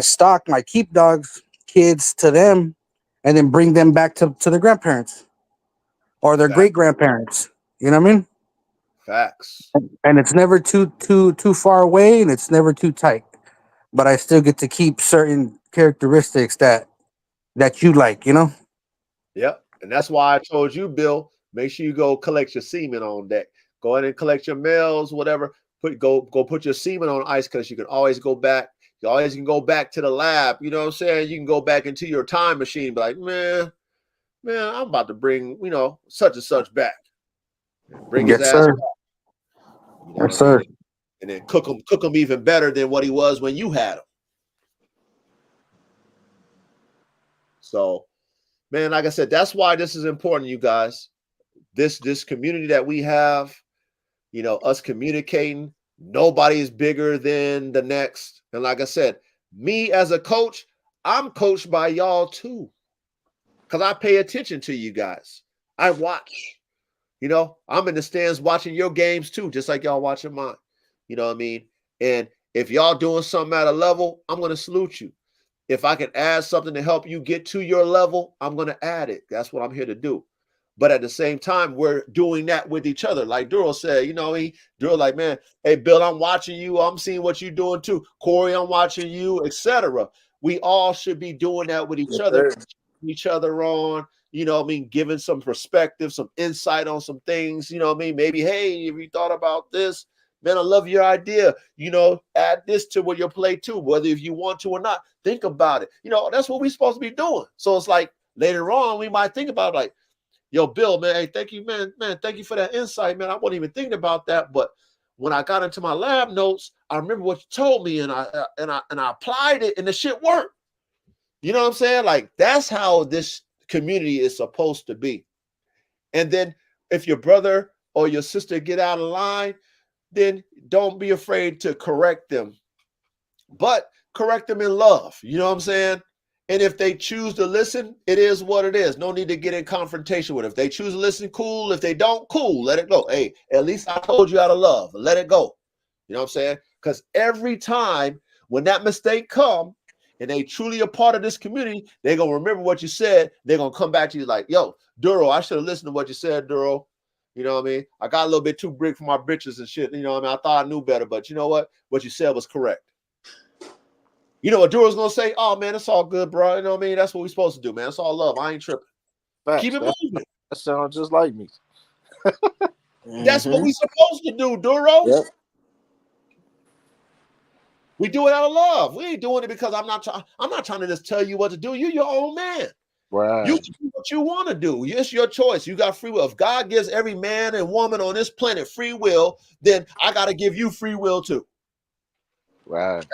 stock, my keep dogs, kids to them, and then bring them back to their grandparents or their Fact, great grandparents. You know what I mean? facts. And it's never too far away, and it's never too tight. But I still get to keep certain characteristics that you like. Yep. And that's why I told you, Bill, make sure you go collect your semen on deck. Go ahead and collect your mails, whatever. Go put your semen on ice because you can always go back. You always can go back to the lab. You know what I'm saying? You can go back into your time machine, be like, man, I'm about to bring, such and such back. And bring his Yes, ass sir. back. You know what Yes, I mean? sir. And then cook him even better than what he was when you had him. So, man, like I said, that's why this is important, you guys. This community that we have, us communicating. Nobody is bigger than the next. And like I said, me as a coach, I'm coached by y'all too. Because I pay attention to you guys. I watch. I'm in the stands watching your games too, just like y'all watching mine. You know what I mean? And if y'all doing something at a level, I'm going to salute you. If I can add something to help you get to your level, I'm going to add it. That's what I'm here to do. But at the same time, we're doing that with each other. Like Duro said, Duro like, man, hey, Bill, I'm watching you. I'm seeing what you're doing too. Corey, I'm watching you, etc. We all should be doing that with each other, each other on, giving some perspective, some insight on some things, maybe, hey, if you thought about this, man, I love your idea, add this to what your play too, whether if you want to or not, think about it. That's what we're supposed to be doing. So it's like later on, we might think about like, yo, Bill, man, hey, thank you, man, thank you for that insight, man. I wasn't even thinking about that, but when I got into my lab notes, I remember what you told me, and I applied it, and the shit worked. You know what I'm saying? Like that's how this community is supposed to be. And then if your brother or your sister get out of line, then don't be afraid to correct them, but correct them in love. You know what I'm saying? And if they choose to listen, it is what it is. No need to get in confrontation with it. If they choose to listen, cool. If they don't, cool. Let it go. Hey, at least I told you out of love. Let it go. You know what I'm saying? Because every time when that mistake come and they truly a part of this community, they're going to remember what you said. They're going to come back to you like, yo, Duro, I should have listened to what you said, Duro. You know what I mean? I got a little bit too big for my britches and shit. You know what I mean? I thought I knew better, but you know what? What you said was correct. You know what Duro's gonna say? Oh man, it's all good, bro. You know what I mean? That's what we're supposed to do, man. It's all love. I ain't tripping. Facts. Keep it moving. That sounds just like me. That's what we're supposed to do, Duro. Yep. We do it out of love. We ain't doing it because I'm not trying to just tell you what to do. You're your own man. Right. You do what you want to do. It's your choice. You got free will. If God gives every man and woman on this planet free will, then I got to give you free will too. Right.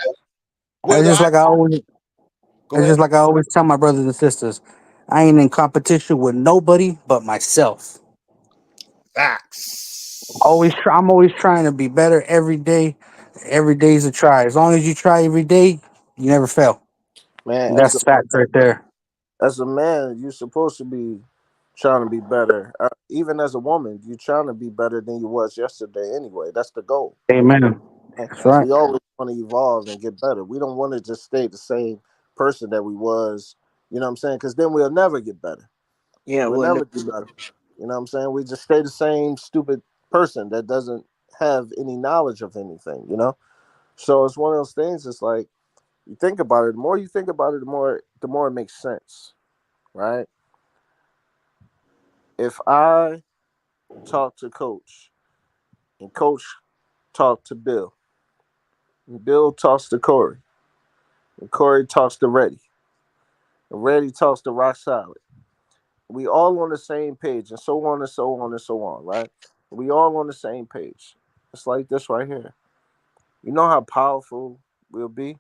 It's just like I always, Go it's ahead. just like I always tell my brothers and sisters, I ain't in competition with nobody but myself. Facts. I'm always trying to be better every day. Every day's a try. As long as you try every day, you never fail. Man, And that's facts right there. as a man, you're supposed to be trying to be better. Even as a woman, you're trying to be better than you was yesterday anyway. That's the goal. Amen. That's right. We always want to evolve and get better. We don't want to just stay the same person that we was, you know what I'm saying? Because then we'll never get better. Yeah, We'll well, never do better. You know what I'm saying? We just stay the same stupid person that doesn't have any knowledge of anything, you know? So it's one of those things, it's like you think about it, the more you think about it, the more it makes sense, right? If I talk to Coach and Coach talk to Bill, and Bill talks to Corey, and Corey talks to Reddy, and Reddy talks to Rock Solid, we all on the same page, and so on and so on and so on, right? We all on the same page. It's like this right here. You know how powerful we'll be?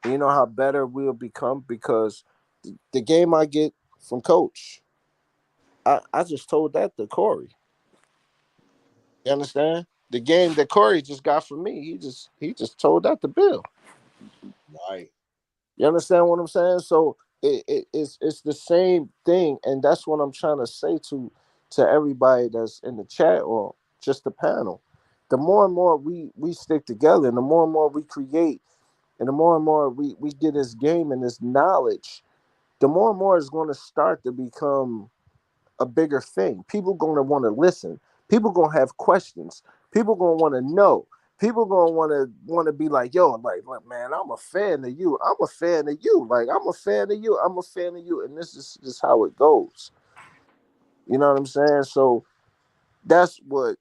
You know how better we'll become because the game I get from Coach, I just told that to Corey. You understand? The game that Corey just got from me, he just told that to Bill. Right. You understand what I'm saying? So it's the same thing, and that's what I'm trying to say to everybody that's in the chat or just the panel. The more and more we stick together, and the more we create, and the more we get this game and this knowledge, the more and more it's going to start to become a bigger thing. People going to want to listen. People going to have questions. People going to want to know. People going to want to be like, yo, like, man, I'm a fan of you. I'm a fan of you. Like, I'm a fan of you. I'm a fan of you. And this is just how it goes. You know what I'm saying? So that's what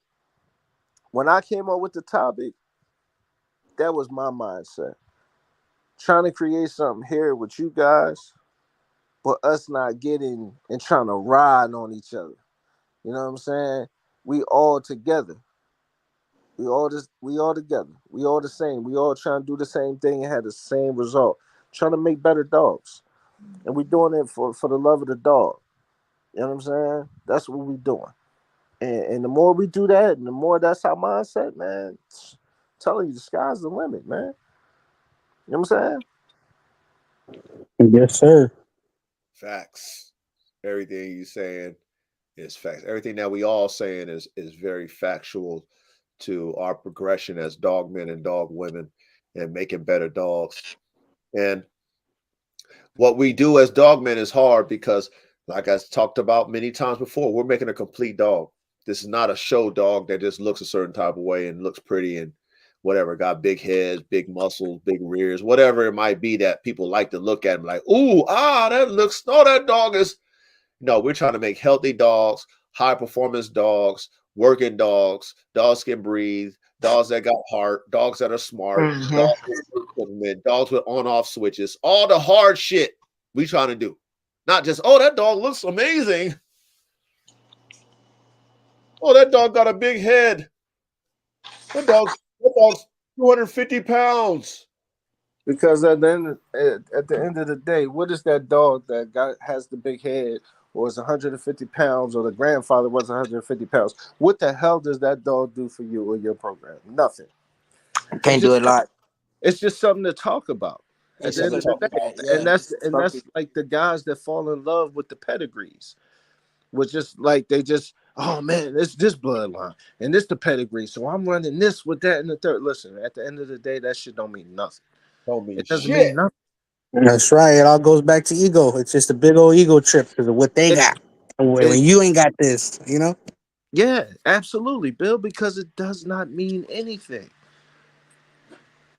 When I came up with the topic, that was my mindset. Trying to create something here with you guys, but us not getting and trying to ride on each other. You know what I'm saying? We all together. We all together. We all the same. We all trying to do the same thing and have the same result. Trying to make better dogs. And we doing it for the love of the dog. You know what I'm saying? That's what we doing. And the more we do that, and the more that's our mindset, man. Telling you, the sky's the limit, man. You know what I'm saying? Yes, sir. Facts. Everything you saying is facts. Everything that we all saying is very factual to our progression as dog men and dog women and making better dogs. And what we do as dog men is hard because, like I talked about many times before, we're making a complete dog. This is not a show dog that just looks a certain type of way and looks pretty and whatever, got big heads, big muscles, big rears, whatever it might be that people like to look at and like, ooh, that looks, no, that dog is. No, we're trying to make healthy dogs, high performance dogs, working dogs, dogs can breathe, dogs that got heart, dogs that are smart, Mhm. dogs with on-off switches, all the hard shit we trying to do. Not just, oh, that dog looks amazing. Oh, that dog got a big head. That dog's 250 pounds. Because at the end of the day, what is that dog that has the big head or is 150 pounds or the grandfather was 150 pounds? What the hell does that dog do for you or your program? Nothing. It's Can't do a just lot. it's just something to talk about at It's the end something of to the talk day. about. And Yeah. that's Something. like the guys that fall in love with the pedigrees. Was just like they just, oh man, it's this bloodline and this the pedigree. So I'm running this with that and the third. Listen, at the end of the day, that shit don't mean nothing. Don't mean It doesn't mean shit. nothing. That's right. It all goes back to ego. It's just a big old ego trip because of what they It, got. And when it, you ain't got this, you know? yeah, absolutely, Bill, because it does not mean anything.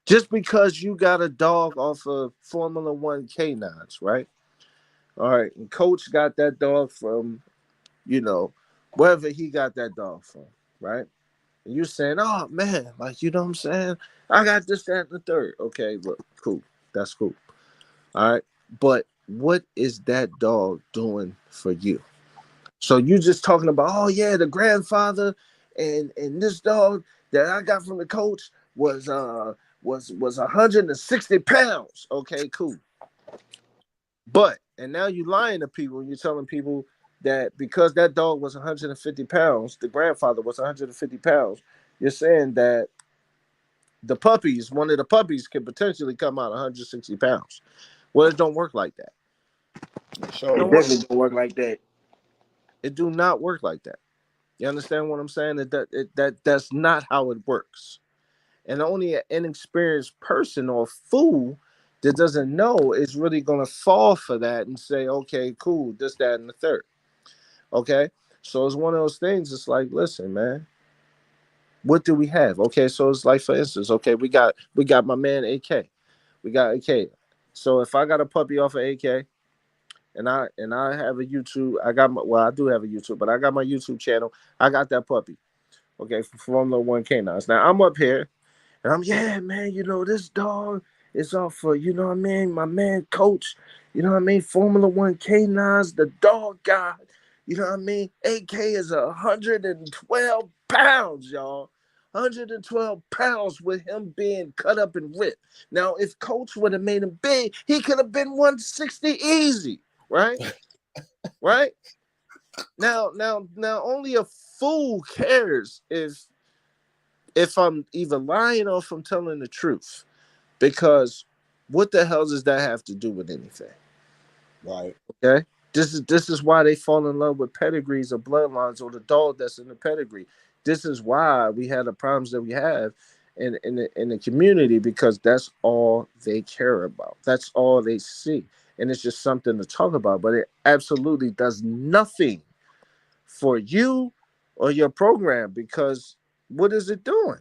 Just because you got a dog off of Formula One canines, right? All right, and Coach got that dog from, you know, wherever he got that dog from, right? And you're saying, oh man, like you know what I'm saying? I got this, that, and the third. Okay, look, cool. That's cool. All right. But what is that dog doing for you? So you just talking about, oh yeah, the grandfather and this dog that I got from the coach was 160 pounds. Okay, cool. But and now you lying to people, you're telling people that because that dog was 150 pounds, the grandfather was 150 pounds, you're saying that one of the puppies could potentially come out 160 pounds. Well, it don't work like that. It Show. It don't work. definitely don't work like that. It do not work like that. You understand what I'm saying? That's not how it works. And only an inexperienced person or fool that doesn't know is really gonna fall for that and say, okay, cool, this, that, and the third. Okay. So it's one of those things. It's like, listen, man, what do we have? Okay, so it's like, for instance, okay, we got my man AK. We got AK. So if I got a puppy off of AK and I have a YouTube, I do have a YouTube, but I got my YouTube channel. I got that puppy. Okay, from Formula One Canines. Now I'm up here and I'm, yeah, man, this dog is off for, what I mean, my man coach, what I mean, Formula One Canines, the dog guy, what I mean, AK is 112 pounds, y'all. 112 pounds with him being cut up and ripped. Now, if coach would have made him big, he could have been 160 easy, right? Right? Now, only a fool cares if I'm either lying or if I'm telling the truth. Because what the hell does that have to do with anything? Right. Okay? This is why they fall in love with pedigrees or bloodlines or the dog that's in the pedigree. This is why we have the problems that we have in the community, because that's all they care about. That's all they see. And it's just something to talk about. But it absolutely does nothing for you or your program, because what is it doing?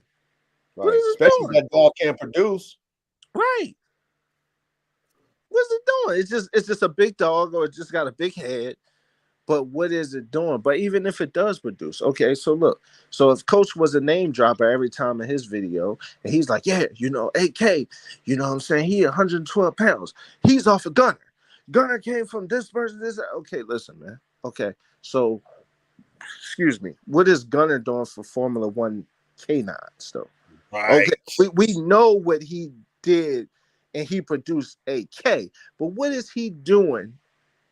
What Right. is it Especially if doing? that dog can't produce. Right. What's it doing? It's just a big dog or it just got a big head, but what is it doing? But even if it does produce, okay, so look, so if Coach was a name dropper every time in his video, and he's like, yeah, you know, AK, you know what I'm saying? He 112 pounds. He's off a Gunner. Gunner came from this person, this. Okay, listen, man. Okay, so, excuse me. What is Gunner doing for Formula One K9s, though? Okay, Right. we know what he did, and he produced AK, but what is he doing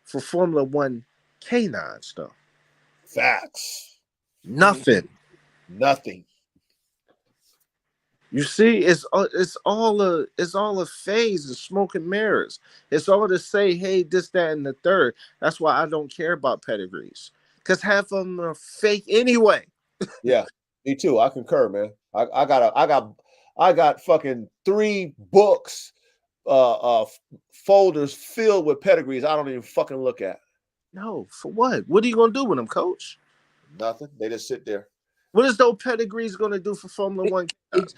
for Formula One K9 stuff? Facts. Nothing. Nothing. You see, it's all a phase of smoke and mirrors. It's all to say, hey, this, that, and the third. That's why I don't care about pedigrees, because half of them are fake anyway. Yeah, me too. I concur, man. I got fucking 3 books, folders filled with pedigrees. I don't even fucking look at. No, for what? What are you gonna do with them, Coach? Nothing. They just sit there. What is those pedigrees gonna do for Formula One?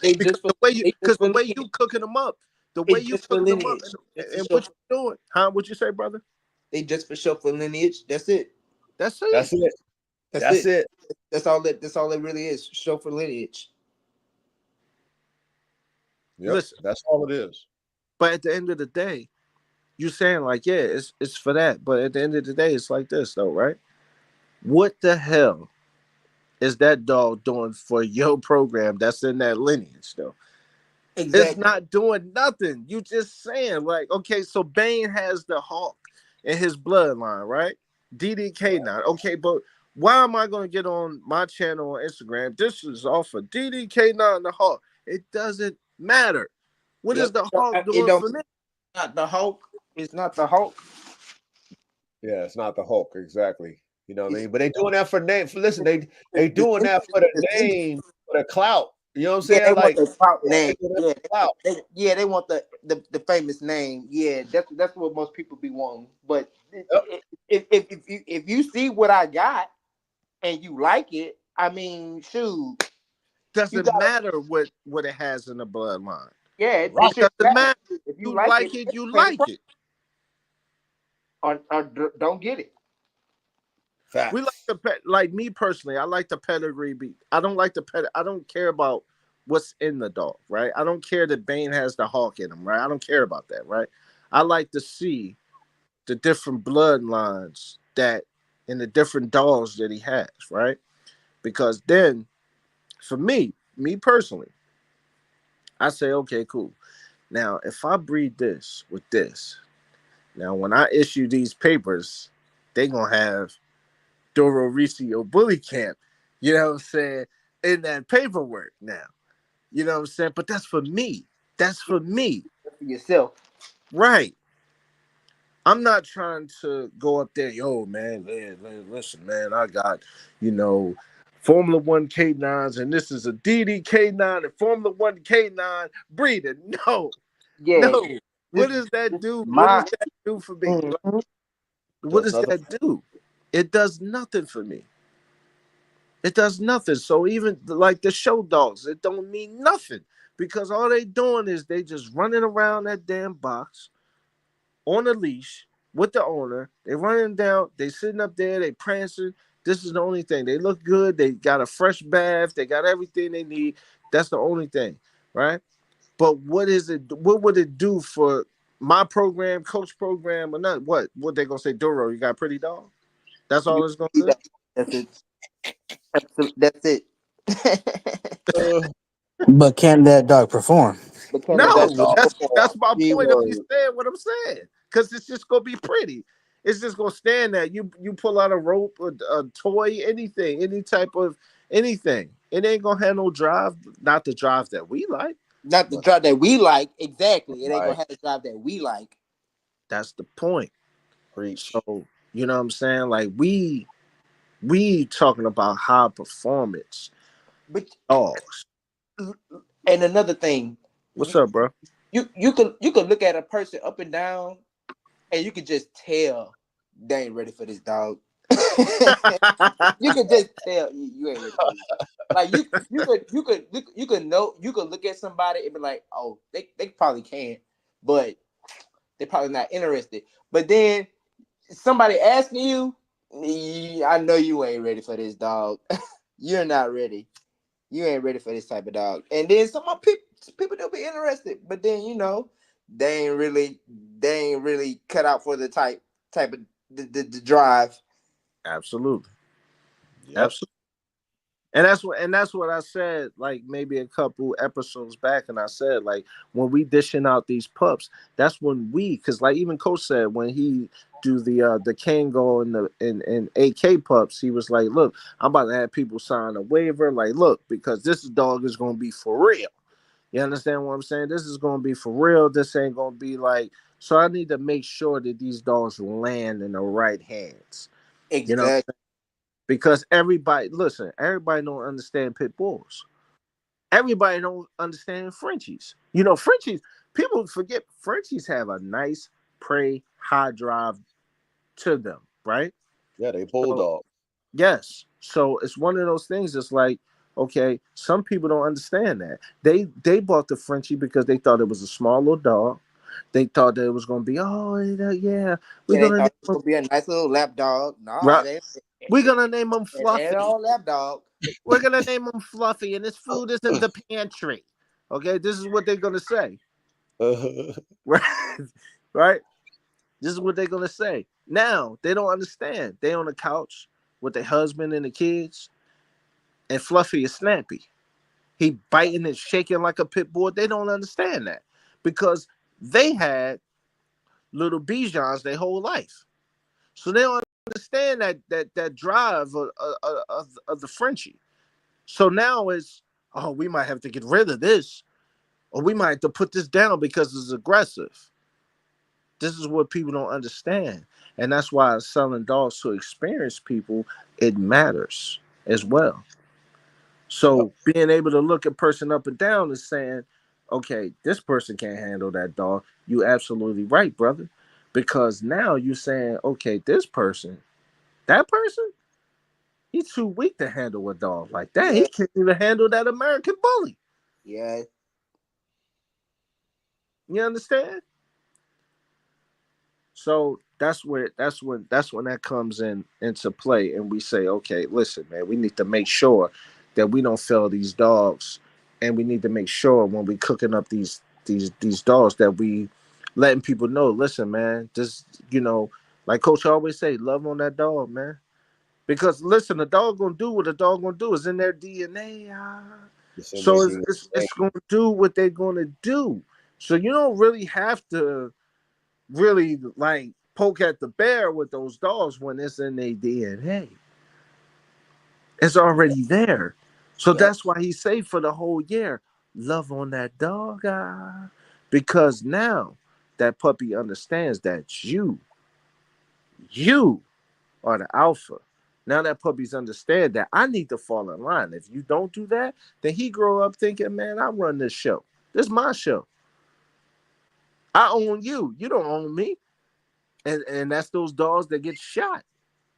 They Because just for the way you, they just because for the way lineage. you cooking them up, the way It's you just for cooking them up, lineage. Just for and show. what you doing, huh? What you say, brother? They just for show for lineage. That's it. That's That's it. it. That's That's it. it. That's all it really is. Show for lineage. Yep. Listen, That's all it is. but at the end of the day, you saying like, yeah, it's for that. But at the end of the day, it's like this though, right? What the hell is that dog doing for your program that's in that lineage though? It's Exactly. not doing nothing. You just saying like, okay, so Bane has the Hawk in his bloodline, right? DDK9. Okay, but why am I going to get on my channel on Instagram? This is off of DDK9 the Hawk. It doesn't matter. What is Yep. the Hawk It doing don't. for me? Not the Hulk. It's not the Hulk. Yeah, it's not the Hulk exactly. You know what I It's, mean? But they doing that for name. For listen, it's, they it's, doing that for the it's, it's, name, for the clout. You know what I'm yeah, they saying? want Like, the clout yeah, they name. doing that Yeah, for clout. they want the famous name. Yeah, that's what most people be wanting. But Yep. if you see what I got and you like it, I mean, shoot, you Doesn't gotta. matter what it has in the bloodline. Yeah, Rock it It it. shouldn't doesn't matter. matter. If you You like like it, it, you pay the like price it. or don't get it. We like Facts. the pet. Like me personally, I like the pedigree beat. I don't like the pet. I don't care about what's in the dog, right? I don't care that Bane has the hawk in him, right? I don't care about that, right? I like to see the different bloodlines that in the different dogs that he has, right? Because then, for me personally, I say, okay, cool. Now, if I breed this with this, now when I issue these papers, they gonna have Doro Ricio Bully Camp, you know what I'm saying, in that paperwork now. You know what I'm saying? But that's for me. That's for me. For yourself. Right. I'm not trying to go up there, yo, man, listen, man, I got, you know, Formula One K9s, and this is a DDK9 and Formula One K9 breeder. No, Yeah, no. this What does that this do? What does my. that do for me? Mhm. What Does does nothing. that do? It does nothing for me. It does nothing. So even like the show dogs, it don't mean nothing because all they doing is they just running around that damn box on a leash with the owner. They running down. They sitting up there. They prancing. This is the only thing. They look good. They got a fresh bath. They got everything they need. That's the only thing, right? But what is it? What would it do for my program, coach program, or not? What they gonna say, Duro? You got a pretty dog. That's all it's gonna do. That's it. That's it. Uh, But can that dog perform? But can the that dog No, dog that's perform. my point of me Keyword. saying what I'm saying. Cause it's just gonna be pretty. It's just gonna stand there. You pull out a rope, a toy, anything, any type of anything. It ain't gonna have no drive, not the drive that we like. not the But drive that we like exactly? It ain't gonna Right. have the drive that we like. that's the point. Preach. So you know what I'm saying? Like we talking about high performance But dogs. and another thing, What's up, bro? you could look at a person up and down, and you could just tell they ain't ready for this dog. You could just tell you ain't ready for this. Like you could look at somebody and be like, oh, they probably can, but they're probably not interested. But then somebody asking you, I know you ain't ready for this, dog. You're not ready. You ain't ready for this type of dog. And then some more people they'll be interested, but then they ain't really cut out for the type of the drive. Absolutely. Yep. Absolutely. And that's what I said, like maybe a couple episodes back, and I said, like, when we dishing out these pups, that's when because like even Coach said when he do the Kango and and AK pups, he was like, look, I'm about to have people sign a waiver, like, look, because this dog is gonna be for real. You understand what I'm saying? This is gonna be for real. This ain't gonna be like, so I need to make sure that these dogs land in the right hands. You know, Exactly. because everybody, listen, everybody don't understand pit bulls. Everybody don't understand Frenchies. Frenchies, people forget Frenchies have a nice prey high drive to them, right? Yeah, they So bulldog. yes. So it's one of those things. It's like, okay, some people don't understand that. They bought the Frenchie because they thought it was a small little dog. They thought that it was gonna be, oh yeah, we're Yeah, they gonna thought name it was him gonna be a nice little lap dog. Nah, right. We're gonna name him it ain't Fluffy. all lap dog. We're gonna name him Fluffy, and his food is in the pantry. Okay, this is what they're gonna say, right? Right? This is what they're gonna say. Now they don't understand. They on the couch with their husband and the kids, and Fluffy is snappy. He biting and shaking like a pit bull. They don't understand that because they had little Bijans their whole life, so they don't understand that drive of the Frenchie. So now it's, oh, we might have to get rid of this, or we might have to put this down because it's aggressive. This is what people don't understand. And that's why selling dogs to experienced people, it matters as well. Yep. So being able to look a person up and down and saying, okay, this person can't handle that dog. You absolutely right, brother. Because now you're saying, okay, this person, that person, he's too weak to handle a dog like that. Yeah, He can't even handle that American bully. yeah, You understand? So that's when that comes into play, and we say, okay, listen, man, we need to make sure that we don't fail these dogs, and we need to make sure when we cooking up these dogs that we letting people know, listen, man, just like Coach always say, love on that dog, man. Because listen, the dog gonna do what the dog gonna do. Is in their DNA. It's in their So DNA. it's gonna do what they're gonna do. So you don't really have to really like poke at the bear with those dogs when it's in their DNA. It's already there. So yep. that's why he's safe for the whole year. Love on that dog, because now that puppy understands that you are the alpha. Now that puppies understand that I need to fall in line. If you don't do that, then he grow up thinking, man, I run this show. This is my show. I own you. You don't own me. And that's those dogs that get shot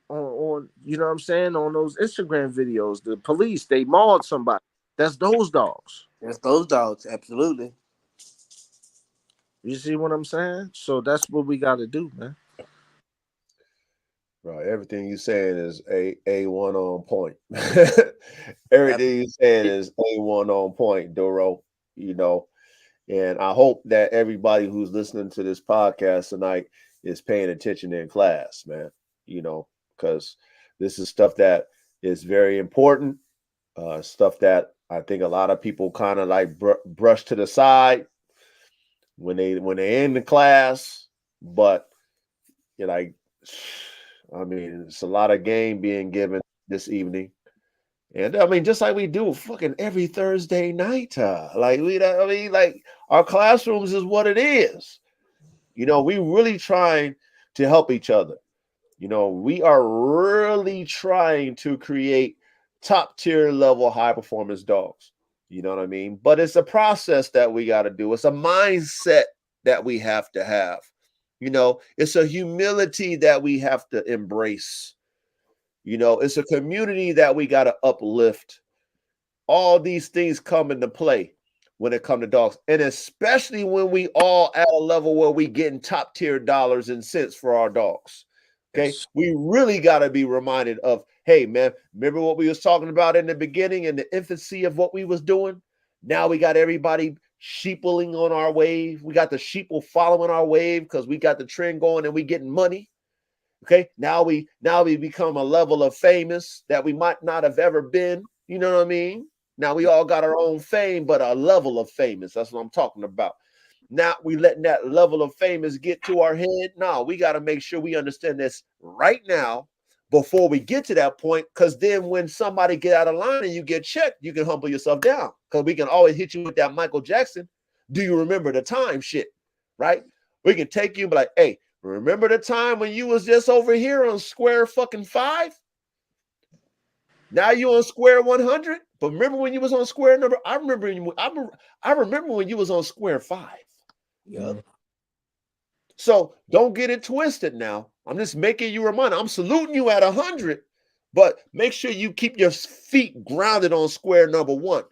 on you know what I'm saying, on those Instagram videos. The police, they mauled somebody. That's those dogs. That's those dogs. Absolutely. You see what I'm saying? So that's what we got to do, man. Right. Everything you saying is A1 on point. Ab- Everything you saying is A1 on point, Doro. You know, and I hope that everybody who's listening to this podcast tonight is paying attention in class, man. Because this is stuff that is very important. Stuff that I think a lot of people kind of like brush to the side when they're in the class, but you're like, I mean, it's a lot of game being given this evening. And I mean, just like we do fucking every Thursday night, I mean, like our classrooms is what it is. We really trying to help each other. We are really trying to create top tier level high performance dogs. You know what I mean? But it's a process that we got to do. It's a mindset that we have to have. It's a humility that we have to embrace. It's a community that we got to uplift. All these things come into play when it comes to dogs, and especially when we all at a level where we getting top tier dollars and cents for our dogs. Okay, Yes. we really got to be reminded of, hey man, remember what we was talking about in the beginning, in the infancy of what we was doing? Now we got everybody sheepling on our wave. We got the sheeple following our wave because we got the trend going and we getting money. Okay, now we become a level of famous that we might not have ever been. You know what I mean? Now we all got our own fame, but a level of famous. That's what I'm talking about. Now we letting that level of famous get to our head. No, we got to make sure we understand this right now before we get to that point. Because then when somebody get out of line and you get checked, you can humble yourself down. Because we can always hit you with that Michael Jackson. Do you remember the time shit? Right? We can take you and be like, hey, remember the time when you was just over here on square fucking 5? Now you on square 100. But remember when you was on square number? I remember when you was on square 5. Yep. So don't get it twisted now. I'm just making you remind. I'm saluting you at 100, but make sure you keep your feet grounded on square number 1.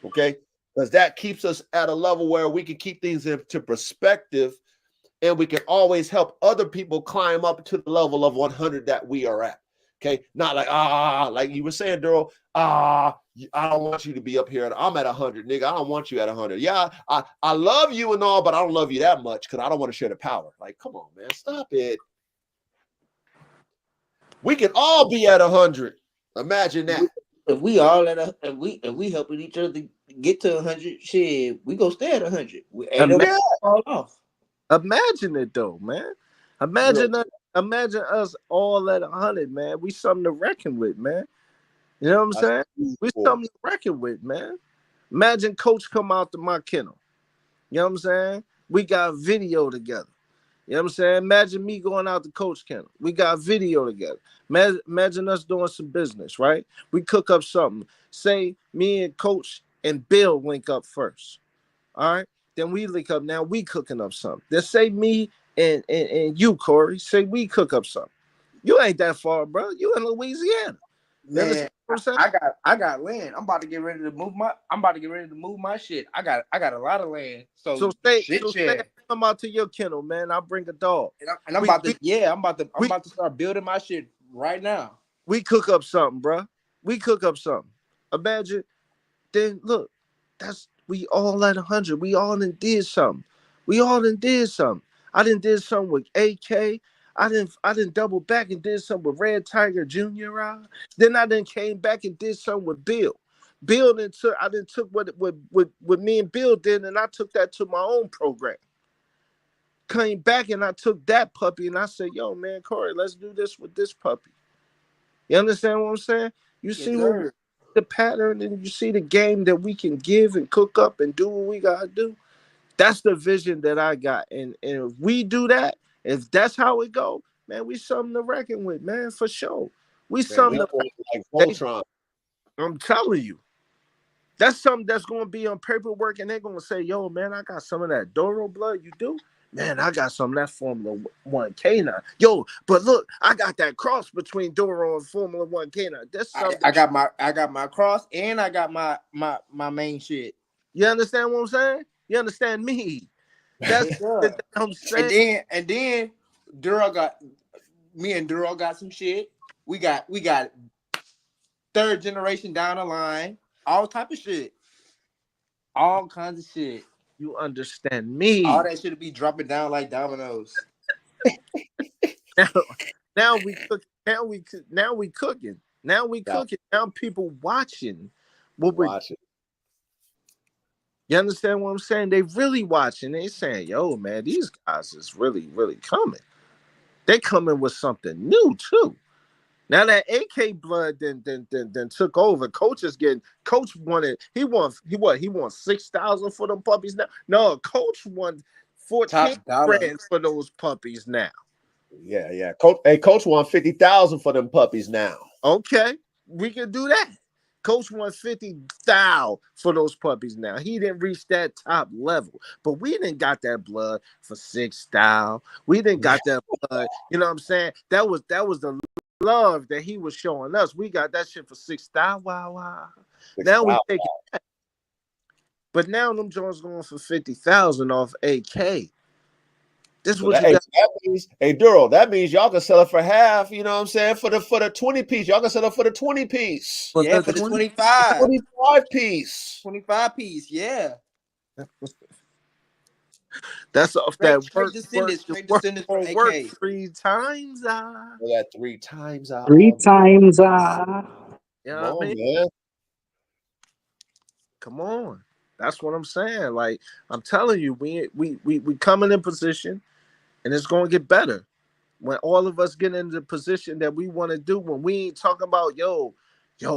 Okay? Because that keeps us at a level where we can keep things into perspective and we can always help other people climb up to the level of 100 that we are at. Okay, not like like you were saying, Daryl. I don't want you to be up here. I'm at 100, nigga. I don't want you at 100. Yeah, I love you and all, but I don't love you that much because I don't want to share the power. Like, come on, man, stop it. We can all be at 100. Imagine that. If we all at a if we helping each other get to 100, shit, we go stay at 100. We ain't nobody Ima- Yeah, fall off. Imagine it though, man. real. Imagine us all at 100, man. We something to reckon with, man. You know what I'm That's saying? We beautiful. something to reckon with, man. Imagine Coach come out to my kennel. You know what I'm saying? We got video together. You know what I'm saying? Imagine me going out to Coach kennel. We got video together. Imagine us doing some business, right? We cook up something. Say me and Coach and Bill link up first. All right. Then we link up. Now we cooking up something. Then say me and you, Corey. Say we cook up something. You ain't that far, bro. You in Louisiana. You Man, understand what I'm saying? I got land. I'm about to get ready to move my shit. I got a lot of land. So So say shit so say I share. come out to your kennel, man. I bring a dog. And I'm We about we to yeah, I'm we about to start building my shit right now. we cook up something, bro. We cook up something. Imagine. Then look, that's we all at 100. We all did something. We all did something. I did something with AK. I didn't double back and did something with Red Tiger Jr. Then I then came back and did something with Bill. Bill then took I then took what me and Bill did, and I took that to my own program. Came back and I took that puppy and I said, yo, man, Corey, let's do this with this puppy. You understand what I'm saying? You Yes, see what sir. the pattern and you see the game that we can give and cook up and do what we gotta do. That's the vision that I got. And if we do that, if that's how it go, man, we something to reckon with, man, for sure. We Man, something we to going like they, Voltron. I'm telling you. That's something that's gonna be on paperwork, and they're gonna say, "Yo, man, I got some of that Doro blood. You do, man. I got some of that Formula One Canine. Yo, but look, I got that cross between Doro and Formula One Canine. That's something. I got my cross and I got my main shit. You understand what I'm saying? You understand me? That's Yes, that sir. I'm And saying. then Duro got me and Duro got some shit. We got third generation down the line, all type of shit, all kinds of shit. You understand All me? that shit will be dropping down like dominoes. Now, now we cook. Now we cooking. Now we Now cooking. Now people watching what we. watch it. You understand what I'm saying? They really watching. They saying, "Yo, man, these guys is really, really coming. They coming with something new too." Now that AK blood then took over. Coach is getting. Coach wanted. He won 6,000 for them puppies now. No, Coach won 14 Top dollar. grand for those puppies now. Yeah. Coach won 50,000 for them puppies now. Okay, we can do that. Coach won 50,000 for those puppies now. He didn't reach that top level, but we didn't got that blood for 6,000. We didn't got that blood. You know what I'm saying? That was the love that he was showing us. We got that shit for 6,000. Wow, wow. Now we 6,000. take it, but now them Jones going for 50,000 off AK. This is So what that, you hey, got. that means, hey, Duro, that means y'all can sell it for half. You know what I'm saying? For the 20 piece, y'all can sell it for the 20 piece, For Yeah, the for the 20. 25. 25 piece. 25 piece. Yeah. That's off Straight, that straight descendants. the Straight work descendants from on work AK. 3 times. For that 3 times out Three all. times. You Come know what I on, mean? man. Come on. That's what I'm saying. Like I'm telling you, we coming in position, and it's gonna get better when all of us get in the position that we want to do. When we ain't talking about yo,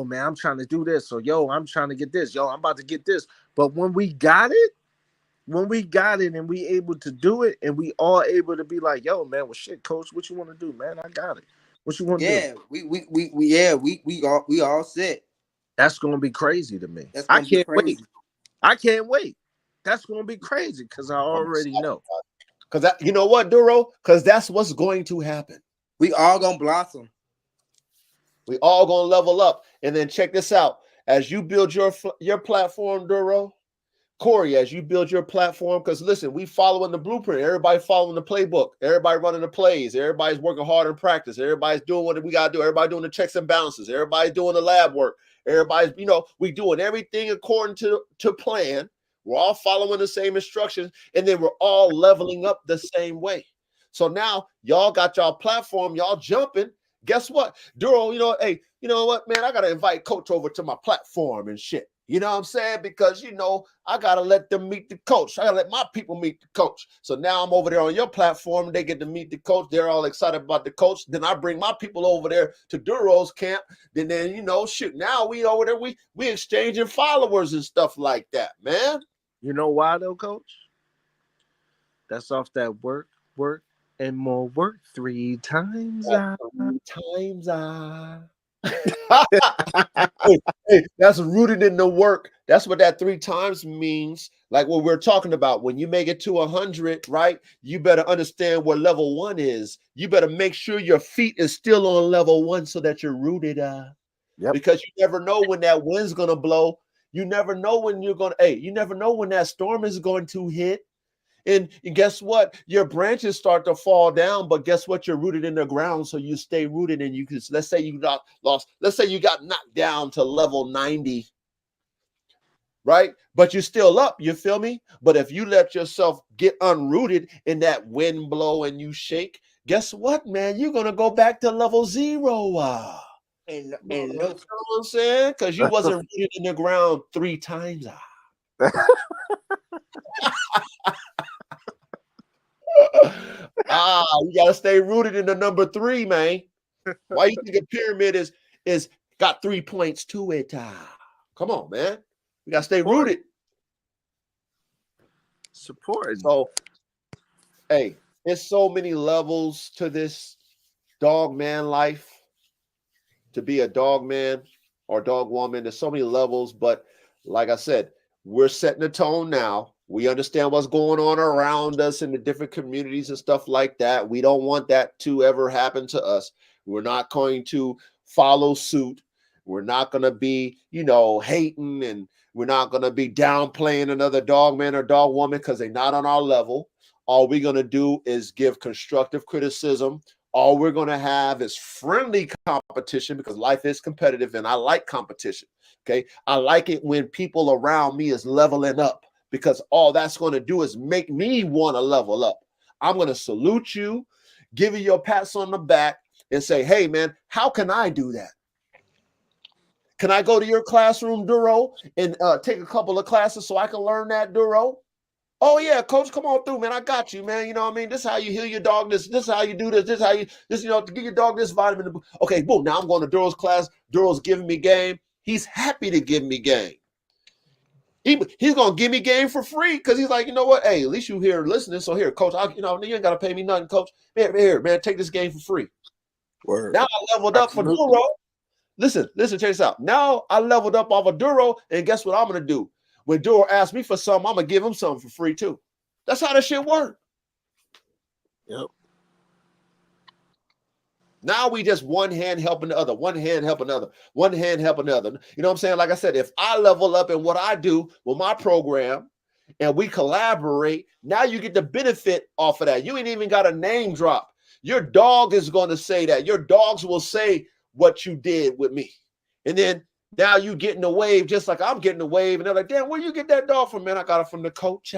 man, I'm trying to do this, or yo, I'm trying to get this, yo, I'm about to get this. But when we got it, and we able to do it, and we all able to be like, yo, man, well, shit, coach, what you want to do, man? I got it. What you want to do? Yeah, we all set. That's gonna be crazy to me. That's I gonna be can't wait. crazy. I can't wait. That's gonna be crazy because I I'm already excited know. about it. Because that, you know what, Duro? Because that's what's going to happen. We all gonna blossom. We all gonna level up. And then check this out. As you build your platform, Duro, Corey, as you build your platform, because listen, we following the blueprint. Everybody following the playbook. Everybody running the plays. Everybody's working hard in practice. Everybody's doing what we got to do. Everybody doing the checks and balances. Everybody's doing the lab work. Everybody's, we doing everything according to plan. We're all following the same instructions, and then we're all leveling up the same way. So now y'all got y'all platform, y'all jumping. Guess what? Duro, hey, you know what, man? I got to invite Coach over to my platform and shit. You know what I'm saying? Because, I got to let them meet the coach. I got to let my people meet the coach. So now I'm over there on your platform. They get to meet the coach. They're all excited about the coach. Then I bring my people over there to Duro's camp. Then shoot, now we over there. We exchanging followers and stuff like that, man. You know why though, coach? That's off that work, and more work 3 times. At 3 times hey, that's rooted in the work. That's what that 3 times means. Like what we're talking about. When you make it to 100, right? You better understand what level 1 is. You better make sure your feet is still on level 1 so that you're rooted. Yep. Because you never know when that wind's gonna blow. You never know when you never know when that storm is going to hit. And guess what? Your branches start to fall down, but guess what? You're rooted in the ground, so you stay rooted. And you can, let's say you got lost. Let's say you got knocked down to level 90, right? But you're still up. You feel me? But if you let yourself get unrooted in that wind blow and you shake, guess what, man? You're gonna go back to level 0. And You know and no, what I'm saying? Because you wasn't rooted in the ground 3 times. You gotta stay rooted in the number 3, man. Why you think a pyramid is got 3 points to it? Come on, man. We gotta stay rooted. Support. So, hey, there's so many levels to this dog man life. To be a dog man or dog woman, there's so many levels. But like I said, we're setting the tone now. We understand what's going on around us in the different communities and stuff like that. We don't want that to ever happen to us. We're not going to follow suit. We're not going to be, hating, and we're not going to be downplaying another dog man or dog woman because they're not on our level. All we're going to do is give constructive criticism. All we're going to have is friendly competition because life is competitive and I like competition. Okay. I like it when people around me is leveling up because all that's going to do is make me want to level up. I'm going to salute you, give you your pats on the back and say, hey, man, how can I do that? Can I go to your classroom, Duro, and take a couple of classes so I can learn that, Duro? Oh yeah, coach, come on through, man. I got you, man. You know what I mean? This is how you heal your dog. This is how you do this. This is how you to give your dog this vitamin. Okay, boom. Now I'm going to Duro's class. Duro's giving me game. He's happy to give me game. He's gonna give me game for free because he's like, you know what? Hey, at least you here listening. So here, coach, you ain't gotta pay me nothing, coach. Here, man, take this game for free. Word. Now I leveled up for Absolutely. Duro. Listen, check this out. Now I leveled up off of Duro, and guess what I'm gonna do? When Duro asks me for something, I'm gonna give him something for free too. That's how that shit works. Yep. Now we just one hand helping the other, one hand helping the other, one hand helping the other. You know what I'm saying? Like I said, if I level up in what I do with my program, and we collaborate, now you get the benefit off of that. You ain't even got a name drop. Your dog is going to say that. Your dogs will say what you did with me. And then now you getting the wave just like I'm getting the wave. And they're like, damn, where you get that dog from, man? I got it from the coach.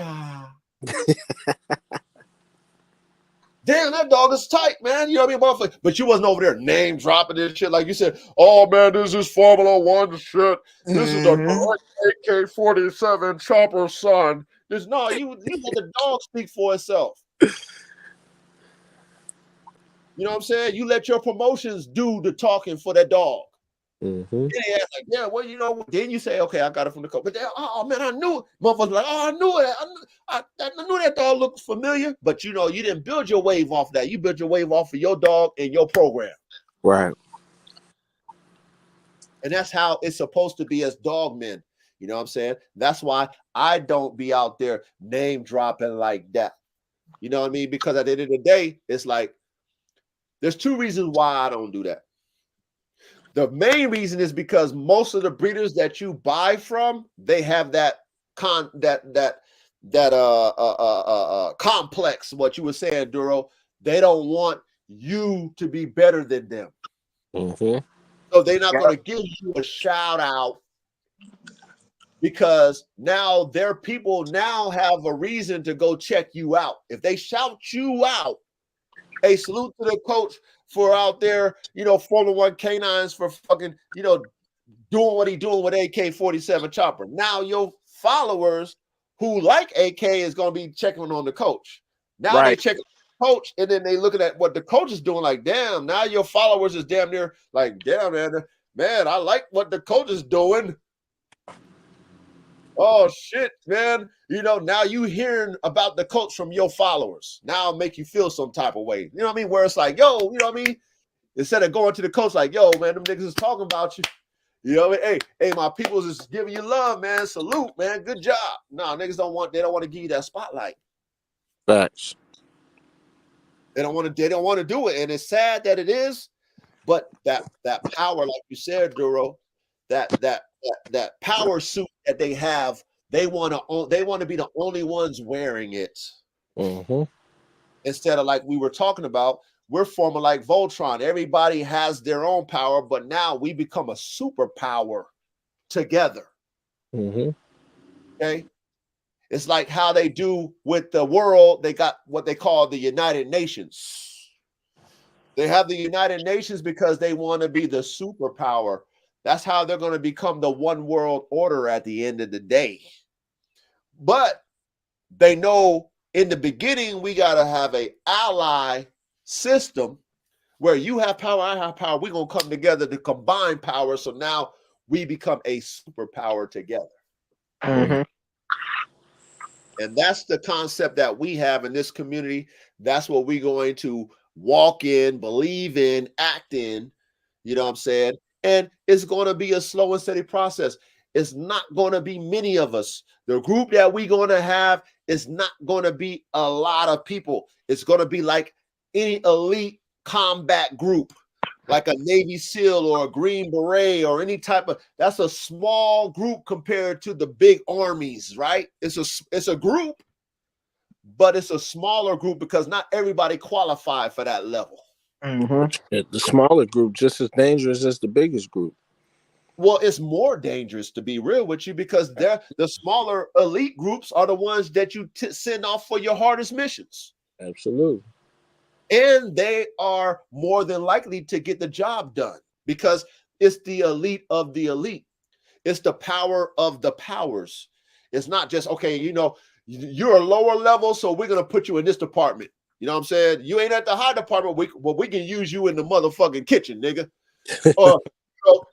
Damn, that dog is tight, man. You know what I mean? But you wasn't over there name dropping this shit. Like you said, oh, man, this is Formula One shit. This is the AK-47 Chopper son. No, you let the dog speak for itself. You know what I'm saying? You let your promotions do the talking for that dog. Mm-hmm. Like, yeah, well, you know, then you say, okay, I got it from the coach. But then, oh man, I knew it. Motherfuckers like, oh, I knew it. I knew that dog looked familiar. But you know, you didn't build your wave off of that. You built your wave off of your dog and your program. Right. And that's how it's supposed to be as dogmen. You know what I'm saying? That's why I don't be out there name dropping like that. You know what I mean? Because at the end of the day, it's like, there's two reasons why I don't do that. The main reason is because most of the breeders that you buy from, they have that complex, what you were saying, Duro. They don't want you to be better than them. Mm-hmm. So they're not going to give you a shout out because now their people now have a reason to go check you out. If they shout you out, hey, salute to the coach for out there, you know, Formula One canines for fucking, you know, doing what he doing with AK-47 Chopper. Now your followers who like AK is going to be checking on the coach. Now they check the coach, and then they looking at what the coach is doing. Like, damn, now your followers is damn near like, damn, man, I like what the coach is doing. Oh shit, man. You know, now you hearing about the coach from your followers. Now it'll make you feel some type of way. You know what I mean? Where it's like, yo, you know what I mean? Instead of going to the coach like, yo, man, them niggas is talking about you. You know what I mean? Hey, my people's is giving you love, man. Salute, man. Good job. No, niggas don't want to give you that spotlight. Facts. They don't want to do it. And it's sad that it is, but that power, like you said, Duro, that power suit that they have, they want to be the only ones wearing it. Mm-hmm. Instead of like we were talking about, we're forming like Voltron. Everybody has their own power, but now we become a superpower together. Mm-hmm. Okay. It's like how they do with the world. They got what they call the United Nations. They have the United Nations because they want to be the superpower. That's how they're going to become the one world order at the end of the day. But they know in the beginning, we got to have an ally system where you have power, I have power. We're going to come together to combine power. So now we become a superpower together. Mm-hmm. And that's the concept that we have in this community. That's what we're going to walk in, believe in, act in. You know what I'm saying? And it's going to be a slow and steady process. It's not going to be many of us. The group that we're going to have is not going to be a lot of people. It's going to be like any elite combat group, like a Navy SEAL or a Green Beret or any type of, that's a small group compared to the big armies, right? It's a group, but it's a smaller group because not everybody qualified for that level. Mm-hmm. The smaller group just as dangerous as the biggest group. Well, it's more dangerous, to be real with you, because the smaller elite groups are the ones that you send off for your hardest missions. Absolutely. And they are more than likely to get the job done because it's the elite of the elite. It's the power of the powers. It's not just, okay, you know, you're a lower level, so we're going to put you in this department. You know what I'm saying? You ain't at the high department. We can use you in the motherfucking kitchen, nigga. Or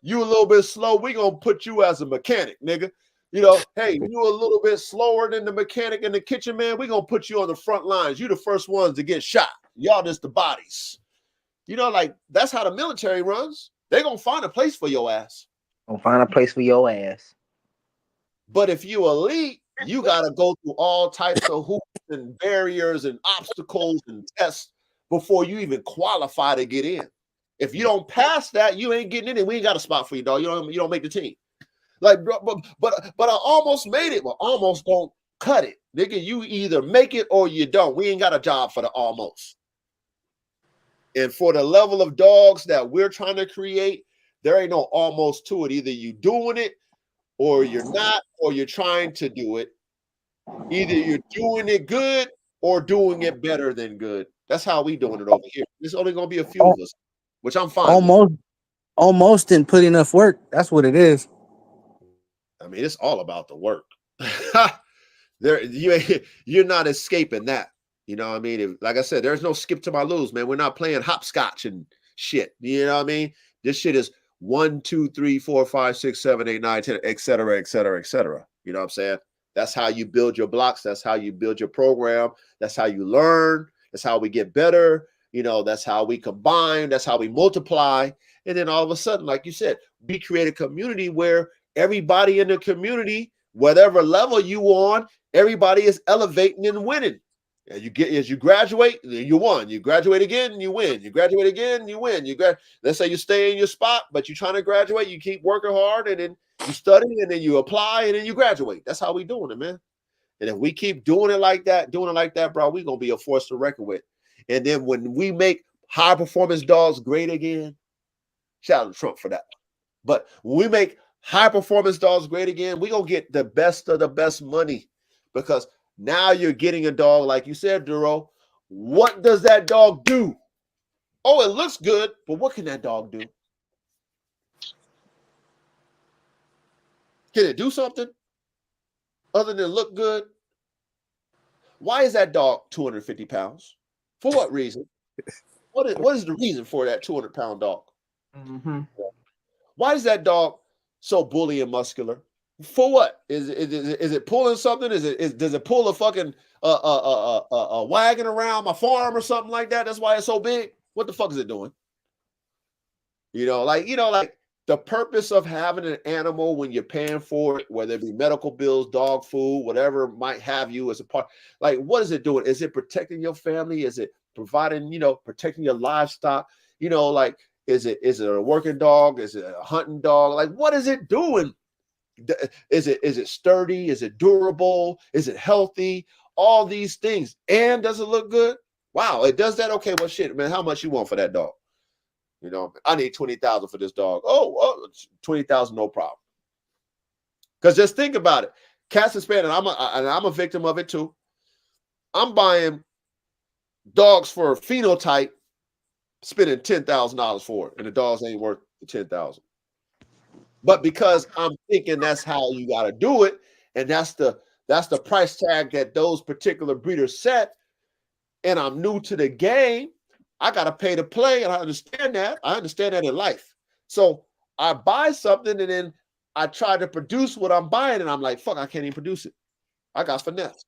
you a little bit slow, we're going to put you as a mechanic, nigga. You know, hey, you a little bit slower than the mechanic in the kitchen, man. We're going to put you on the front lines. You the first ones to get shot. Y'all just the bodies. You know, like, that's how the military runs. They're going to find a place for your ass. Gonna find a place for your ass. But if you elite, you got to go through all types of hoops and barriers and obstacles and tests before you even qualify to get in. If you don't pass that, you ain't getting in it. We ain't got a spot for you, dog. You don't make the team. Like, but I almost made it. Well, almost don't cut it. Nigga, you either make it or you don't. We ain't got a job for the almost. And for the level of dogs that we're trying to create, there ain't no almost to it. Either you doing it or you're not, or you're trying to do it. Either you're doing it good or doing it better than good. That's how we doing it over here. There's only going to be a few of us, which I'm fine with. Almost didn't put enough work. That's what it is. I mean, it's all about the work. You're not escaping that. You know what I mean? Like I said, there's no skip to my lose, man. We're not playing hopscotch and shit. You know what I mean? This shit is 1, 2, 3, 4, 5, 6, 7, 8, 9, 10, et cetera, et cetera, et cetera. You know what I'm saying? That's how you build your blocks. That's how you build your program. That's how you learn. That's how we get better. You know, that's how we combine. That's how we multiply. And then all of a sudden, like you said, we create a community where everybody in the community, whatever level you on, everybody is elevating and winning. As you graduate, you won. You graduate again, you win. You graduate again, you win. Let's say you stay in your spot, but you're trying to graduate. You keep working hard, and then you study, and then you apply, and then you graduate. That's how we doing it, man. And if we keep doing it like that, bro, we're gonna be a force to reckon with. And then when we make high performance dogs great again, shout out to Trump for that. But when we make high performance dogs great again, we're gonna get the best of the best money, because now you're getting a dog, like you said, Duro. What does that dog do? Oh, it looks good, but what can that dog do? Can it do something other than look good? Why is that dog 250 pounds? For what reason? What is the reason for that 200-pound dog? Mm-hmm. Why is that dog so bully and muscular? For what? Is it pulling something? Does it pull a fucking a wagon around my farm or something like that? That's why it's so big. What the fuck is it doing? Like the purpose of having an animal when you're paying for it, whether it be medical bills, dog food, whatever might have you as a part. Like, what is it doing? Is it protecting your family? Is it providing, protecting your livestock? Like, is it a working dog? Is it a hunting dog? Like, what is it doing? Is it sturdy? Is it durable? Is it healthy? All these things. And does it look good? Wow, it does that. Okay, well, shit, man, how much you want for that dog? I need 20,000 for this dog. Oh, 20,000, no problem. Because just think about it. Cats and Spaniel, and I'm a victim of it too. I'm buying dogs for a phenotype, spending $10,000 for it, and the dogs ain't worth the 10,000. But because I'm thinking that's how you got to do it, and that's the price tag that those particular breeders set, and I'm new to the game, I got to pay to play, and I understand that. I understand that in life. So I buy something, and then I try to produce what I'm buying, and I'm like, fuck, I can't even produce it. I got finesse.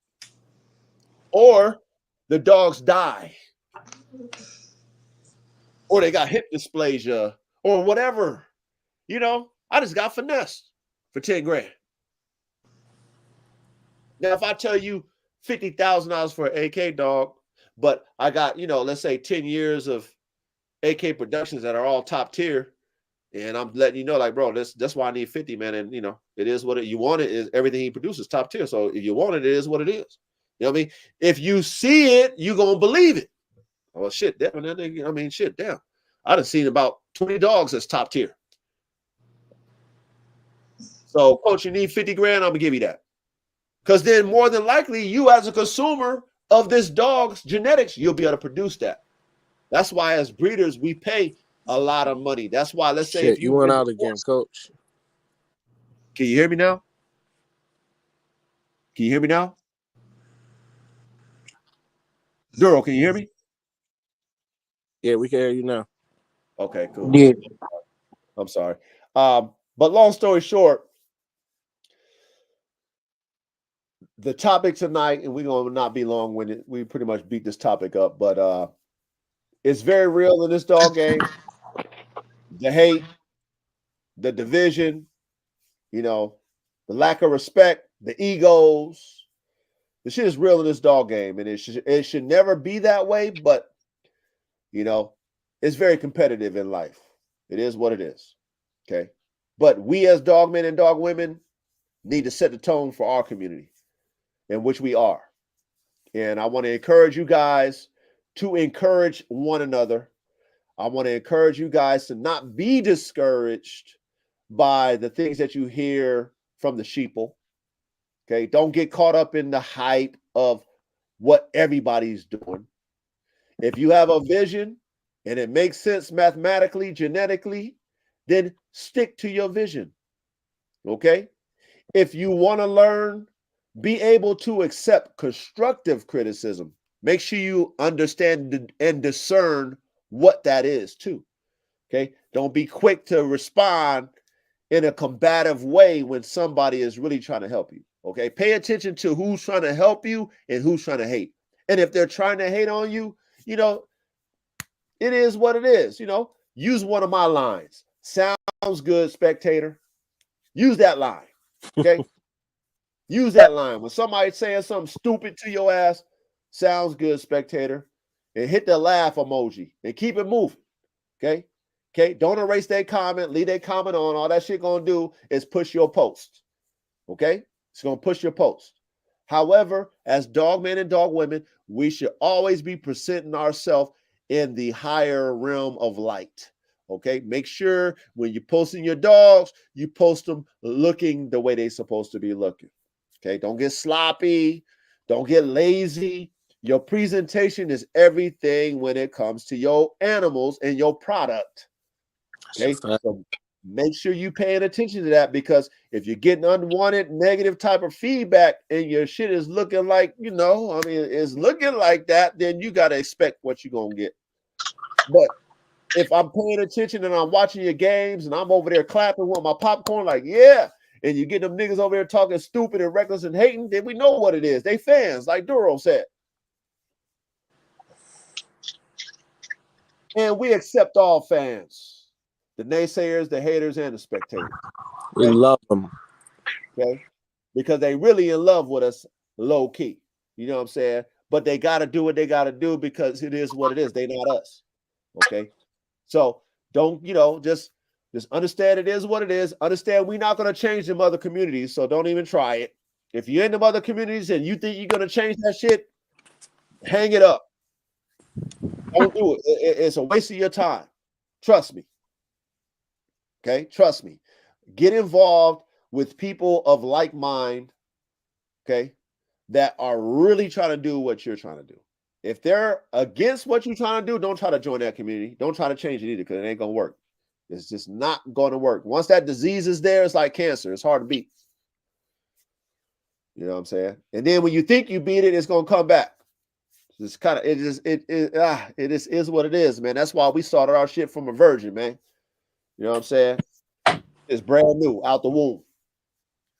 Or the dogs die. Or they got hip dysplasia, or whatever. I just got finesse for 10 grand. Now, if I tell you $50,000 for an AK dog, but I got, let's say 10 years of AK productions that are all top tier, and I'm letting you know, like, bro, that's why I need 50, man. And it is what you want. It is everything he produces top tier. So if you want it, it is what it is. You know what I mean? If you see it, you're gonna believe it. Well, shit, damn. Shit, damn. I done seen about 20 dogs that's top tier. So, coach, you need 50 grand, I'm gonna give you that. Because then more than likely, you as a consumer of this dog's genetics, you'll be able to produce that. That's why as breeders, we pay a lot of money. That's why, let's say if You went out again, coach. Can you hear me now? Can you hear me now? Duro, can you hear me? Yeah, we can hear you now. Okay, cool. Yeah. I'm sorry. But long story short, the topic tonight, and we're going to not be long-winded. We pretty much beat this topic up, but it's very real in this dog game. The hate, the division, the lack of respect, the egos. The shit is real in this dog game, and it should never be that way, but, it's very competitive in life. It is what it is, okay? But we as dogmen and dog women need to set the tone for our community. in which we are. And I want to encourage you guys to encourage one another. I want to encourage you guys to not be discouraged by the things that you hear from the sheeple. Okay. Don't get caught up in the hype of what everybody's doing. If you have a vision and it makes sense mathematically, genetically, then stick to your vision. Okay. If you want to learn, be able to accept constructive criticism. Make sure you understand and discern what that is too. Okay. Don't be quick to respond in a combative way when somebody is really trying to help you. Okay. Pay attention to who's trying to help you and who's trying to hate. And if they're trying to hate on you, it is what it is. Use one of my lines. Sounds good, spectator. Use that line. Okay. Use that line. When somebody's saying something stupid to your ass, sounds good, spectator. And hit the laugh emoji and keep it moving. Okay. Okay. Don't erase that comment. Leave that comment on. All that shit gonna do is push your post. Okay. It's gonna push your post. However, as dog men and dog women, we should always be presenting ourselves in the higher realm of light. Okay. Make sure when you're posting your dogs, you post them looking the way they're supposed to be looking. Okay. Don't get sloppy. Don't get lazy. Your presentation is everything when it comes to your animals and your product. Okay. So make sure you paying attention to that, because if you're getting unwanted negative type of feedback and your shit is looking like, it's looking like that, then you got to expect what you're going to get. But if I'm paying attention and I'm watching your games and I'm over there clapping with my popcorn, like, yeah, and you get them niggas over there talking stupid and reckless and hating, then we know what it is. They fans, like Duro said. And we accept all fans, the naysayers, the haters, and the spectators. We love them. Okay. Because they really in love with us low key. You know what I'm saying? But they got to do what they got to do because it is what it is. They not us. Okay. So don't, just understand it is what it is. Understand we're not going to change them other communities. So don't even try it. If you're in them other communities and you think you're going to change that shit, hang it up. Don't do it. It's a waste of your time. Trust me. Okay. Trust me. Get involved with people of like mind. Okay. That are really trying to do what you're trying to do. If they're against what you're trying to do, don't try to join that community. Don't try to change it either, because it ain't going to work. It's just not going to work. Once that disease is there, it's like cancer. It's hard to beat. You know what I'm saying? And then when you think you beat it, it's going to come back. It's kind of, it is what it is, man. That's why we started our shit from a virgin, man. You know what I'm saying? It's brand new out the womb.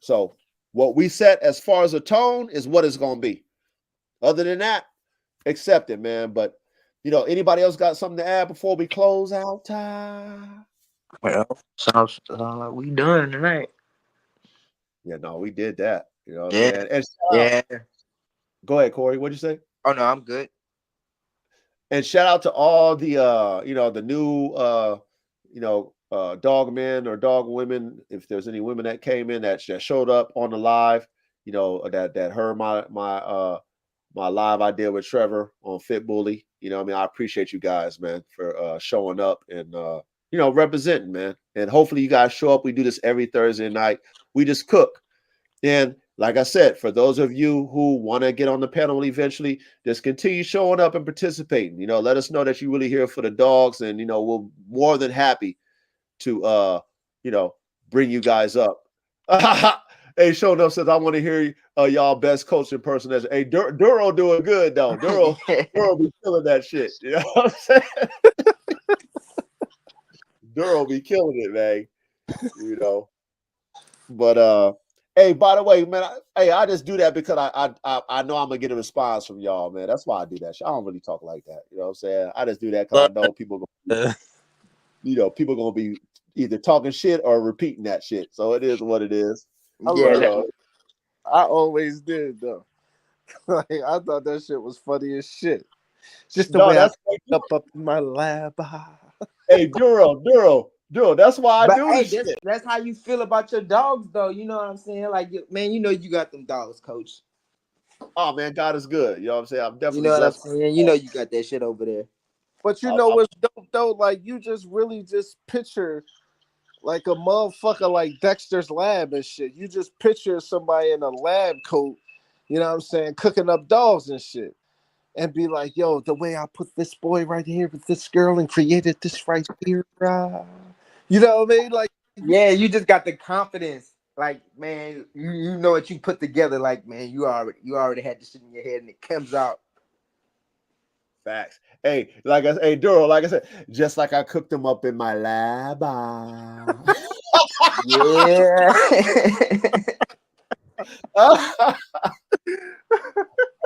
So what we set as far as a tone is what it's going to be. Other than that, accept it, man. But, anybody else got something to add before we close out? Well, sounds like we done tonight. Yeah, no, we did that. You know what Yeah. I'm saying? And Yeah. Go ahead, Corey. What'd you say? Oh no, I'm good. And shout out to all the the new dog men or dog women. If there's any women that came in that showed up on the live, that heard my live I did with Trevor on Fit Bully. I appreciate you guys, man, for showing up and representing, man. And hopefully you guys show up. We do this every Thursday night. We just cook. And like I said, for those of you who want to get on the panel eventually, just continue showing up and participating. Let us know that you're really here for the dogs, and we're more than happy to bring you guys up. Hey, showing up says I want to hear y'all best coach in person. Hey, Duro doing good though. Duro be killing that shit. You know what I'm saying? Duro be killing it, man. But hey, by the way, man, I just do that because I know I'm gonna get a response from y'all, man. That's why I do that shit. I don't really talk like that. You know what I'm saying? I just do that because I know people people gonna be either talking shit or repeating that shit. So it is what it is. I always did though. Like, I thought that shit was funny as shit. Just the way I up in my lab. Hey, Duro. That's why I do this shit. That's how you feel about your dogs, though. You know what I'm saying? Like, man, you got them dogs, coach. Oh man, God is good. You know what I'm saying? I'm You definitely know what I'm blessed. saying? You know you got that shit over there. But you I, know I, what's dope though? Like you just really just picture like a motherfucker like Dexter's Lab and shit. You just picture somebody in a lab coat, you know what I'm saying, cooking up dogs and shit. And be like, yo, the way I put this boy right here with this girl and created this right here, you know what I mean? Like, Yeah, you just got the confidence. Like, man, you know what you put together. Like, man, you already had this shit in your head, and it comes out. Facts. Hey, hey, Duro, like I said, just like I cooked them up in my lab. Yeah.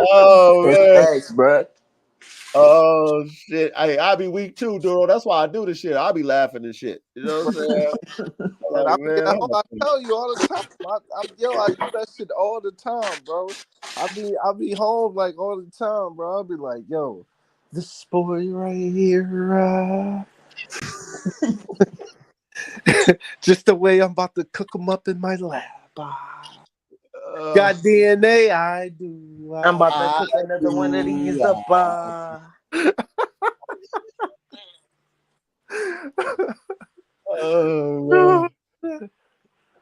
Oh That's man. facts, bro. Oh shit. I be weak too, Duro. That's why I do this shit. I be laughing and shit. You know what I'm saying? I'm and I like, be man, at I'm home, I tell you all the time. I do that shit all the time, bro. I be home like all the time, bro. I'll be like, yo, this boy right here, just the way I'm about to cook him up in my lab. uh, Got DNA, I do. I'm about to I cook another one of these do. up. Oh man.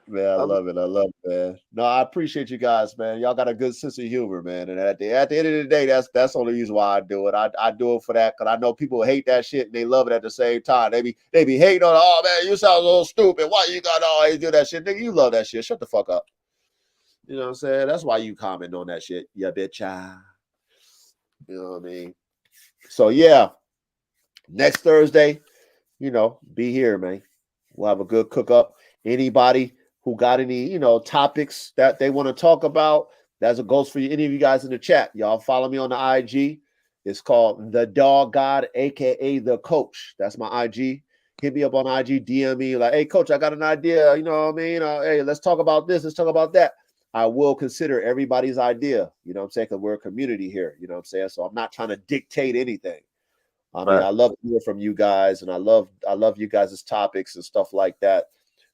Man, I I love it. I love it, man. No, I appreciate you guys, man. Y'all got a good sense of humor, man. And at the end of the day, that's the only reason why I do it. I do it for that because I know people hate that shit and they love it at the same time. They be hating on, oh man, you sound so stupid. Why you gotta always do that shit? Nigga, you love that shit. Shut the fuck up. You know what I'm saying? That's why you comment on that shit. Yeah, bitch. You know what I mean? So yeah, next Thursday, be here, man. We'll have a good cook up. Anybody who got any, topics that they want to talk about, that's a goes for you. Any of you guys in the chat. Y'all follow me on the IG. It's called The Dog God, aka The Coach. That's my IG. Hit me up on IG, DM me like, hey, coach, I got an idea. You know what I mean? Hey, let's talk about this. Let's talk about that. I will consider everybody's idea. You know what I'm saying? Because we're a community here. You know what I'm saying? So I'm not trying to dictate anything. I mean, Right. I love to hear from you guys, and I love you guys' topics and stuff like that.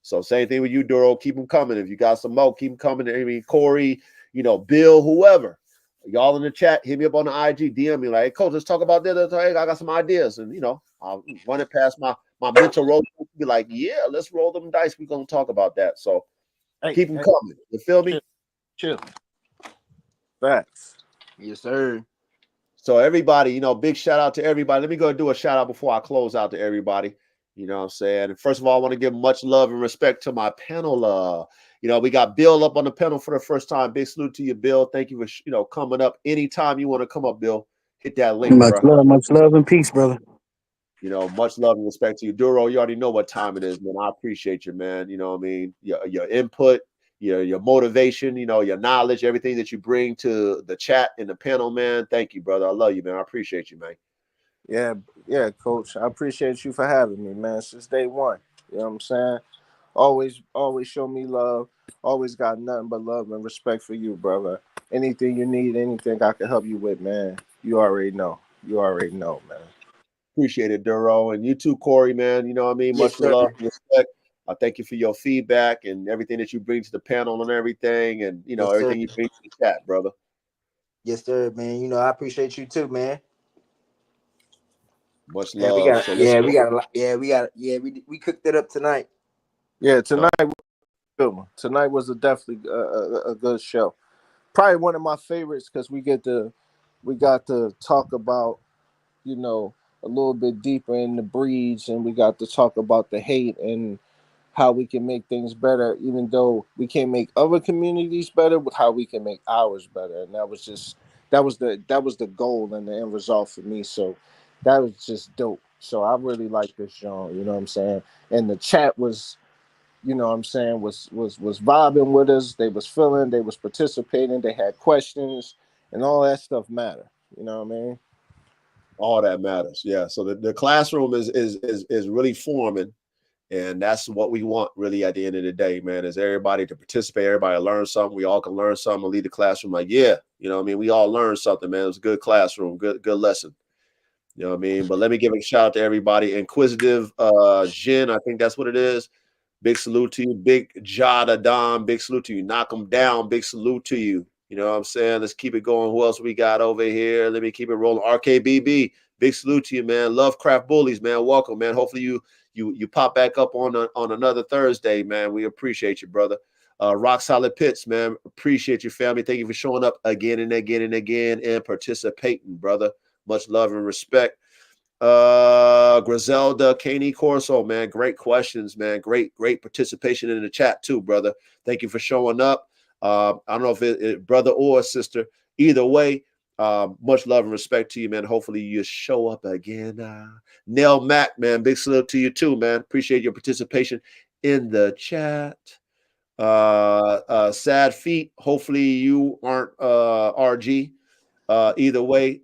So same thing with you, Duro. Keep them coming. If you got some more, keep them coming. I mean, Corey, Bill, whoever. Y'all in the chat, hit me up on the IG, DM me like, hey, coach, let's talk about this. Hey, I got some ideas, and I'll run it past my mental roll. Be like, yeah, let's roll them dice. We're gonna talk about that. So Hey, keep them hey, coming. You feel me? chill, chill. Facts. Yes, sir. So everybody, big shout out to everybody. Let me go and do a shout out before I close out to everybody. You know what I'm saying? And first of all, I want to give much love and respect to my panel. We got Bill up on the panel for the first time. Big salute to you, Bill. Thank you for coming up. Anytime you want to come up, Bill, hit that link, bro. Much love and peace, brother. Much love and respect to you. Duro, you already know what time it is, man. I appreciate you, man. You know what I mean? Your input, your motivation, your knowledge, everything that you bring to the chat and the panel, man. Thank you, brother. I love you, man. I appreciate you, man. Yeah, yeah, coach. I appreciate you for having me, man, since day one. You know what I'm saying? Always show me love. Always got nothing but love and respect for you, brother. Anything you need, anything I can help you with, man. You already know. You already know, man. Appreciate it, Duro. And you too, Corey, man. You know what I mean? Yes, Much sir. love and respect. I thank you for your feedback and everything that you bring to the panel and everything, and Yes, sir. everything you bring to the chat, brother. Yes, sir, man. I appreciate you too, man. Much And we love. got, So let's yeah, go. we got a lot. Yeah, we cooked it up tonight. Yeah, No, tonight was a good one. Tonight was definitely a good show. Probably one of my favorites because we got to talk about a little bit deeper in the breeds, and we got to talk about the hate and how we can make things better, even though we can't make other communities better, but how we can make ours better. And that was the goal and the end result for me. So that was just dope. So I really like this genre, you know what I'm saying? And the chat was, what I'm saying, was vibing with us. They was feeling, they was participating, they had questions, and all that stuff matter. You know what I mean? all that matters. Yeah. So the classroom is really forming. And that's what we want, really, at the end of the day, man, is everybody to participate, everybody to learn something. We all can learn something and leave the classroom like, yeah, you know what I mean? We all learned something, man. It was a good classroom, good lesson. You know what I mean? But let me give a shout out to everybody. Inquisitive Jin, I think that's what it is. Big salute to you. Big Jada Don, big salute to you. Knock them down, big salute to you. You know what I'm saying? Let's keep it going. Who else we got over here? Let me keep it rolling. RKBB, big salute to you, man. Lovecraft Bullies, man. Welcome, man. Hopefully you pop back up on another Thursday, man. We appreciate you, brother. Rock Solid Pits, man. Appreciate your family. Thank you for showing up again and again and again and participating, brother. Much love and respect. Griselda, Caney Corso, man. Great questions, man. Great participation in the chat too, brother. Thank you for showing up. I don't know if it brother or sister. Either way, much love and respect to you, man. Hopefully you show up again. Nell Mack, man. Big salute to you too, man. Appreciate your participation in the chat. Sad feet. Hopefully you aren't RG. Either way,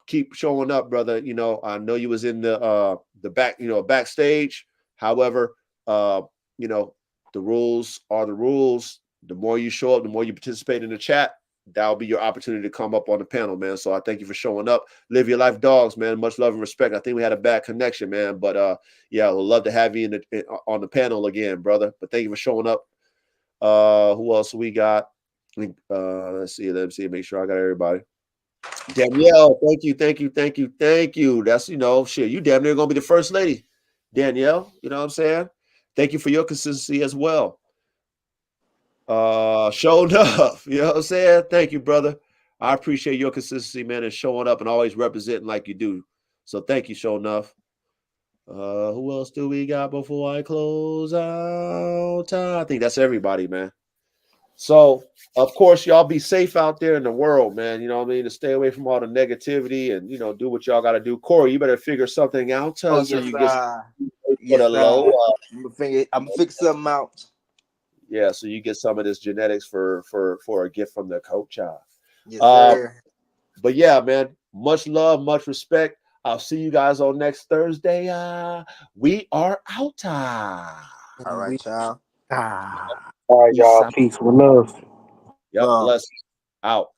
keep showing up, brother. You know, I know you was in the back, backstage. However, you know, the rules are the rules. The more you show up, the more you participate in the chat, that'll be your opportunity to come up on the panel, man. So I thank you for showing up. Live your life, dogs, man. Much love and respect. I think we had a bad connection, man, but yeah, we'd love to have you on the panel again, brother. But thank you for showing up. Who else we got? Let's see. Make sure I got everybody. Danielle, thank you. That's, shit, you damn near gonna be the first lady, Danielle. You know what I'm saying? Thank you for your consistency as well. Showing up, you know what I'm saying? Thank you, brother. I appreciate your consistency, man, and showing up and always representing like you do. So thank you, show enough. Who else do we got before I close out? I think that's everybody, man. So, of course, y'all be safe out there in the world, man. You know what I mean? To stay away from all the negativity and, do what y'all got to do. Corey, you better figure something out so Yes, you get for yes, the low. I'm fix something out. Yeah, so you get some of this genetics for a gift from the coach. Yes, sir. But yeah, man, much love, much respect. I'll see you guys on next Thursday. We are out. All right, y'all. Ah, All right, peace y'all. out. Peace with love. Yep, bless. Out.